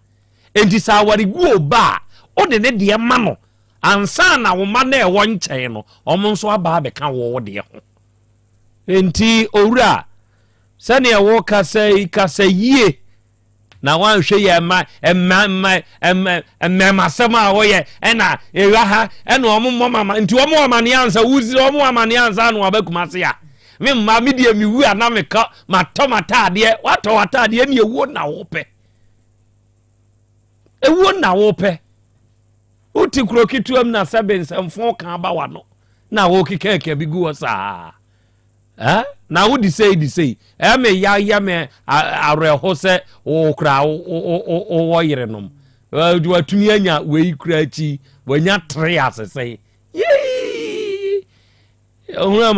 S22: enti sa aware gu oba ode ne de ma no ansa na wo ma na ɛwɔ nkyɛn no ɔmo nso aba abɛka wo de ho enti owura sɛ ne ɛwɔ kasa yie na wanhwɛ yɛ masɛm a wɔyɛ ɛna ɛwa ha ɛna ɔmo mama nti ɔmo amane ansa wuzi ɔmo amane ansa na wabɛkuma se a me mma me de miwu a na meka matɔ matadeɛ watɔ watadeɛ ne ewuo na wopɛ uti krokituam na sɛbe nsɛmfo ka ba wa no na wo kekeke bi gu saa na wo di sei me ya me areho sɛ wo kra wo yere nom watumi anya wei kra chi wanya tre asese ehuna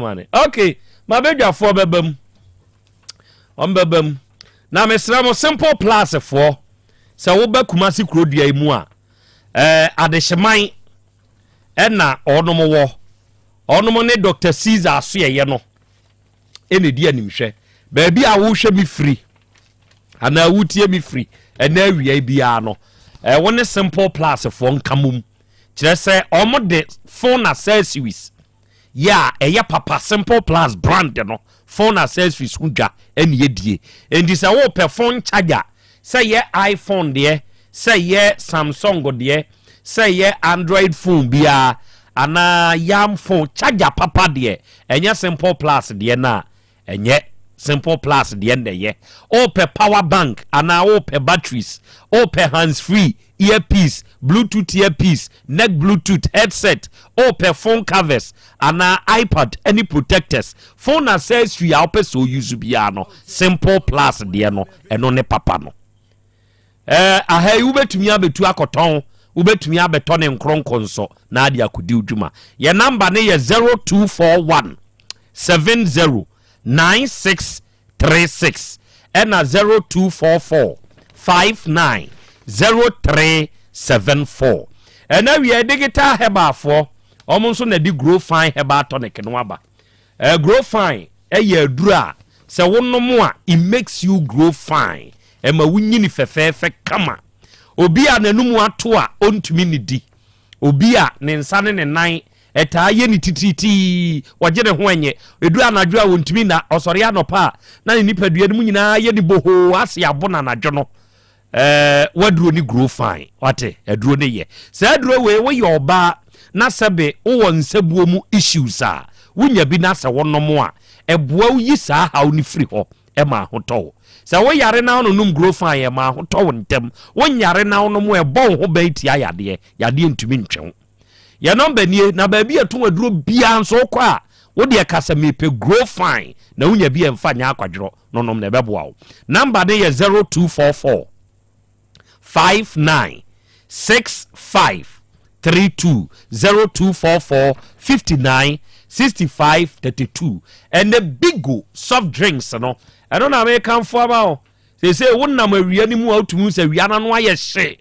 S22: mane okay mabedwafo bebam na mesra mo simple plus fo sɛ wo ba kumasi krodia mu a adehyeman ɛna ɔnom ne Dr. Caesar so yɛ no ɛna di animhwɛ baabi a wo hwɛ mi free ana wutie mi free ɛna awia bia no wo ne simple plus fo nkamum kyerɛ sɛ ɔmo de phone accessories ya ɛyɛ papa simple plus brand no phone accessories hudwa ɛna yɛdie ɛndi sɛ wo pɛ phone charger sɛ yɛ iPhone deɛ sɛ yɛ Samsung deɛ sɛ yɛ Android phone bia ana yam phone charger papa deɛ ɛnyɛ simple plus deɛ na ɛnyɛ simple plus deɛ ndɛyɛ o pɛ power bank ana o pɛ batteries o pɛ hands free earpiece bluetooth earpiece neck bluetooth headset o pɛ phone covers ana iPad any protectors phone accessory a o pɛ so use bia no simple plus deɛ no ɛno ne papa no ahai wobetumi abetu akɔtɔn wobɛtumi abɛtɔ ne nkronkronso na ade akodi udwuma ye number ne ye 0241 709636 ɛna 0244 590374 ɛna wie digital herbal for ɔmo nso na di grow fine herbal tonic no aba grow fine ɛyɛ adura sɛ wonom a it makes you grow fine ɛma wunyini fɛfɛɛfɛ kama obi a nanum ato a ontumi ne di obi a ne nsa ne ne nan ɛtaa yɛ ne tititi wɔgye ne ho enye edura anadwo a wontumi na ɔsɔre anopa na ne nipadua no mu nyinaa yɛ ne boho ase abona anadwo no waduro ni grow fine wate aduro ne ye sɛ aduro we yɛ ɔba na sɛbe wo nsabuo mu issues a wonya bi na sɛ wonom a ɛboa wo yi saa haw ni firi hɔ ɛma hotɔ sɛ wo yare na no num grow fine ɛma hotɔ ntem wo yare na no mu ɛbɔ ho ba tia yade ntumi ntwɛn ya number nie na ba bi ato aduro bia nso kɔ a wo de kasa mepe grow fine na wonya bi ɛmfa nya akwadworo no nom na ɛbɛboa wo number ne yɛ 0244 596532 0244 596532 and the bigo soft drinks no I don't know American for about they say one na awia ni mu autumu say wiana no aye hye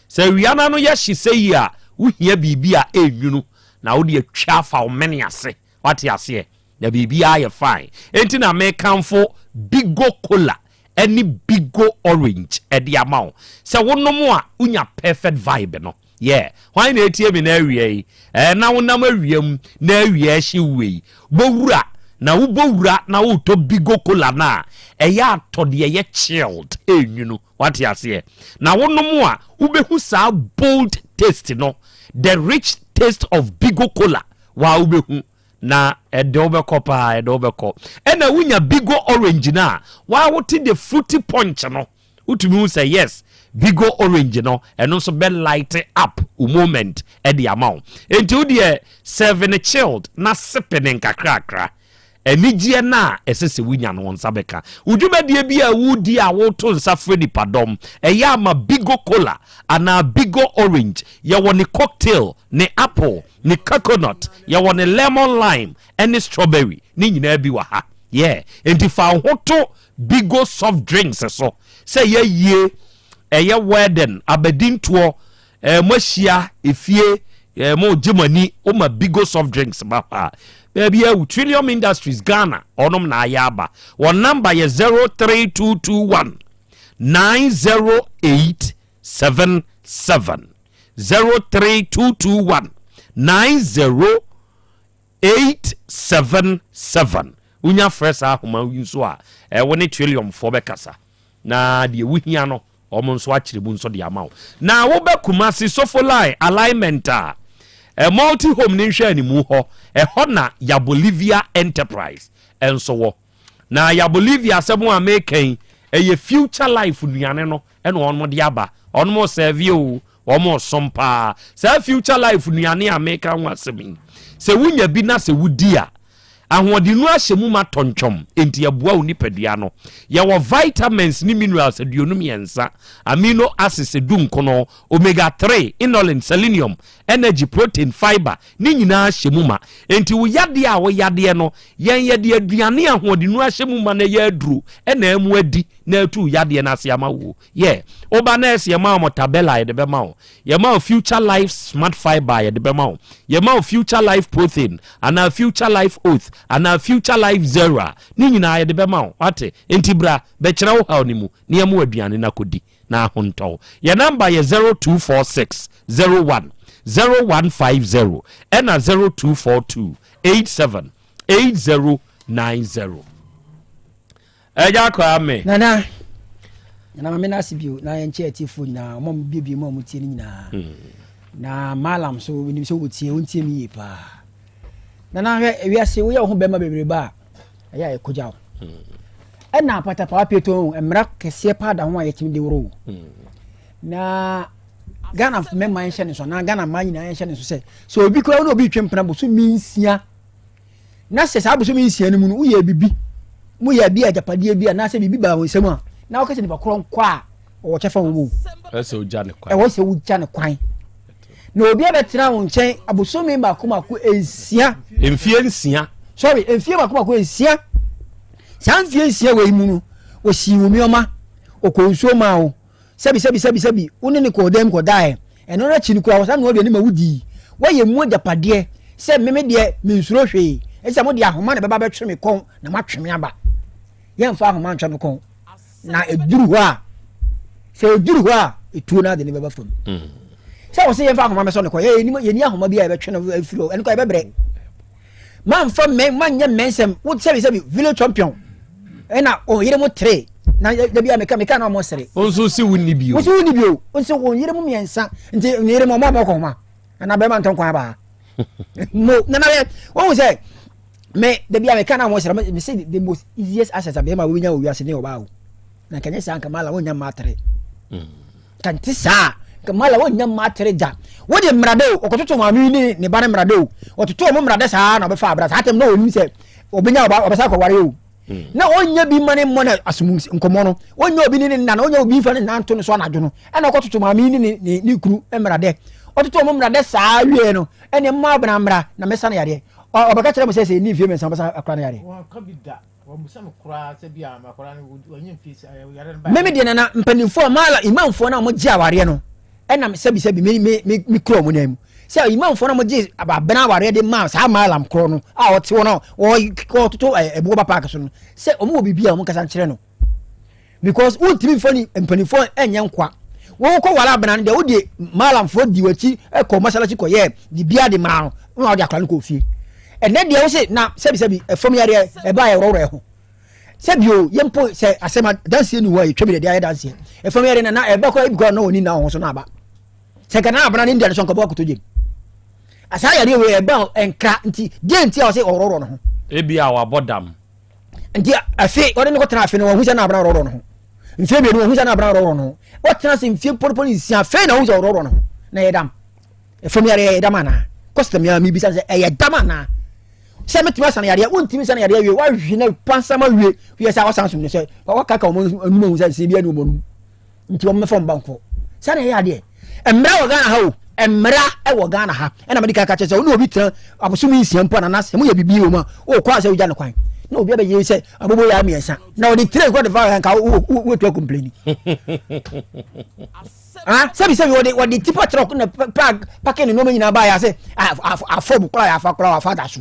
S22: say wiana no ye hye say ya wo hia bibia enwunu na wo de atwa fa wo mene ase wate ase na bibia aye fine enti na American for bigo cola any bigo orange edi amount say wonom a unya perfect vibe no yeah why na etie me na awie na wonam awiem na awie hye wei bowura na wo bowura na wo to bigo cola na eya atode ye chilled enwunu what you say na wonom a wo behu sa bold taste no the rich taste of bigo cola wa wo behu na edobeko pa edobeko ena wunya bigo orange na wa wote the fruity punch no utumi say yes bigo orange no eno so be light up moment at the amount enti de 7 chilled na sipping kakrakra enigie na esese wunya no nsa beka udwumadie bi a wudi a woto nsa fredi padom eya ma bigo cola ana bigo orange ya woni cocktail ne apple ne coconut ya woni lemon lime and strawberry ni nyina bi wa ha yeah enti fa hoto bigo soft drinks so say ye eye wedding abedinto moshia efie mo Germany o ma bigo soft drinks ba baby Trillium Industries Ghana onom na ayaba one number ye 03221 90877 03221 90877 unya fresh ahoma winso a woni Trillium for bekasa na de wuhia no omonso akiremu nso de amawo na wo bekumasi sofolai alignment a multi home ni hwe animu ho ho na ya Bolivia Enterprise enso wo na ya Bolivia asemu amekan eye future life nuane no ene onmo de aba onmo serve o onmo sompa sa future life nuane amekan wasemi se wunya bi na se wudi a ahwodinu ahyemu ma tonchom enti aboa oni padua no ye wo vitamins ni minerals aduonum yensa amino acids dunkono omega 3 inulin selenium energy protein fiber ni nyina ahyemu ma enti wo yade a wo yade no yen yade aduane ahwodinu ahyemu ma na ye aduru na amu adi na atu yade na ase ama wo yeah oba na ese ma mo tabella ye de be ma wo ye ma future life smart fiber ye de be ma wo ye ma future life protein and future life oath and future life zero ni nyina ye de be ma wate enti bra be kire wo haw ni mu ni amu aduane na kodi na honto ye number ye 0246 01 0150 and 0242 87 8090 eja ko ame
S4: nana mame na sibio na enche atifo na mom bibie mom tie ni nyina na malam so wenim so wotie wontie mi yepa nana hwe ewiase wo ye ho bema bebreba aya ekoja na patapa peto emra kese pada ho ayetimi de woro na Ghana me mention so na Ghana man nyina mention so obi ko na obi twempena bo so minsia na se sa bo so minsia no mu no uye bibi mu ya bi ajapade bi na se bibi ba wonsam a na o kase ni bakro nkwa o chefa wo
S22: ese o jane kwan
S4: e wo se wo jane kwan na obi abetena wo nkyɛn abosomi mako ensia
S22: emfie nsia
S4: sorry emfie mako ensia san fie nsia we mu no o si wo mioma o ko nsuo ma wo sabi woni ne ko dem ko dae eno na chi ni kura wo san no de ni ma wudi wo ye mu ajapade se meme de me nsuro hwe esa mo de ahoma na beba betwe me kon na matwe me aba ye mfa ahoma ntwe me kon na eduru ho a se eduru ho a etuo na de ne beba fam se wo se ye mfa ahoma me so ne ko ye ni ahoma bi a betwe na afiro en ko e bebre man fa me man nye mensem wo sabi village champion ena o yire mo 3 na da bia meka na mo sere
S22: onso si wonni bio
S4: onso won yire mo miensa nti yire mo ma ko ma na be man ton kwa ba no na wo say me da bia meka na mo sere me say the most easiest access be ma we nya wo wiase ne oba wo na kanya sa kamala wo nya matre kan ti sa kamala wo nya matre ja wo de mrade o kototo ma mi ni ne ba ne mrade o ototo mo mrade sa na be fa abra sa atem na wo ni say obenya oba sa ko ware o na onya bi mane mona asum nkomo no onya obi ni na onya obi fa ne nanto no so anadwo no e na okototo ma mi ni kuru emrade ototo mo mrade sa wie no ene ma bana mra na mesa na yare obaka kire mo se ni fie mensa basa akra na yare
S6: wa ka bida wa musa mo kura se bia ma kura ni onye fie yare ba
S4: meme de na mpanimfo mala imamfo na mo gi aware no ena sabi mi kuro mo nem se imamfo na mo gi ababena aware de ma sa mala mkro no a ote wo no wo toto ebo ba park so no se omo bibia mo kasa nkire no because ultimi fo ni mpanimfo enye nkwa wo ko wala bena de wo de mala mfo di wachi e ko masalachi ko ye di bia de ma no wo de akra no ko fie ene de wo se na sabi efom yare e ba ye roro e ho sebio yempo se asema danse ni wo ye twebe de aye danse efom yare na e ba ko e bi ko na oni na ho so na ba se kana abana ni ndia so nko ba ko toje asa yare we e ba enkra nti de nti a wo se ororo no ho
S22: e bia wa bodam
S4: nti afi ode ne ko tena afi no hu se na abana ororo no ho mfie be no hu se na abana ororo no ho o tena se mfie porpoli nsi afi na hu se ororo no ho na ye dam efom yare ye dam ana custom ya mi bi se e ye dam ana se metima sana yare wontimi sana yare wie wa hwina pansama wie wie sa wasanso ne se wa kaka mo numa hu se bia no mo nti wo mefom banko sana yare emra wo gana ha o emra e wo gana ha e na medika ka che se wo no obi tran abosumi nsia mpo na se mo ya bibi o ma o kwa se wo ja no kwan na obi abaye se abobo ya miensa na wo di tire ko de va ka wo to complain sabi wo di tipa truck na pack ni no me nyina ba ya se afo bu kwa ya fa da su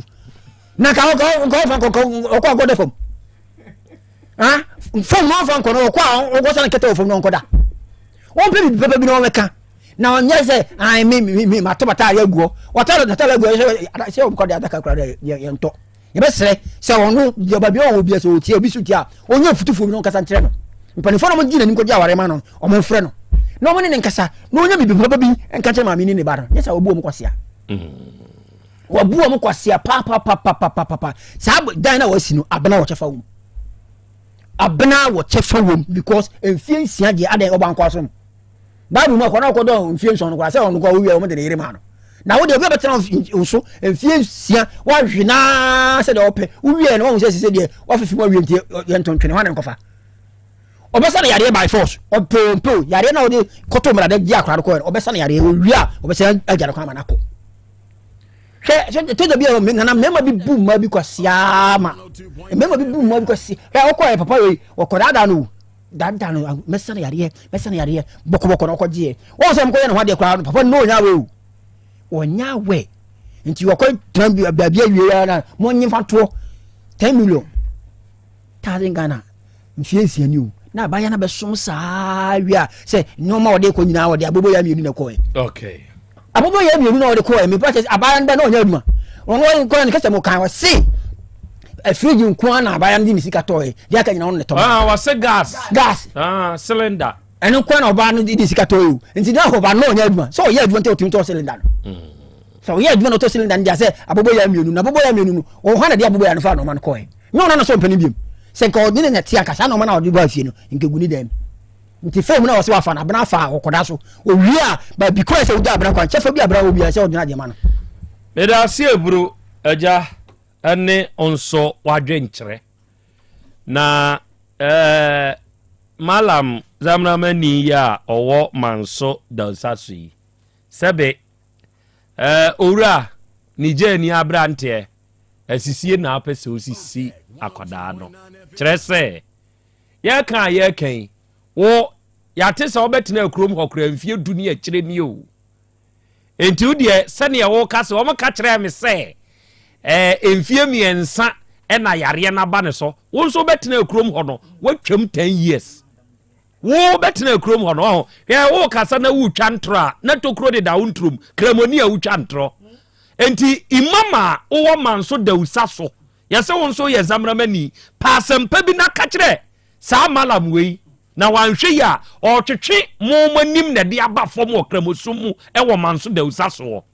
S4: na ka ko go de fom fom no fa ko no kwa o go sana kete fom no nkoda won pe bi no meka na onye se ai mi matobata ya guo watalo natala guo se o ko de adaka kra ye nto ye be sere se wonu je ba bi o bi se o tie obi su tie onye futufu mi no nkasa ntre no mpani fo no mo gina nim ko dia ware ma no o mo frɛ no no mo ne nkasa no onye bi bi enka che ma mi ni ba no ye sa obu o mo kwasia wabuo mo kwasia pa sabu dan na wasi no abena wo chefa wo abena wo chefa wo because enfie nsia de ade oban kwaso babu mo akona akodo enfie nson no kwa se on ko wo wi mo de yire ma no na wo de obi betena nso enfie nsia wa hwina se de ope wo wi no wo se de wa fifi mo wi ntie ye ntontwene ho na nkofa obesa na yare by force opompo yare na wo de koto mra de gi akra ko obesa na yare wo wi a obesa agare kwa manako to da bia me na mema bi bu ma bi kwasia ma mema bi bu ma bi kwasi o ko papa we o ko dada no mesa na yare boko no ko je o se mko ye no hade kwa papa no nya we o nya we nti wo ko tran bia wie ya na mo nyi fa to 10 million thousand Ghana mfie siani o na ba ya na be som sa wi se no ma wo de ko nyina wo de abobo ya mienu na ko
S22: okay
S4: abobo ya mienu na wo de ko me practice abayan da na onya aduma won ko na kese mo kan wa se afriji nko na abayan di misika toy dia ka nyina won ne to
S22: wa se gas cylinder
S4: eno ko na oba no di misika toy nti na ho ba na onya aduma so ya aduma te otimi to cylinder no so ya aduma no to cylinder dia se abobo ya mienu no o hana dia abobo ya no fa no man ko no na so mpani biem se ko ni ne tia ka sa no man na odi ba fie no nkeguni dem nti fam na wose wafa na bena fa okoda so o wi a ba because e uda bena kwa chefa bi abra obi a se odina de ma no
S22: me da se eburu aja ane onso wadwenkyere na malam zamramani ya owo manso dansasui sebe owura Niger ni abrante asisie na apese osisi akoda no kyerɛ sɛ yɛ kan wo yate sɛ wobɛtena akurom hɔkora mfie du ne akyire ni o enti wo deɛ sɛnea wo ka sɛ wɔn ka kyerɛ me sɛ mfie miɛnsa ɛna yareɛ na ba ne so wo nso wobɛtena akurom hɔ no watwam 10 years wo bɛtena akurom hɔ no wo kasa na wotwa ntoro a na tokuro de da wo nturom kramoni a wotwa ntoro enti imama wo man so da usa so yɛsɛ wo nso yɛ zamramani paasampa bi na ka kyerɛ saa malam wei na wanhwɛ yi a ɔtwetwe momanim na de aba fam wɔ kramosom mu ɛwɔ man so da usa so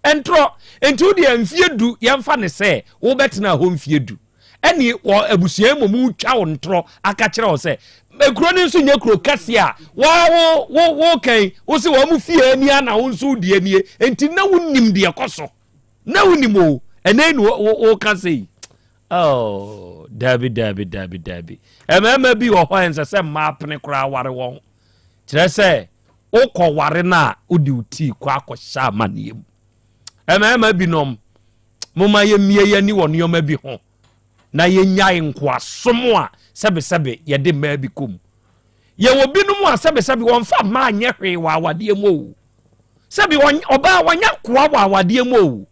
S22: entro enti wo de mfie du yɛmfa ne sɛ wo bɛtena hɔ mfie du ɛni wɔ abusua mu twa wo ntoro aka kyerɛ wo sɛ ekuro ni nso nya kuro kase a wo kan wo se wo mu fie ni ana wo nso die nie enti na wonim de ekoso na wonim o ene no wo kan sei oh dabi emema bi wo ho ense se mapne kura ware won kire se wo kɔ ware na odi uti kɔ akɔhya amaniem emema bi nom moma ye mie ye ni wo nioma bi ho na ye nyae nkoasom a sebe ye de ma bi kom ye wo binum a sebe won fa ma anye hwe wa awade mu sebe won oba wanya koa wa awade mu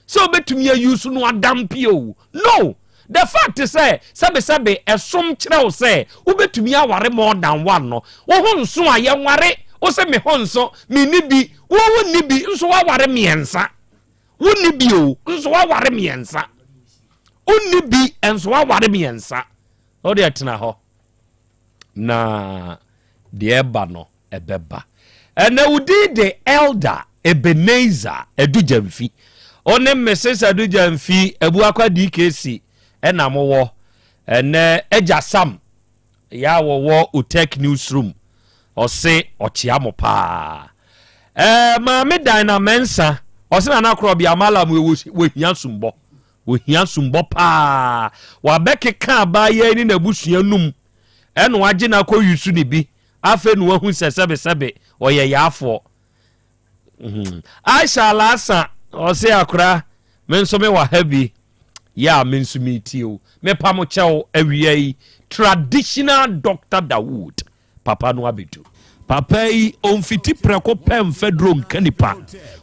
S22: so betumi ya use no adampi o no the fact is sebe esom kire o say wo betumi aware more than one no wo ho nso a ye nware wo se me ho nso me ni bi wo ni bi nso wa ware miensa wo ni bi o nso wa ware miensa onni bi enso wa ware miensa o de tena ho na de eba no ebeba ena udi de elder Ebenezer Edujamfi one Mrs Edujamfi ebu akwa DKC ena mowo ene eja Sam ya wo Otec newsroom ose ochia mo pa ma me dan na mensa ose na Krobea malam we hia sumbo pa wa beke ka ba ye ni na busua num eno wagye na kɔ yusu ni bi afa nu wahu sebe oye yafo Aisha lasa ose akra menso me wa habi ya menso mitio me pamo chew awiei traditional Dr. Dawood papa no abedu papa yi onfiti preko pem fedro nkanipa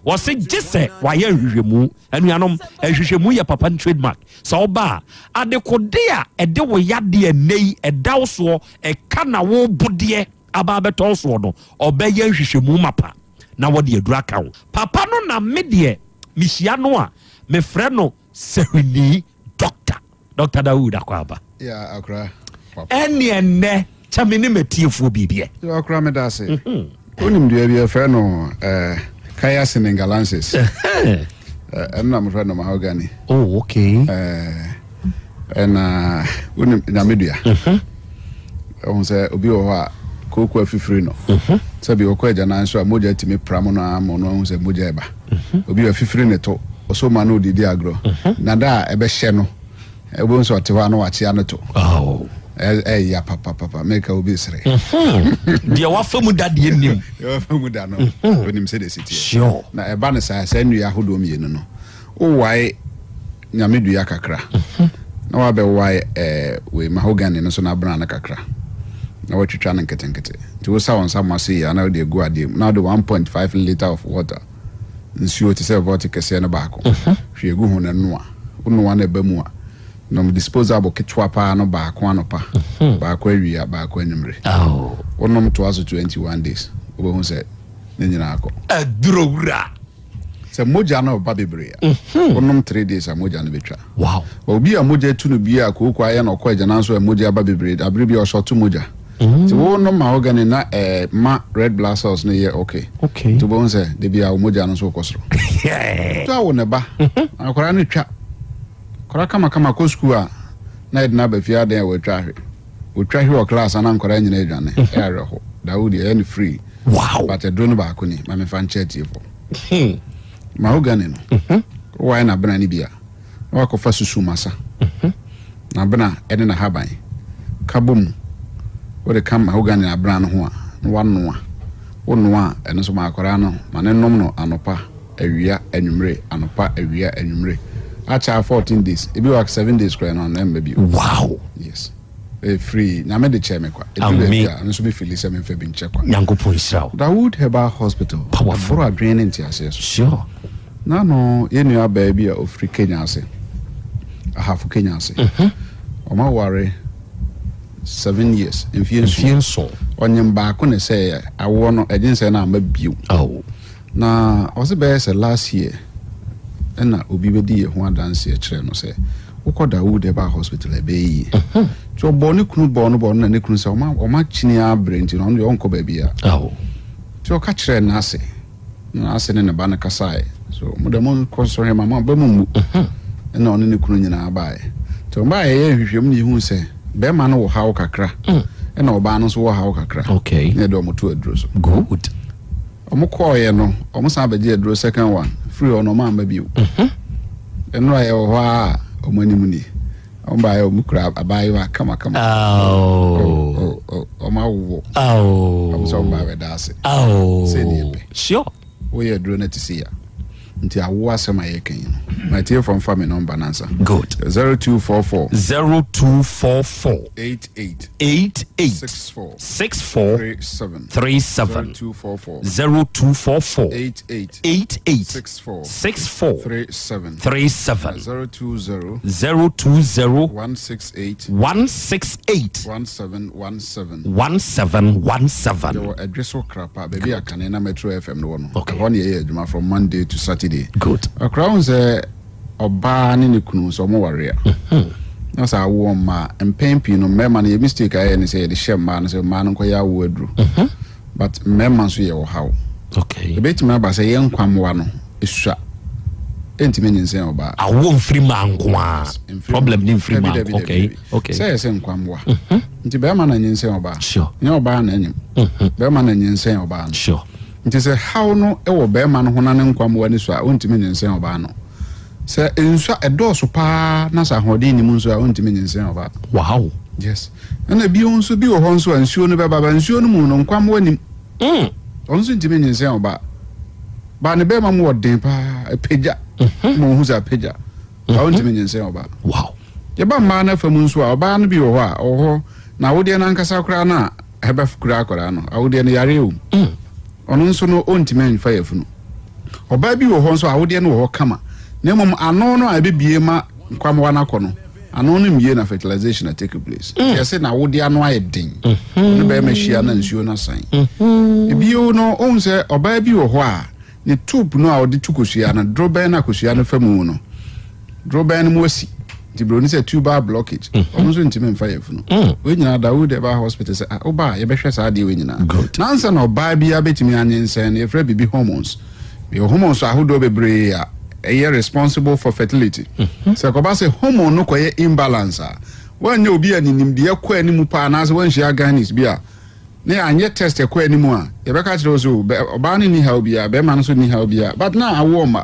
S22: wose gese waye hwehwemu anuanom hwehwemu ya papa trademark so oba adekode a ede wo yade nei edaw so e kana wo bude aba beto so no obeye hwehwemu mapa na wode adura kan papa no na medie mihia no a me frɛ no sehuni Dr. Dawood akwaba
S3: ya akra
S22: ene chamini metiefo bibie
S3: yo akra me da se onim de bia frɛ no kaya senegalensis ɛna mo frɛ no mahogany
S22: oh okay
S3: ɛna onim na medua on sɛ obi wo a koko afifiri no sabi okɔ agya nan so a moja timi pramo no amo no hu sɛ moja eba obi afifiri ne to oso ma no didi agro na da ebe hye no ebo nso te hɔ no wache ano to
S22: oh
S3: ya papa make obi sere
S22: dia wa famu da de nim
S3: ya famu da no onim sɛ de city
S22: sure
S3: na eba ne sa nua ahodo mienu no o wai nyamedua kakra na wa be wai we mahogany no so na bra na kakra na watwitwa na nketenkete ti wo sa won sa mase ya na de go ade na de 1.5 liter of water nsuo ti se vote kese na baako hwegu hu na noa uno na ba mu a no disposable ketwa pa no baako anopa baako awia baako anyumre onom to aso 21 days obo hu se ne nyina akọ
S22: adurowura
S3: se moja na ba bebre onom 3 days a moja na betwa
S22: wow
S3: obi a moja tu no bi a kokwa ya na okọ agya na so a moja ba bebre abiri bi o so to moja ti wo no mahogany na ma red blood cells no ye okay to bo hu se de bi a moja no so kosoro to awo ne ba akora ne twa kora kama ko school a na edna ba fia den we twa hwe o class ana nkora nyina adwane ere ho Dawood any free
S22: wow
S3: but e drone ba ko ni ma me fan chat ifo mahogany no why na bana ni bia wa ko fa susu masa na bana ene na haban kabum wo de kam mahogany na bana no ho a no wanoa eno so ma akora no ma ne nom no anopa awia anwumre anopa awia anwumre acha 14 days ebi work 7 days kra no na mba bi
S22: wow
S3: yes free na me de che me kwa nso be feel say me fa bi nche kwa
S22: nyankopon israel
S3: Dawood Herbal Hospital
S22: powerful
S3: adrenaline nti ase
S22: sure
S3: na no yenu aba bi a ofri Kenya ase ahafu Kenya ase oma ware 7 years infienso onyem ba ko ne say awo no agin say na ma biu na o se be say last year na obi be di ho adanse kire no say ukọ Dawood Herbal Hospital ebe yi so boni kunu bono na ne kunu say oma chini abrent no no onko ba bia so ka kire na ase ne ba na kasai so mo de mo konsore mama ba mu na ono ne kunu nyina bae so ba ye hwehwem ne hu say be ma no wo hawo kakra na oba no so wo hawo kakra
S22: okay
S3: ne do mo to aduro so
S22: good
S3: omo koye no omo san beje aduro second one free ono ma ma biu eno aye wo ha omo ni muni omo ba ye omo kura abaye wa kama omo wo omo so ba we dase se ni ebe
S22: sure
S3: wo ye aduro na tisi ya nti awo asema ye kan no my team from family number nansa
S22: good
S3: 0244 88 64
S22: 37 0244 88 64 37
S3: 020 168
S22: 1717
S3: your address or crapa baby akane na Metro FM no no okay ye adwuma from Monday to Saturday
S22: good
S3: akrown say oba ne ne kunu so mo ware na sa wo ma empempi no mema na mistake aye ne say de shema na say ma no koya wo aduru but mema so ye wo hawo
S22: okay
S3: e beti ma ba say ye nkwamwa no esua entime nyensen oba
S22: awo mfiri mankwa problem ni mfiri mankwa okay
S3: say nkwamwa nti be ma na nyensen oba
S22: sure
S3: nye oba na enyim be ma na nyensen oba no
S22: sure
S3: nti say how no e wo be ma no hona ne nkwamwa ni so a ontime nyensen oba no say enso edoso pa na sa hodin ni munso a ontime nyensen oba
S22: wow
S3: yes na bi onso bi wo honso ansuo no be baba nsuo no mu no nkwamwa nim onso ntime nyensen oba ba ne be ma mo den pa peja mo hu za peja ba ontime nyensen oba
S22: wow
S3: ye ba ma na fa munso a oba no bi wo ho a oho na wo de na nkasa kura na heba fukura akora no a wo de no yare o ono nso no ontime nfa yafunu oba bi wo ho nso a wo de no wo kama na mom ano no a bebie ma nkwamwa na kono ano no mie na fertilization na take place yes na wo de ano aye den no be ma hia na nsuo na san ebio no onse oba bi wo ho a ne tube no a wo de tukosua na drobe na kosua no famu no drobe no mosi di bro ni say tuber blockage onso ntime mfa yafunu we nyina Dawood Herbal Hospital say oba ye behwe sa de we nyina nansa na oba bi abetimi anyensen e fra bibi hormones bi hormones ahodo bebre a are responsible for fertility so ko ba say hormone no koye imbalance a wanya obi aninim de yakọ animu pa na so wanhia ganis bi a ne anye test yakọ animu a ye be ka kire so oba ni ni ha obi a be ma no so ni ha obi a but na awo ma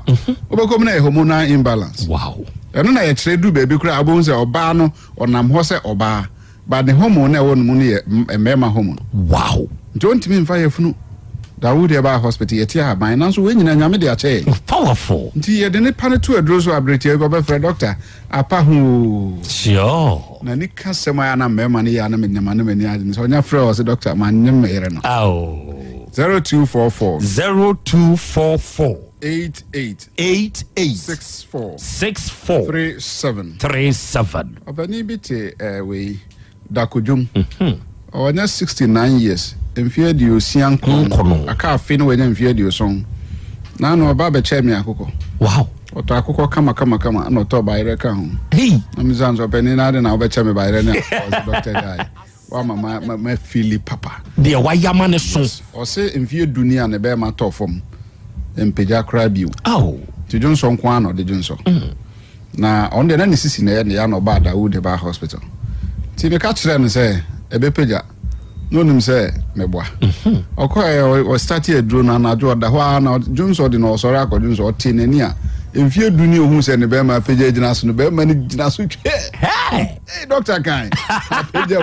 S3: obekom na hormonal imbalance
S22: wow
S3: eno na ye kire du baby kura abon say oba no onam ho say oba but the hormone na won mu ne emema hormone
S22: wow
S3: don't mean fire funu Dawood Herbal Hospital yeti ha ban nanso we nyina nyame de ache
S22: powerful
S3: nti ye de ne pa ne to aduro so abrete go be frɛ doctor apa hu
S22: sure
S3: na ni ka sema ya na mema ne ya na me nyama ne mani ade so nya frɛ o se doctor man nyem me yere no 0244 88 64 37 obani bi te we dakojum onya 69 years emfie di osian kono aka afi no wenya emfie di oson na no ba be che me akoko
S22: wow
S3: oto akoko kama na oto ba ire ka ho amizanzo peni na de na obe che me ba ire na doctor guy wa mama ma fili papa
S22: de wa yama ne so
S3: o se emfie dunia ne be ma to fom empeja kra biu ti Johnson kwa no de Johnson na on de na ni sisi na ya no ba Dawood Herbal Hospital ti me ka kire no se ebe peja no nim say meboa okoye o start here drone na ajo da ho na Johnson de no sori akọ Johnson tinani a emfie duni ohun se ne be ma peja gina so no be ma ni gina so twe hey doctor kan peja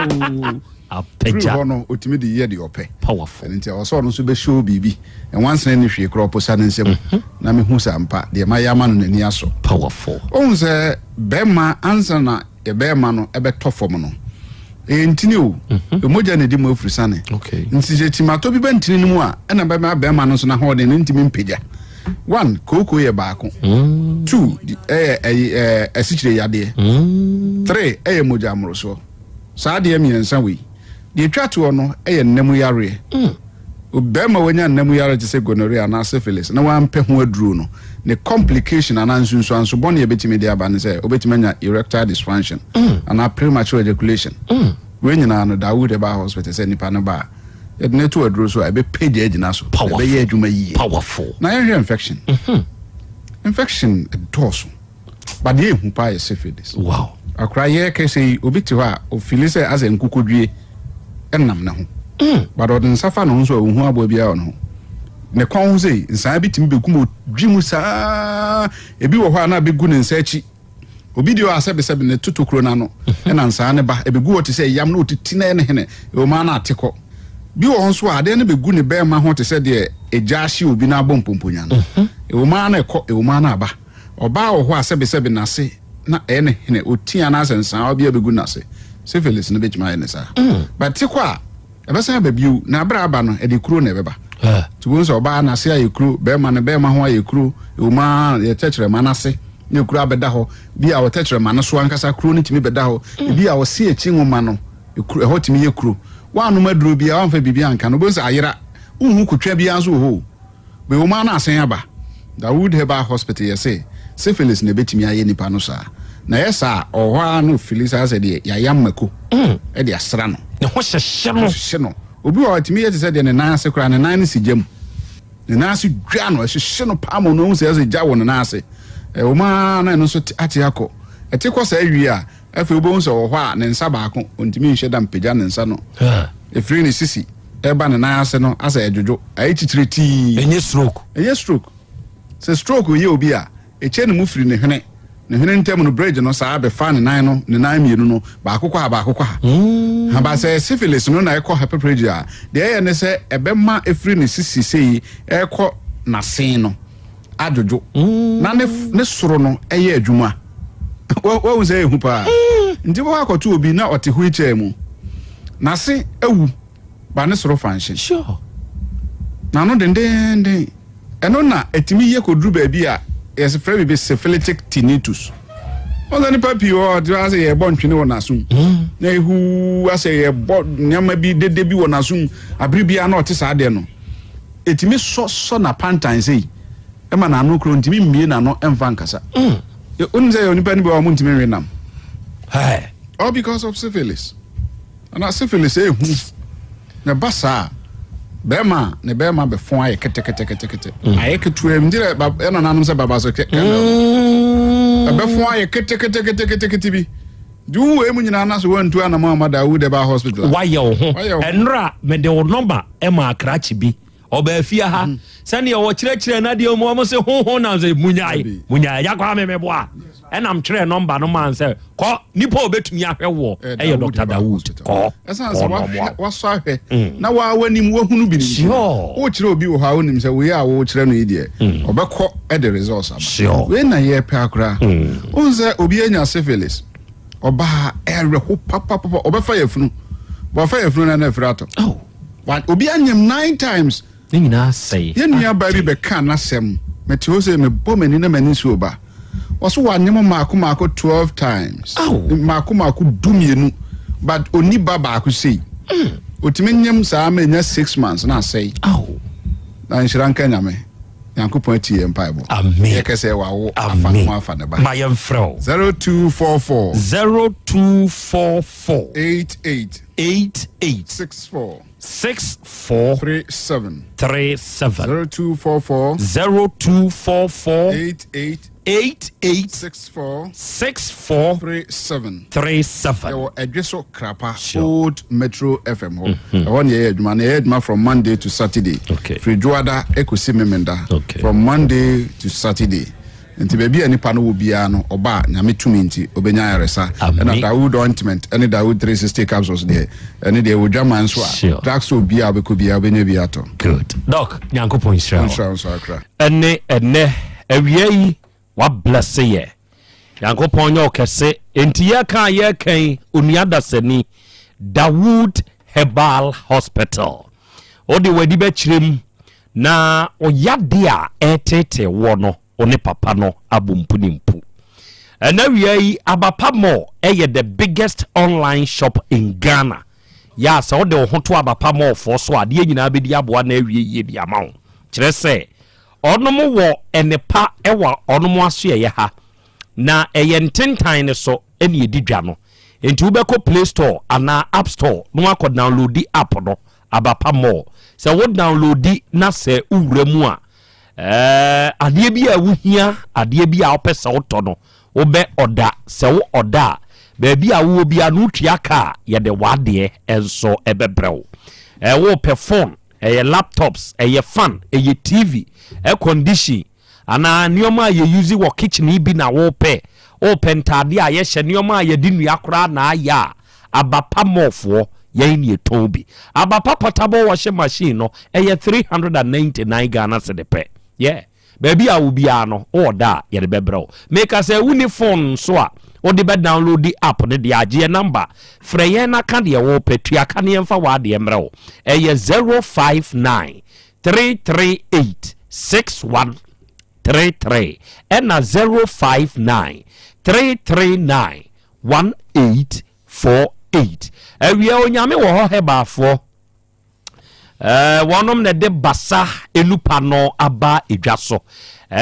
S3: apagya no otimi de ye de opɛ
S22: powerful
S3: nti also no so be show bibi and once na ni hwe kro posa ne nsem na me hu sampa de ma yama no nani aso
S22: powerful
S3: on se be ma answer na e be ma no e be tofom no ntini o emoja na di mu afrisane
S22: okay
S3: nti je timato bi ba ntini mu a na be ma no so na ho de ntimi mpagya 1 koko ye baako 2 asichire yade 3 moja amroso saa de miensa we de twato no nnamu yare obema wanya nnamu yare te se gonorrhea na syphilis na wampe ho aduro no ne complication anansunso anso bone ye betimi de aba ne se obetimi anya erectile dysfunction ana premature ejaculation we nyina no Dawood Eba hospital se nipa no ba ne to aduro so ebe page agina so ebe ye adwuma yi
S22: powerful
S3: na ye infection infection doso but ye hu pa ye syphilis
S22: wow
S3: akra ye ke sei obiti ho a ofilise as enkukodwie enam na ho but odin safa no nso hu abo bia ono ne kon ho sei nsan bitimi begum dwimu saa ebi wo ho na begu ne nsachi obi dio asebe ne tutokro na no na nsan ne ba ebegu wo te sei yam na otiti na ne hene o ma na ateko bi wo nso ade ne begu ne be ma ho te sei de eja hye obi na abompomponya no o ma na ekọ o ma na aba oba wo ho asebe na se na ene hene otia na asensan obi abegu na se syphilis ne betuma ene sa but tikwa ebesa babiu na abra aba no ede kuro na ebeba tubo so oba na se ayekuro be ma ne be ma ho ayekuro o ma ye techere ma na se ne kuro abeda ho bi a wo techere ma na so ankasa kuro ne timi beda ho bi a wo se echi nwoma no ekuro ho timi ye kuro wanu maduro bi a won fa bibi anka no bo se ayera unhu kotwa bi anso ho be o ma na asen aba Dawood Eba hospital ye say syphilis ne betimi aye nipa no sa na yesa ohwa no Phyllis as de yayam mako e de asra no
S22: ne ho hyehye
S3: no obi wa timi yete se de ne nan ase kra ne nan si jam ne nan si dwa no hyehye no pamo no se ase ja wo ne nan ase o ma na no so ati akọ eti ko sa awi a afi obo nso ohwa ne nsa baako ontimi nhye da mpagya ne nsa no efiri ne sisi eba ne nan ase no asa edwojo ayi chichireti
S22: enye stroke
S3: se stroke ye obi a eche ne mu firi ne hene ntem no bridge no saa be fa ne nan no ne nan mienu no ba akokwa ha ba se syphilis no na ekọ hepatitis a de ye ne se ebe ma efiri ne sisi sei ekọ na sen no ajojo na ne soro no eye adwuma wo se ehu pa ndi wo akoto obi na ote wheelchair mu na se ewu ba ne soro function
S22: sure
S3: na no den eno na etimi ye kodru ba bi a yes frame be syphilitic tinnitus on any papi o do as ye bon twene wona sum na ehu as ye bo nyama bi dede bi wona sum abiri bia na ote sa de no etimi so na pantan sei e ma na anu kro ntimi mmie na no emfa nkasa unze yo nipa ni ba o ntimi wenam all because of syphilis and syphilis ehu na basa bema ne bema be fon aye kete aye ketuem dire na nanum se baba so ke be fon aye kete bi du e mu nyina na so wantu ana ma Dawood Eba hospital
S22: why ho enra me de wo number e ma akrachi bi oba fia ha sane wo kire na de mo se ho na se munyai ya kwa me boa enam kire number no man se ko nipa obetumi ahwe wo e ye Dr. Dawood ko
S3: esa se wa so ahwe na wa wanim wo hunu bi ni wo kire obi wo ha wonim se we a wo kire no ide obekọ e the results aba we na ye pe akra unze obi anya syphilis oba ere ho papa obefa yefunu bo fa yefunu na afrato obi anyam 9 times
S22: nina say
S3: yenu ba bi be kan na sem meti ho se me bomani na mani so ba waso wanyem maako 12 times maako dumienu but oni baba ku sei otimi nyem saa ma nya 6 months na say na nshranka nyame yankopon tie empaibo
S22: amen
S3: yekese wawo afa ne ba
S22: my fro
S3: 0244
S22: 88 64 37
S3: 0244
S22: 88 64
S3: Yo edweso krapa old Metro FM ho won ye adwuma na ye adwuma from Monday to Saturday free juada ekosi memenda from Monday to Saturday nti baby anipa no wo bia no oba nyame tumi nti obenya yaresa na Dawood ointment any Dawood 360 capsules there any there wodwa man so a drugs so bia obeko bia obenya bia to
S22: good doc nyankopon Israel
S3: akra
S22: ene awie wa bless ye nyankopon nyo kese enti ye kan onuada sani Dawood Herbal Hospital odi wadi be chirem na oyade a etete wo no one papa no abumpunimpu na wiai abapa mo the biggest online shop in Ghana ya sa ode ho to abapa mo fo so ade nyina bedi aboa na awie ye bi ama wo kire se onomo wo enepa ewa onomo aso ye ha na ntenten ne so ene edidwa no enti ubeko Play Store ana App Store no akọ download the app no abapa mo se wo download na se uwremu a adie bi a wuhia adie bi a opesa woto no wo be oda se wo oda ba bi a wo bi anu tua ka ye de wade enso ebebrew wo pe phone laptops fan TV condition ana nioma ye use wo kitchen bi na wo pe ntade a ye hye nioma ye di nua kora na ya abapa mofo ye ni etobi abapa portable washing machine no 399 Ghana cedi yeah baby a will be ano order ye de bebro make us a uniform so a o de be download the app ne de age number freye na ka de wo petua ka ne mfa wa de mrɛ 059 338 6133 and 059 339 1848 we onyame wo ho heba fo wonom ne de basa elupa no aba edwaso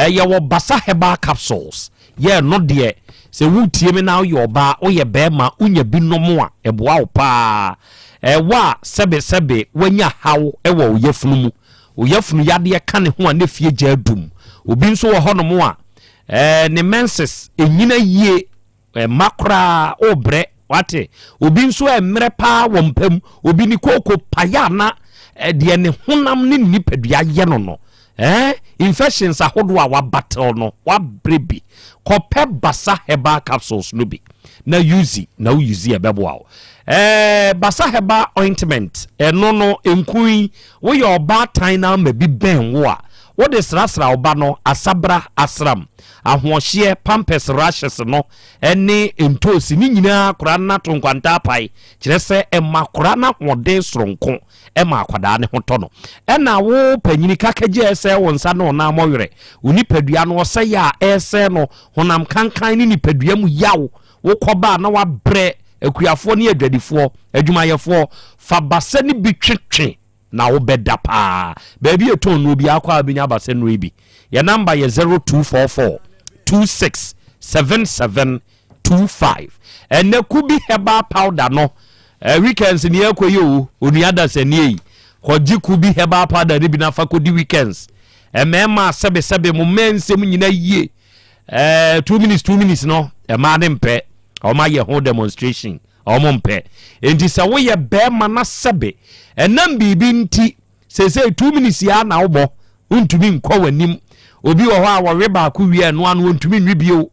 S22: ye wo basa heba capsules ye no de se wutie me na yo ba oye bema unya binom a eboa wo pa wa sebe wanya hawo ewo yefunu mu oyefunu yade ka ne ho a ne fie gya dum obi nso wo honom a ne menses enyina yie makra obre wate obi nso emre pa wo mpam obi ni koko paya na de ne honam ne nipadua ye no infections ahodo a wa battle no wa brebi kope basa heba capsules no bi na use ebeboa basa heba ointment no enkui wo ye oba tan na ma bi ben wo a wo de srasra oba no asabra asram ahohye pampers rashes no ene entosi ni nyina kora na tonkwanta pai kire se emakora na hode soronko ema akwada ne hoto no ena wo panyini kakaje ese wonsa no na moyere unipadua no se ya ese no honam kankan ni nipadua mu yaw wo koba na wa bre akuafo ne adwadifo adwumayefo fa basa ni bitwetwe na wo beda pa baby eton no bi akwa abenya basa no bi your number is 0244 267725 and there could be herbal powder no weekends ni ekoyo onuada sanie koji could be herbal powder bi na fakodi weekends mema sebe mo mensem nyina yie 2 minutes no ma ne mpe o ma ye ho demonstration o mo mpe enti se wo ye be ma na sebe enam bibi nti se 2 minutes ya na wo untumi nkwa wanim obi wo ho a wo reba ku wie no anu untumi nwibio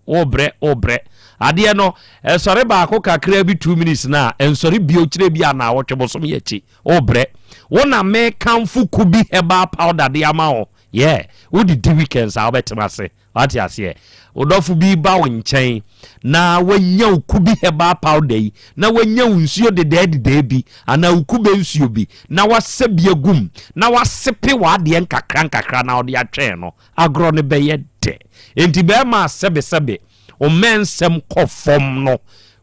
S22: obre ade no sori ba ko kakra bi 2 minutes na ensori bio kire bi ana wo twebosom ye chi obre wona me kanfu kubi heba powder de ama ho yeah wo di weekends a obetima se ati ase odofu bi ba wo nchen na wanya ukubi heba powder yi na wanya nsuo de bi ana ukube nsuo bi na wasebie gum na wasepe wa de nkakra na ode atwe no agro ne beye de enti be ma sebe o mensem kofom no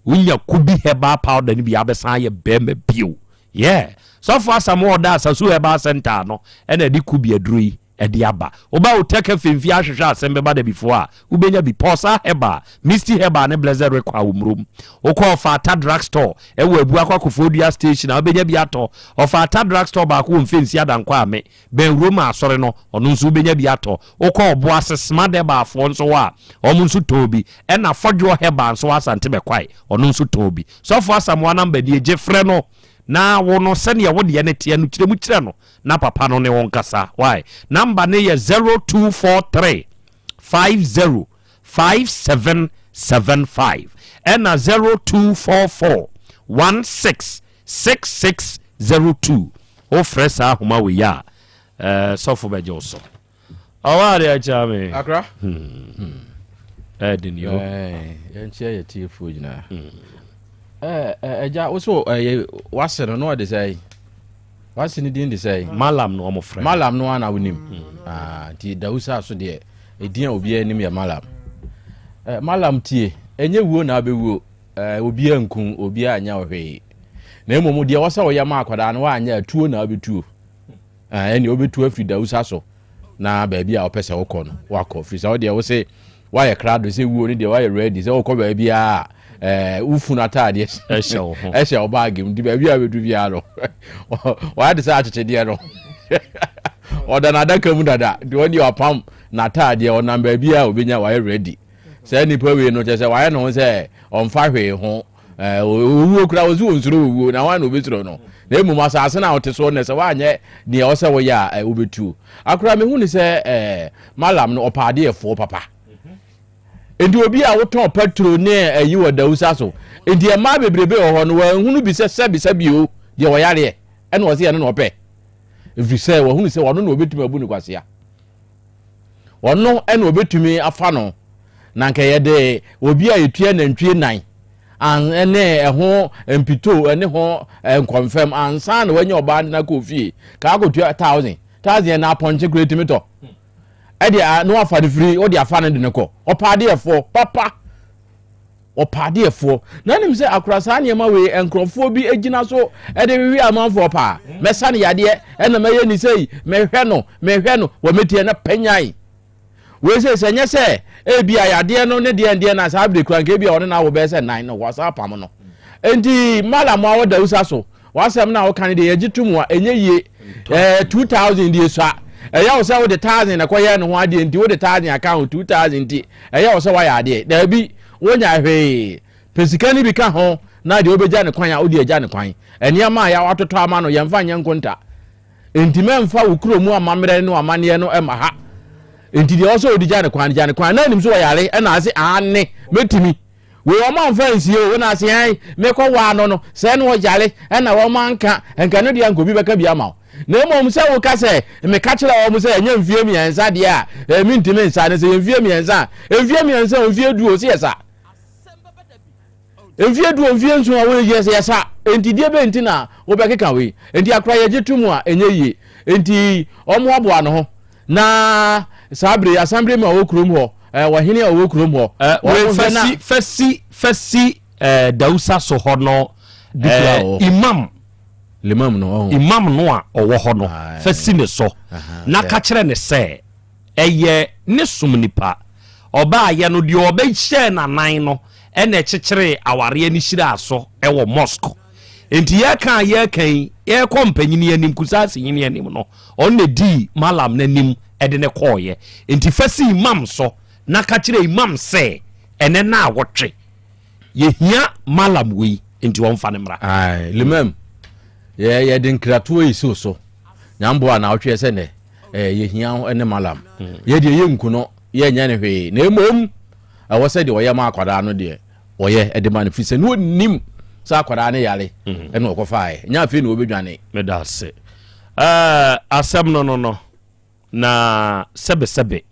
S22: unya kubi heba powder ni bi abesan ye be ma bio yeah so for some order asasu heba center no ena di kubi adrui ediaba oba Otec FM ahwehwe Asem Beba Dabi before a ubenya bi posa heba misty heba ne blazer rekwa umrum okọ Fata drug store ewo abu akwakofodia station a ubenya bi ato Fata drug store ba ko mfensi adankwa ame ben roma asore no ono nso ubenya bi ato okọ obo asesma de ba afo nso wa omo nso tobi ena fodwo heba nso asante bekwai ono nso tobi so for asam number die jefre no na wono sene wo de ne tie no kiremu kire no na papa no ne won kasa why number ne ye 0243 50 5775 ɛna 0244 166602 wofrɛ saa ahoma wei a sɔfo bɛgye wo so ɔwaade akyɛ me
S1: akra
S22: ɛde ne o
S1: yɛnkyɛ yɛ tiefoɔ nyinaa agya wo so wase no na ɔde sɛ wase no din de sɛ
S22: malam no ɔmofrɛ
S1: malam no ana wonim nti dawusa so deɛ ɛdin a obiaa anim yɛ malam malam tie ɛnyɛ wuo na abɛwuo obiaa nkum obiaa anyɛ ɔhwee na mmom deɛ wɔsɛ wɔyɛ ma akwadaa no waanyɛ atuo na abɛtuo ɛne wobɛtuo afiri dawusa so na baabi a wopɛ sɛ wokɔ no wakɔ firi sɛ wodeɛ wo se wayɛ krado sɛ wuo no deɛ wayɛ ready sɛ wokɔ baabi a wofunu ataadeɛ ɛhyɛ wo baage mu nti baabi a bɛdu biara no wayɛ de sɛ akyekyedeɛ no ɔda n'adaka mu dada nti wɔde ɔpam n'ataadeɛ ɔnam baabi a obɛnya wayɛ ready sɛ nipa wei no kyerɛ sɛ wayɛ ne ho sɛ ɔmfa hwee ho owuo kora wo sɛ wɔnsuro owuo na wane wobɛsuro no na mmom asase no a wote so nɛ sɛ woanyɛ deɛ ɔwɔ sɛ woyɛ a wobɛtuo akora mehu ne sɛ malam no ɔpaadeɛfoɔ papa enti obi a wotɔn petro ne ayi wɔ dawusa so enti ɛma bebrebe wɔ hɔ no wɔahunu bi sɛ sɛbisɛbio deɛ wɔyareɛ ɛna ɔsɛ yɛno na ɔpɛ ɛfiri sɛ wɔhunu sɛ wɔno na wɔbɛtumi abu ne kwasea ɔno ɛna wɔbɛtumi afa no na nka yɛde obi a yɛtua nantwie nan ɛne ɛho mpito ɛne ho nkɔmfam ansa na wanya ɔbaa no nakɔ fie ka akɔtua 1000 yɛ na apɔnkye kora tumi tɔ ɛde na wafa no firi wode afa no de ne kɔ ɔpaadeɛfoɔ papa ɔpaadeɛfoɔ na nim sɛ akora saa nneɛma wei nkurɔfoɔ bi agyina so ɛde wewe amanfoɔ paa mɛsa no yadeɛ ɛna mɛyɛ ne sɛi mehwɛ no wɔmɛtie na panyan wei sɛ sɛ nyɛ sɛ ebi a yadeɛ no ne deɛ na saa bere kura nke bi a ɔne na wo bɛɛ sɛ 9 no wasa pam no enti malam a wɔda usa so wasɛm na wɔka ne deɛ yɛgye tom a ɛnyɛ yie 2000 deɛ so a ɛyɛ wo sɛ wode 1000 na kɔyɛ ne ho adeɛ nti wode 1000 aka ho 2000 nti ɛyɛ wo sɛ wayɛ adeɛ daabi wonya hwee pesika ne bi ka ho na deɛ wobɛgya ne kwan a wode agya ne kwan ɛnneɛma a yɛwatotɔ ama no yɛmfa nyɛ nkonta enti mɛmfa wo kurom amammerɛ no amanneɛ no ɛma ha enti deɛ ɔsɛ odi gya ne kwan na nim so wɔyare ɛna ase ane mɛtumi we wɔma mfa nsie o na ase ɛn mekɔ waa no sɛ ne wɔyare ɛna wɔma nka no deɛ nkobi bɛka bi ama wo na mmom sɛ wo ka sɛ meka kyerɛ wɔm sɛ ɛnyɛ mfie mmiɛnsa deɛ a mentimi nsa ne sɛ yɛmfie mmiɛnsa mfie duo sɛ yɛ sa mfie duo mfie nso a woyɛ sɛ yɛ sa enti deɛ bɛnti na wobɛkeka wei enti akora yɛgye to mu a ɛnyɛ yie enti ɔmo aboa no ho na sabre assembly ma wo krom ho wahene a wo krom ho fasi dausa so ho no imam no a ɔwɔ hɔ no fasi ne so na ka kyerɛ ne sɛ ɛyɛ ne som nipa ɔba ayɛ no deɛ ɔbɛhyɛ nanan no ɛna ɛkyekyere awareɛ ne hyira so ɛwɔ mosque enti yɛkɔ mpanyini anim kusase nyini anim no ɔno di malam n'anim ɛde ne kɔɔyɛ enti fasi imam so na ka kyerɛ imam sɛ ɛnɛ na awɔtwe yɛhia malam wei enti wɔmfa ne mmra limam yɛde nkratoɔ yi so nyambo a na awɔtwe sɛ nɛ yɛhia ne malam yɛde yɛnku no yɛnyɛ ne hwee na mmom ɛwɔ sɛ deɛ ɔyɛ ma akwadaa no deɛ ɔyɛ ɛde ma no firi sɛ ne ɔnim sɛ akwadaa no yare ɛne ɔkɔfaeɛ nya afei na wɔbɛdwane
S22: meda ase asɛm no na sɛbesɛbe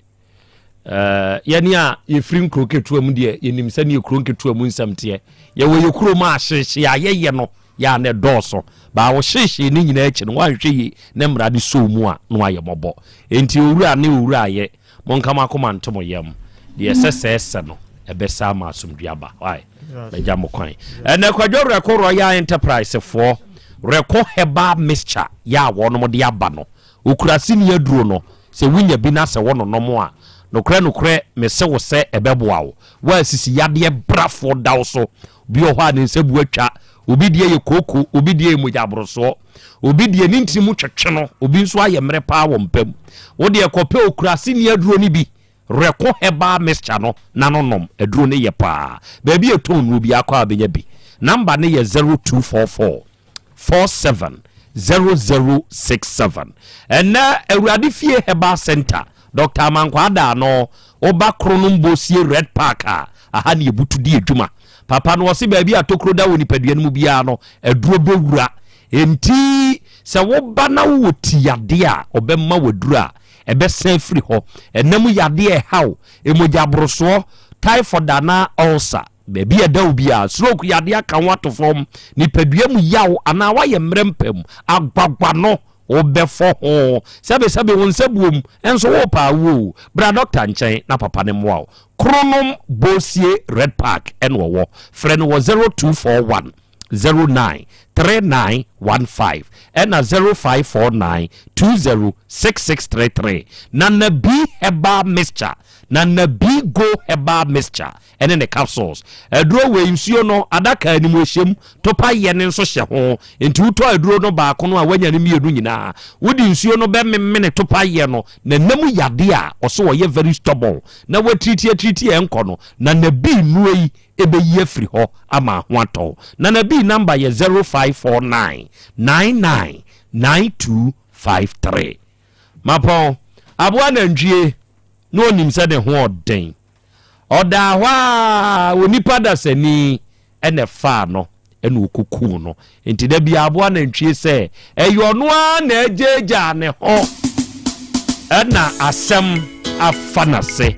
S22: yɛne a yɛfiri nkuro ketewa mu deɛ yɛnim sɛ ne yɛkuro nketewa mu nsɛm teɛ yɛwɔ yɛkuro mu ahyehye a yɛyɛ no yɛ ne dɔɔso baa wo hyehye ne nyinaa akyi no woanhwɛ yi ne mmara de sɔɔ mu a na wayɛ mmɔbɔ enti owura ne owura ayɛ monka makoma ntom yam deɛ sɛsɛɛsɛ no ɛbɛsa ma asomdwe aba bɛgya mo kwan ɛnɛ kwadwo rɛko royal enterprise foɔ rɛko heba mixture yɛ a wɔnom de aba no okurase ne aduro no sɛ wonya bi na sɛ wɔnonom a nokorɛ mese wo sɛ ɛbɛboa wo woasisi yadeɛ brafoɔ daw so bi wɔ hɔ a ne nsa bu atwa obi deɛ yɛ kooko obi deɛ yɛ mogyaborosoɔ obi deɛ ne ntiri mu twetwe no obi nso ayɛ mmerɛ paa wɔ mpam wo deɛ kɔpɛ okurase ne aduro no bi reko heba mixture no na nonom aduro no yɛ paa baabi ɛtɔn no bi akɔ a bɛnya bi number ne yɛ 0244 470067 ɛnɛ awurade fie heba center Dr. Mankwada no oba kronom bosie Red Park aha ne yebutu di adwuma papa no wose baabi atokro da woni padua no mu bia no aduro bewura enti se wo ba na wo tiade a obemma wadura ebesen firi ho enam yade e haw emoja broso typhoid na ulcer baabi adaw bia stroke yade aka wato fom ni padua mu yaw ana wa ye mrempam agbagba no obefo ho sebe won sabuom enso wo pa wo bra doctor nchen na papa ne mo kronom bosie Red Park enwo friend wo 0241 093915 and 0549 206633 Nana B Heba Mixture Nana B Go Heba Mixture and the capsules edro we nsuo no adaka animu hyem topa yene nso hye ho enti uto edro no ba ko no a wanya ne mienu nyina wodi nsuo no be memme topa ye no na namu yade a oso wo ye very stubborn na watriti enko no na na bi nuei ebe ye free ho ama ho ato na na bi number ye 0549 999253 mapo abua na ndwie no nim se de ho oden oda hwa wonipa da sani ene fa no ene okuku no enti da bia abua na ntwie se eyo no a na ejeja ne ho ena asem afanase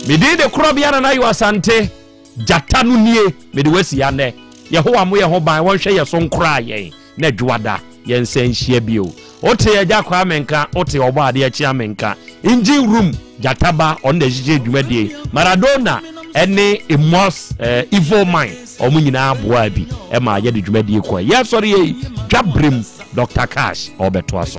S22: mede de Krobea na Yaw Asante jata no nie mede wasi ya ne yehowa mo yeho ban wonhwe ye so nkra ye na dwada ye nsanhia bio ote ya jakwa amenka ote obo ade achi amenka engine room jataba on the jije dwumadie Maradona ene emos evil mind omunyina aboa bi e ma ye de dwumadie kwa ye sori ye dwabrem Dr. Cash obeto aso